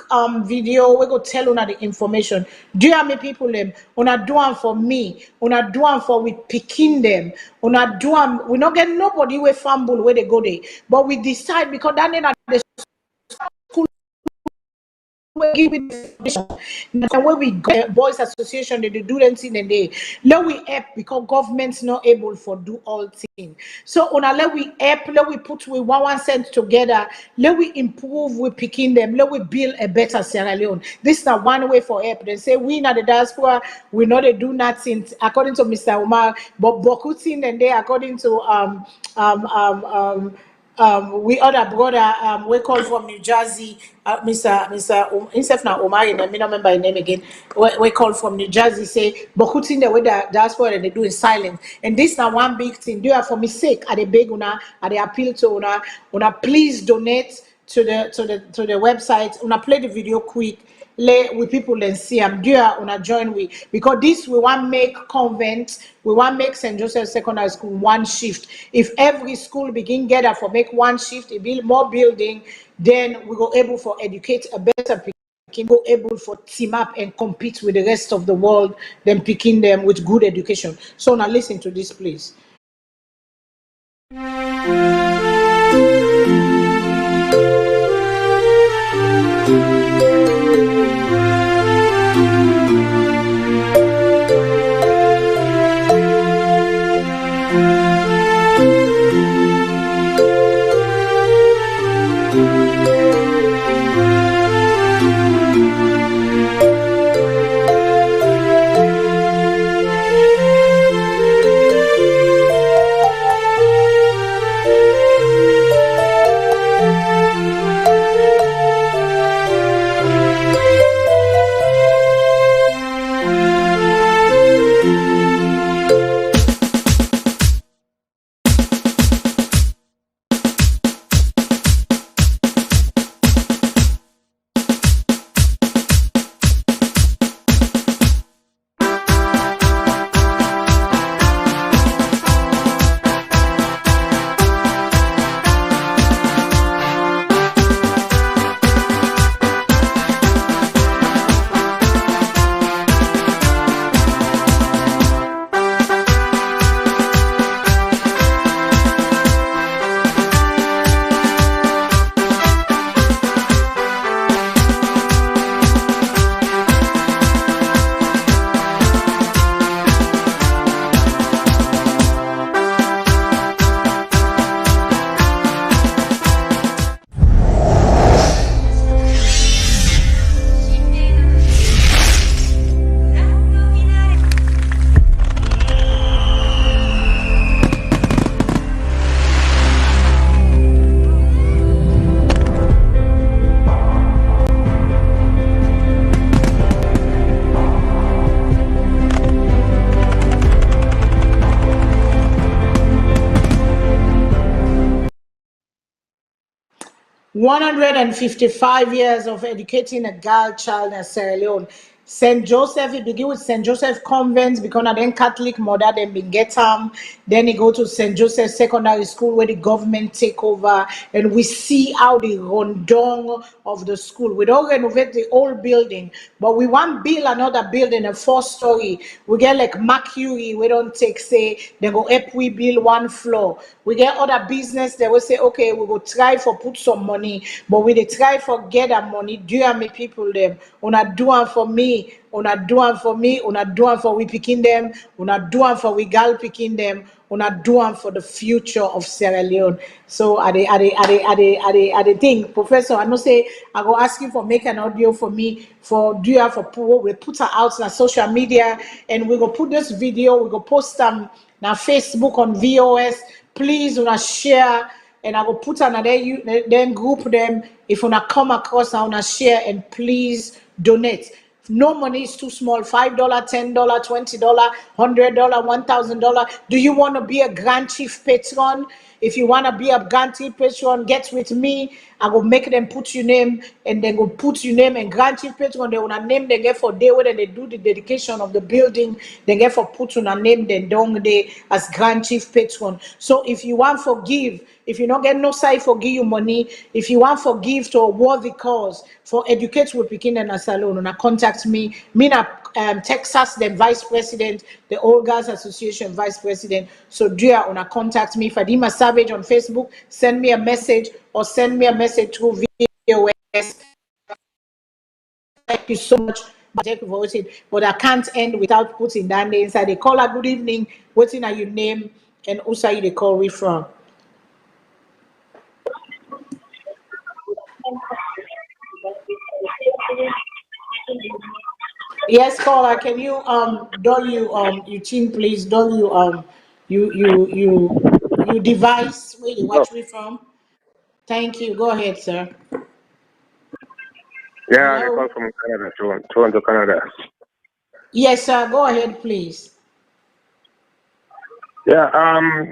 video. We go tell una the information. Do you have me people them? Una do am for me. Una do am for we picking them. Una do am. We not get nobody we fumble where they go there. But we decide because that ain't the school. We give it and when we go boys association they do them thing and they let we help because government's not able for do all things. So on a let we help, let we put we 1 cent together, let we improve we picking them, let we build a better Sierra Leone. This is not one way for help. They say we not the diaspora, we know they do nothing according to Mr. Umar, but Bokutin and they according to we other brother we call from New Jersey, Mr. Insef na Omar, I don't remember his name again. We call from New Jersey say Bokutin the way that's what they do in silence. And this now one big thing. Do it for me sake. I beg una, I appeal to una please donate to the website. Una play the video quick. Let with people and see I'm dear una join we because this we want make convent, we want make St. Joseph Secondary School one shift. If every school begin get up for make one shift, it build more building, then we go able for educate a better people. can go able for team up and compete with the rest of the world, then picking them with good education. So now listen to this, please. $155 years of educating a girl child in Sierra Leone. St. Joseph, it begin with St. Joseph Convent, because then Catholic mother, then been get then he go to St. Joseph Secondary School where the government take over, and we see how the rundown of the school. We don't renovate the old building, but we want build another building, a 4-story. We get like Mercury, we don't take, say, they go up, we build 1 floor. We get other business, they will say, okay, we go try for put some money, but we they try for get that money, do you me people them, una do it for me, una do it for me, una do it for we picking them, una do it for we gal picking them, una do it for the future of Sierra Leone. So I they think, Professor, I know say I go ask you for make an audio for me for do you for poor, we put her out on social media, and we go put this video, we go post them now Facebook on VOS. Please una share, and I will put another then group them. If you wanna come across, I wanna share, and please donate. No money is too small. $5, $10, $20, $100, $1,000. Do you want to be a Grand Chief Patron? If you want to be a Grand Chief Patron, get with me. I will make them put your name, and then go put your name and Grand Chief Patron. They want to name they get for day when they do the dedication of the building. They get for put on a name then dong day as Grand Chief Patron. So if you want forgive, if you don't get no side forgive you money, if you want forgive to a worthy cause for educate with Pekin and a salon, and contact me. Me na Texas, the vice president, the Old Girls Association vice president. So do you wanna contact me? Fadima Savage on Facebook. Send me a message or send me a message through VOS. Thank you so much. But I can't end without putting that name inside. They call her good evening. What's in your name and also you they call we from. Yes, caller. Can you don't you team please don't you device where you watch me from? Thank you. Go ahead, sir. Yeah, they Hello? call from Canada, Toronto, Canada. Yes, sir. Go ahead, please. Yeah,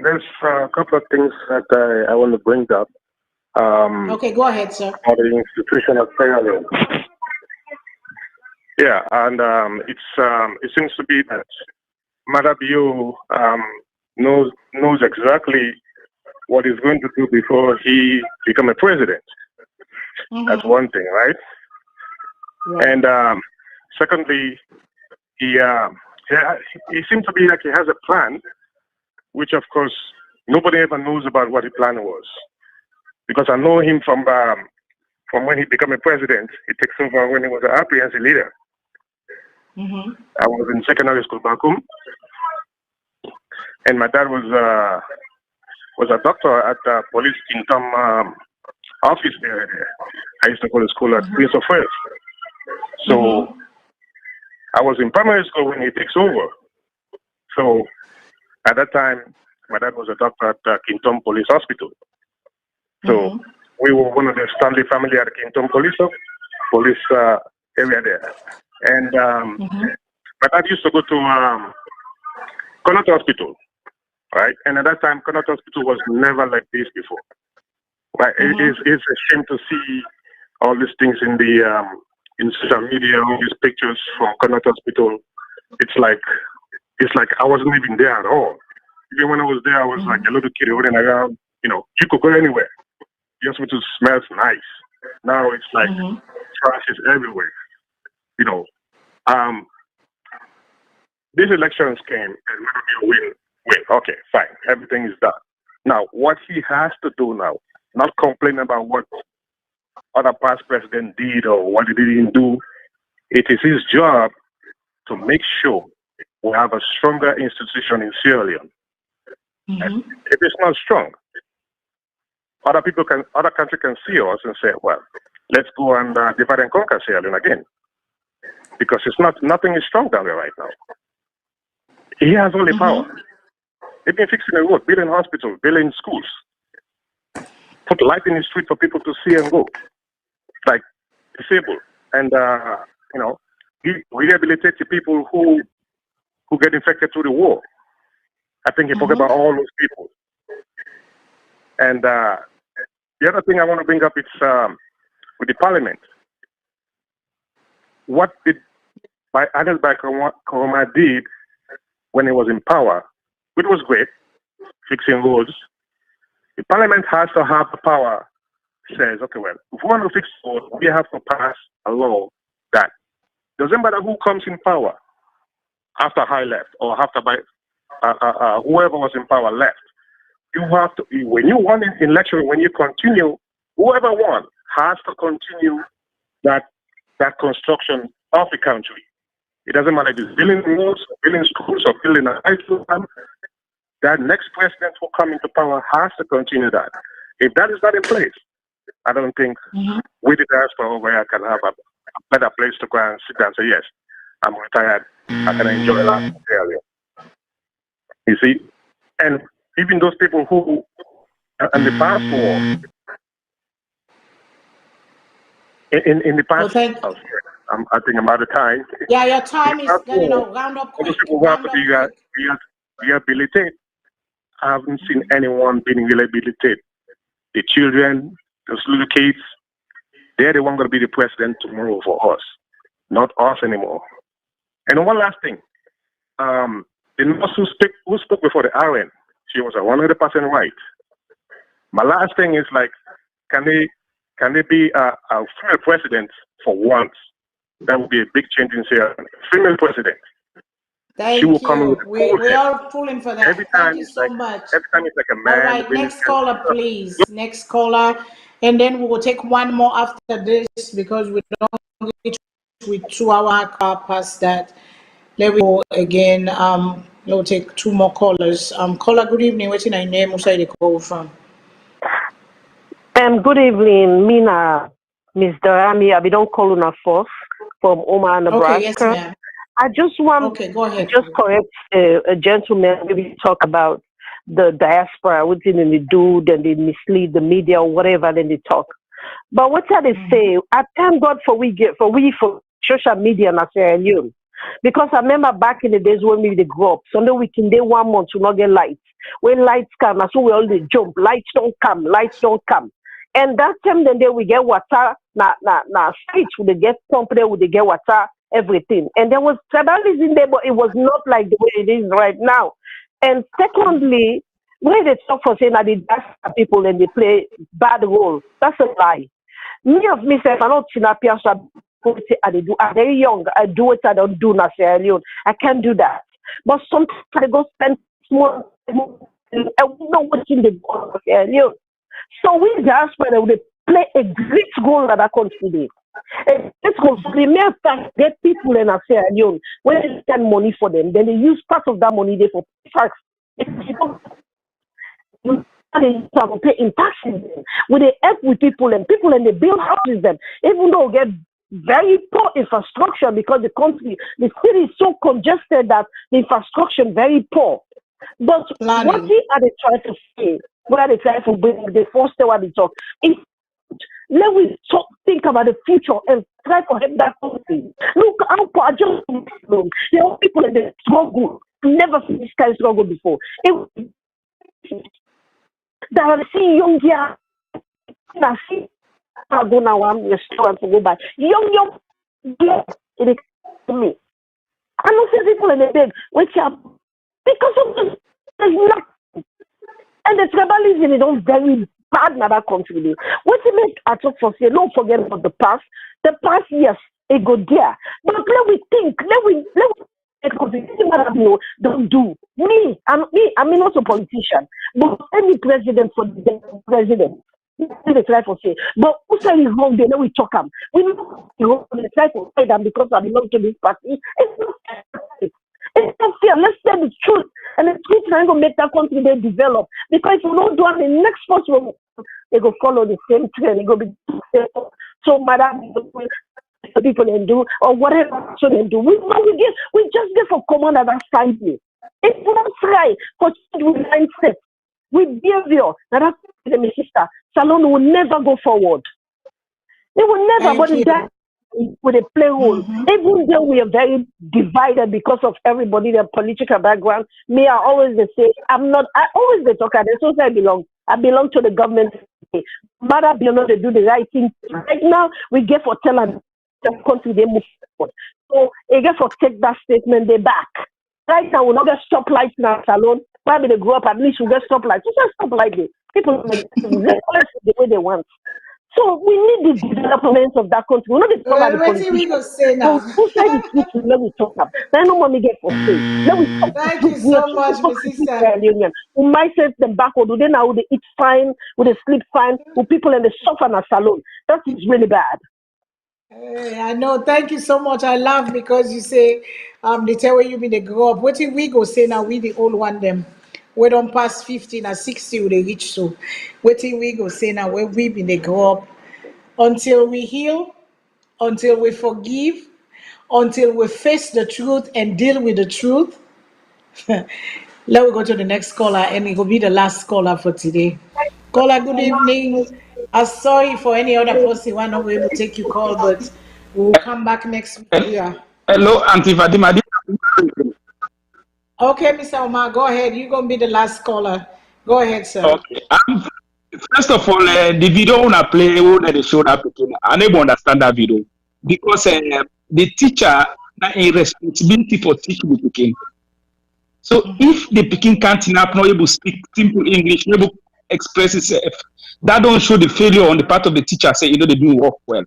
there's a couple of things that I want to bring up. Okay, go ahead, sir. On the institution of Sierra Leone. Yeah, and it seems to be that Madabio knows exactly what he's going to do before he become a president. Mm-hmm. That's one thing, right? Right. And secondly, he seems to be like he has a plan, which of course nobody ever knows about what the plan was, because I know him from when he became a president. He takes over when he was an RPNC leader. I was in secondary school back home, and my dad was a doctor at the police Kintam office there. I used to go to school at Prince of Wales. So I was in primary school when he takes over. So at that time, my dad was a doctor at Kintam Police Hospital. So we were one of the Stanley family at the Kintam Police area there. And my dad used to go to Connaught Hospital, right? And at that time, Connaught Hospital was never like this before. Right? It's a shame to see all these things in the in social media, all these pictures from Connaught Hospital. It's like I wasn't even there at all. Even when I was there, I was like a little kid running around. You know, you could go anywhere. The hospital smells nice. Now it's like trash is everywhere. You know, these elections came and win. Okay, fine. Everything is done. Now, what he has to do now, not complain about what other past president did or what he didn't do. It is his job to make sure we have a stronger institution in Sierra Leone. And if it's not strong, other countries can see us and say, well, let's go and divide and conquer Sierra Leone again. Because nothing is strong down there right now. He has all the power. They've been fixing the road, building hospitals, building schools, put light in the street for people to see and go, like disabled, and you know, rehabilitate the people who get infected through the war. I think he forgot about all those people. And the other thing I want to bring up is with the parliament. What did Adel Koroma did when he was in power, which was great, fixing roads. The parliament has to have the power. Says, okay, well, if we want to fix roads, we have to pass a law that doesn't matter who comes in power after I left or after whoever was in power left. You have to, when you won an election, when you continue, whoever won has to continue that construction of the country. It doesn't matter if it's building roads, building schools, or building a high school. That next president who come into power has to continue that. If that is not in place, I don't think we the diaspora over here can have a better place to go and sit down and say, yes, I'm retired. I can enjoy life in Australia. You see? And even those people who, in the past war, in the past, I think I'm out of time. Yeah, your time is round up quick. Those people who have to be rehabilitated. I haven't seen anyone being rehabilitated. The children, those little kids, they're the one going to be the president tomorrow for us, not us anymore. And one last thing, the nurse who spoke before the RN, she was 100% right. My last thing is like, can they be a female president for once? That would be a big change in Sierra Leone. Female president. Thank you. We are pulling for that. Thank you so much. Every time it's like a man. All right, next caller, please. Next caller. And then we will take one more after this because we don't reach with 2 hours past that. Let me go again. We'll take 2 more callers. Caller, good evening. What's your name? Where you call from? Good evening, Mina, Miss Darami. I don't call on first from Omaha, Nebraska. Okay, yes, ma'am. I just want go ahead. Just correct a gentleman. Maybe talk about the diaspora, what did they do, then they mislead the media or whatever, then they talk. But what they say, I thank God for social media in Sierra Leone. Because I remember back in the days when we grew up, Sunday weekend, day 1 month to not get lights. When lights come, so we all jump. Lights don't come. And that time then we get water, streets would get pumped there, would they get water, everything. And there was tribalism there, but it was not like the way it is right now. And secondly, when they talk for saying that the diaspora people and they play bad role, that's a lie. Me of myself, I know Tinapia I do. I'm very young. I do what I don't do in Sierra Leone. I can't do that. But sometimes I go spend small. I don't know what's in the Sierra Leone. So we diaspora will play a great role in that country. Let's go. They may get people in Sierra Leone when they spend money for them, then they use part of that money there for tax. To pay in taxes with the help with people and they build houses them, even though we get very poor infrastructure because the city is so congested that the infrastructure is very poor. But what are they trying to say? What are they trying to bring? The first thing what they talk is let we think about the future and try to help that country. Look how far just there are people in the struggle, never seen this kind of struggle before. That I see young girls, I see I go now, I'm restaurant to go back. Young girls, it to me. I don't see people in the bed wake up because of this. There's nothing. And the tribalism is very bad in that country. What you make I talk for say, don't forget about the past. The past, yes, it go there. But let we think, let we don't do. I'm not a politician, but any president for the president. They try to say, but who said is wrong? They know we talk them. We know they try to say them because I belong to this party. It's not fair. It's not fair. Let's say the truth, and the truth is going to make that country they develop. Because if we don't do it, the next first one, they go follow the same trend. They go be so madam. People and do or whatever so they do. We just get for command at that side. If we don't try for change with mindset, with behavior, that's my sister. Salone will never go forward. They will never, but that with a play role. Even though we are very divided because of everybody, their political background. Me, I always say I always the talker. That's what I belong. I belong to the government. Mother belong to do the right thing. Right now, we get for telling the country they move forward. So again for take that statement they back. Right now we'll not get stoplights in our salon. Maybe they grow up, at least we'll get stoplights. We just stop like this. People the way they want. So we need the development of that country. We're not the talk about the we go say now. Who said the truth? Let me talk up. Then no money get for free. Let me talk. Thank you so much, my sister. We might set them backward. Do they now they eat fine? Will they sleep fine? Will people in the suffer in a salon? That is really bad. I know. Thank you so much. I laugh because you say they tell where you been they grow up. What if we go say now we the old one them? We don't pass 15 or 60 they reach so. What if we go say now where we been they grow up until we heal, until we forgive, until we face the truth and deal with the truth. Let me go to the next caller and it will be the last caller for today. Caller, good evening. I'm sorry for any other person who are not able to take your call, but we'll come back next week. Yeah. Hello, Auntie Fatima. Okay, Mr. Omar, go ahead. You're going to be the last caller. Go ahead, sir. Okay. First of all, the video on a play that they showed up, I never understand that video because the teacher has a responsibility for teaching the Peking. So if the Peking can't not able to speak simple English, not able to express itself, that don't show the failure on the part of the teacher. Say they do work well,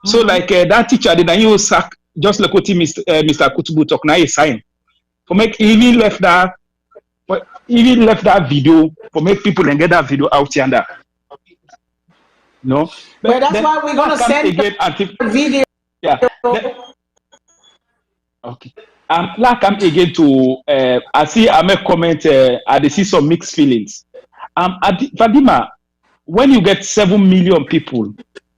So like that teacher, they sack just like what Mr. Kutubu talk now is sign for make even left that video for make people and get that video out yonder. No, but that's why we're gonna send again the video. Yeah. Okay. Like I'm again to I see I make comment I see some mixed feelings. Fadima, when you get 7 million people,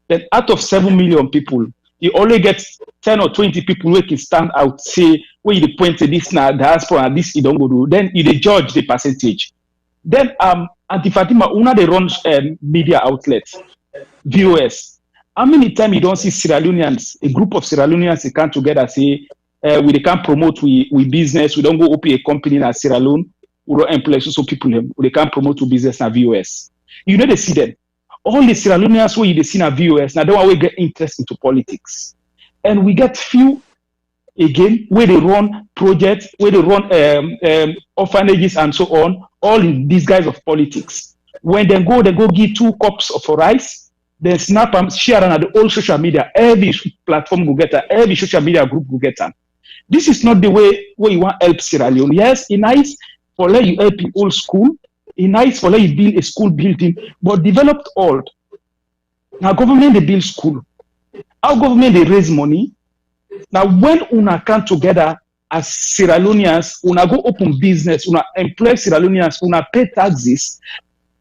then out of 7 million people, you only get 10 or 20 people who can stand out, say, where you point to this now, diaspora, and this you don't go do, then you judge the percentage. Then Auntie Fatima, una they run media outlets, VOS. How many times you don't see Sierra Leoneans, a group of Sierra Leoneans they come together, say, we can't promote we business, we don't go open a company in Sierra Leone, we don't employ so people they can't promote to business na VOS. You know they see them. All the Sierra Leoneans where they see na VOS, now they want to get interest into politics. And we get few again where they run projects, where they run orphanages and so on, all in these guys of politics. When they go give 2 cups of rice, then snap and share on the all social media. Every platform will get her, every social media group will get her. This is not the way where you want to help Sierra Leone. Yes, it's nice for let you help the old school. It's nice for let you build a school building, but developed old. Now government they build school. Our government they raise money. Now when una come together as Sierra Leoneans, una go open business, una employ Sierra Leoneans, una pay taxes.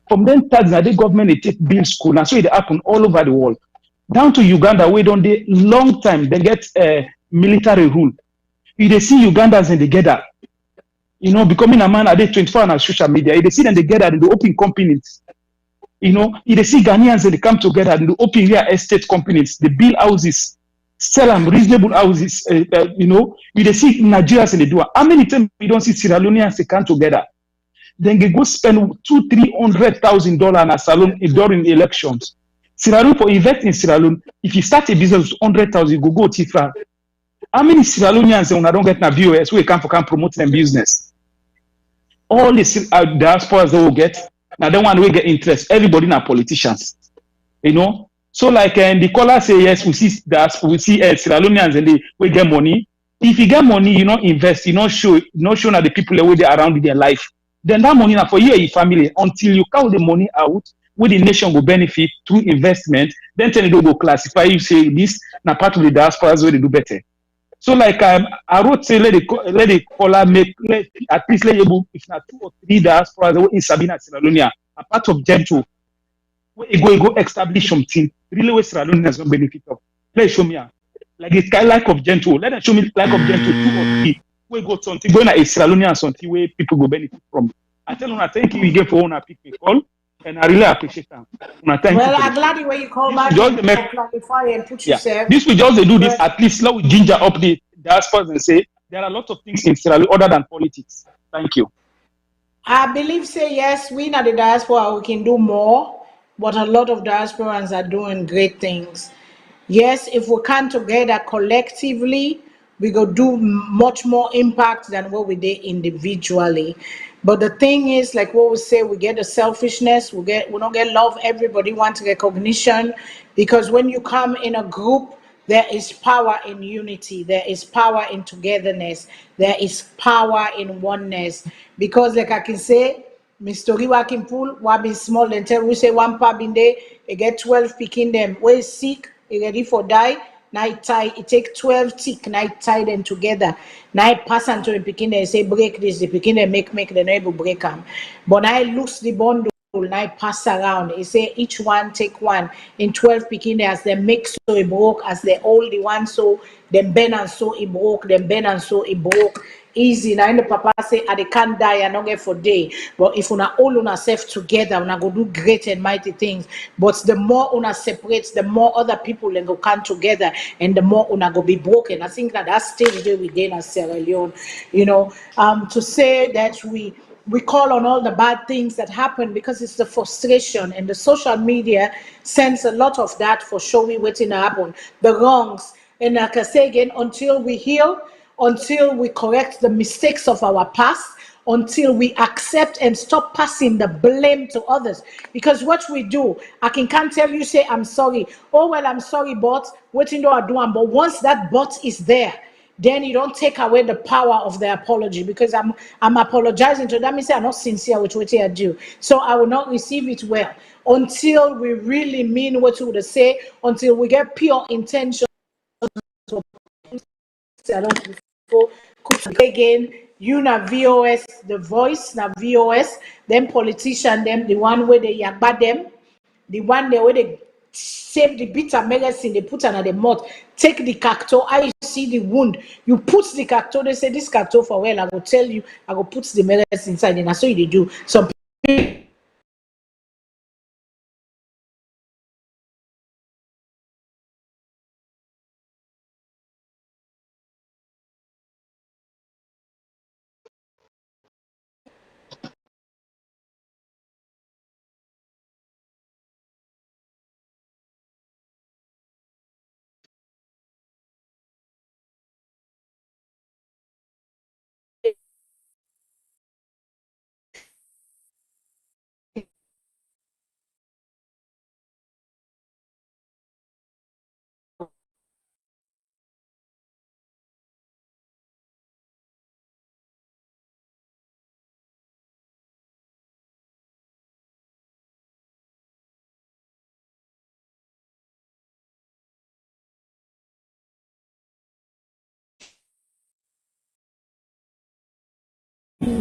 From then taxes, now the government they take build school. Now so it happen all over the world. Down to Uganda, we don't they long time they get military rule. You they see Ugandans and they gather, becoming a man at the 24 hours on social media. You they see them together and they open companies. You they see Ghanaians and they come together and they open real estate companies. They build houses, sell them reasonable houses. You they see Nigerians and they do it. How many times we don't see Sierra Leoneans they come together? Then they go spend $200,000-300,000 on a salon during elections. Sierra Leone for invest in Sierra Leone. If you start a business with 100,000, you go Tifra. How many Sierra Leoneans when I don't get na VOS we can promote them business? All the diasporas they will get. Now the one we get interest. Everybody now politicians. So like the caller say yes, we see Sierra Leoneans and we get money. If you get money, invest, show now the people that way they around in their life. Then that money now for you and your family until you count the money out, where the nation will benefit through investment. Then tell you go classify. You say this now part of the diasporas where they do better. So like I wrote say let the caller make at least let you if not 2 or 3 diasporas in Sabina Sierra Leone a part of Gento where you go establish something really where Sierra Leone has no benefit of. Let show me like it's kind like of Gento. Let them show me like of Gento 2 or 3 where go something going at Sierra Leone and something where people go benefit from. I tell you, thank you again for one pick a call. And I really appreciate that. I'm glad the way you call back and clarify and put yourself. This we just do this at least now we ginger up the diasporas and say there are a lot of things in Sierra Leone other than politics. Thank you. I believe say yes, we in the diaspora we can do more, but a lot of diasporans are doing great things. Yes, if we come together collectively, we go do much more impact than what we did individually. But the thing is, like what we say, we get the selfishness, we don't get love. Everybody wants recognition, because when you come in a group, there is power in unity, there is power in togetherness, there is power in oneness. Because like I can say, Mr. Working Pool, what be small and tell we say one pub in there, you get 12 picking them. We sick, you ready for die. Night tie, it take 12 tick, night tie them together. Night pass on to the picking and say break this, the picking and make the neighbor break them. But I lose the bundle. I pass around. He say each one take one in 12 picking as they make so it broke, as they all the one so them bend and so it broke, them bend and so it broke. Easy. Now the papa say I can't die and not get for day. But if una all una self together, una go do great and mighty things. But the more una separates, the more other people then go come together and the more una go be broken. I think that stage where we did in Sierra Leone, to say that we call on all the bad things that happen because it's the frustration, and the social media sends a lot of that for showing what's in happen, the wrongs. And like I say again, until we heal, until we correct the mistakes of our past, until we accept and stop passing the blame to others. Because what we do, can't tell you, say, I'm sorry. Oh, well, I'm sorry, but what do I do? But once that but is there, then you don't take away the power of the apology, because I'm apologizing to them. I say I'm not sincere with what I do, so I will not receive it well until we really mean what we would say, until we get pure intention. Again, you na VOS, the voice na VOS, them politician, them the one where they yagba them, the one where they save the bitter medicine, they put under the mouth, take the cacto, I see the wound, you put the cacto, they say this cacto for well, I will tell you, I will put the medicine inside, and that's what they do. Some people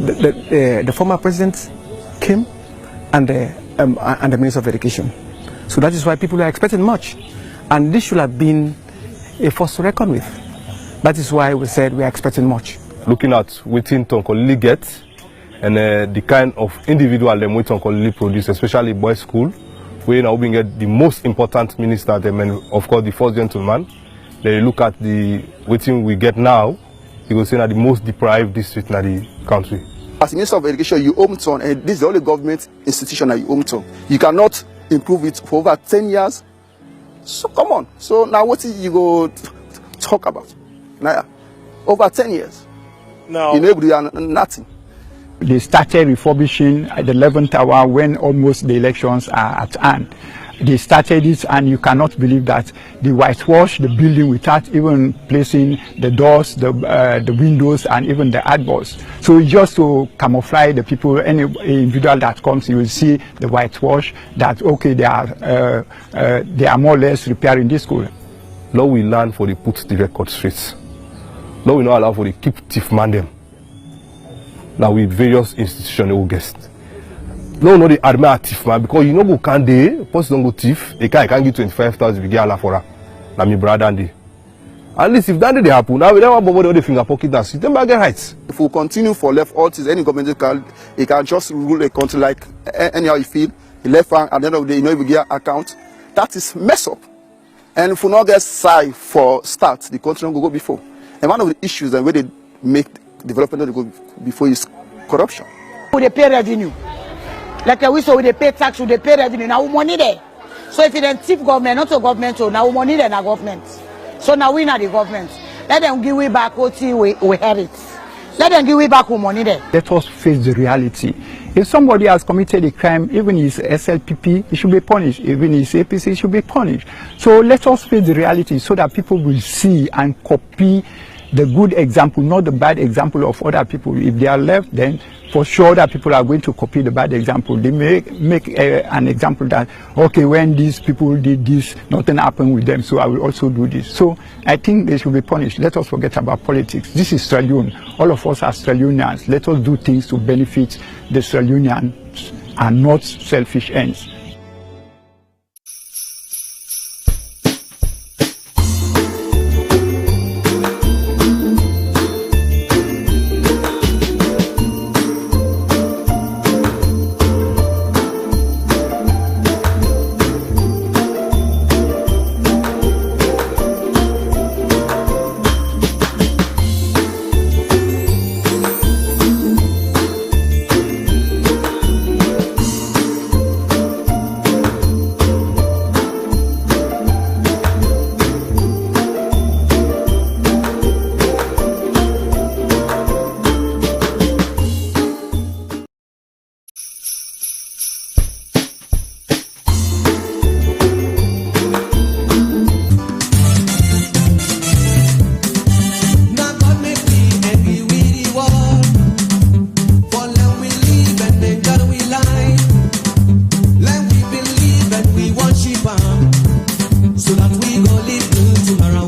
the former president came, and the Minister of Education. So that is why people are expecting much. And this should have been a force to reckon with. That is why we said we are expecting much. Looking at what Tonkolili gets and the kind of individual them what Tonkolili produce, especially boys' school, where now we get the most important minister, them, and of course the first gentleman. They look at the waiting we get now, you will see that the most deprived district in the country. As Minister of Education, you own to, and this is the only government institution that you own to. You cannot improve it for over 10 years. So come on. So now what is you go talk about? Now, over 10 years. No. You know, nothing. They started refurbishing at the 11th hour when almost the elections are at hand. They started it, and you cannot believe that they whitewashed the building without even placing the doors, the windows, and even the adboards. So just to camouflage the people, any individual that comes, you will see the whitewash that, okay, they are more or less repairing this school. Now we learn for the put the record straight. Now we not allow for the keep thief man them. Now with various institutional guests. No, the admire thief man, because you know go can they post don't go thief, they can give 25,000 if you get for her. Now me brother and at least if that day happen, now we never bother the finger pocket that system back get heights. If we continue for left artists, any government can just rule a country like anyhow you feel, the left hand at the end of the day, you know if you get account, that is mess up. And if we not get side for start, the country will go before. And one of the issues that where they make development go before is corruption. They pay revenue. Like we say, they pay tax, they pay revenue. Now money there. So if it's thief government, not a government, so now money there na government. So now we not the government. Let them give we back what we have it. Let them give we back our money there. Let us face the reality. If somebody has committed a crime, even his SLPP, he should be punished. Even his APC, he should be punished. So let us face the reality so that people will see and copy the good example, not the bad example of other people. If they are left, then for sure that people are going to copy the bad example. They make an example that, okay, when these people did this, nothing happened with them, so I will also do this. So I think they should be punished. Let us forget about politics. This is Sierra Leone. All of us are Sierra Leoneans. Let us do things to benefit the Sierra Leoneans and not selfish ends. So that we go live good tomorrow.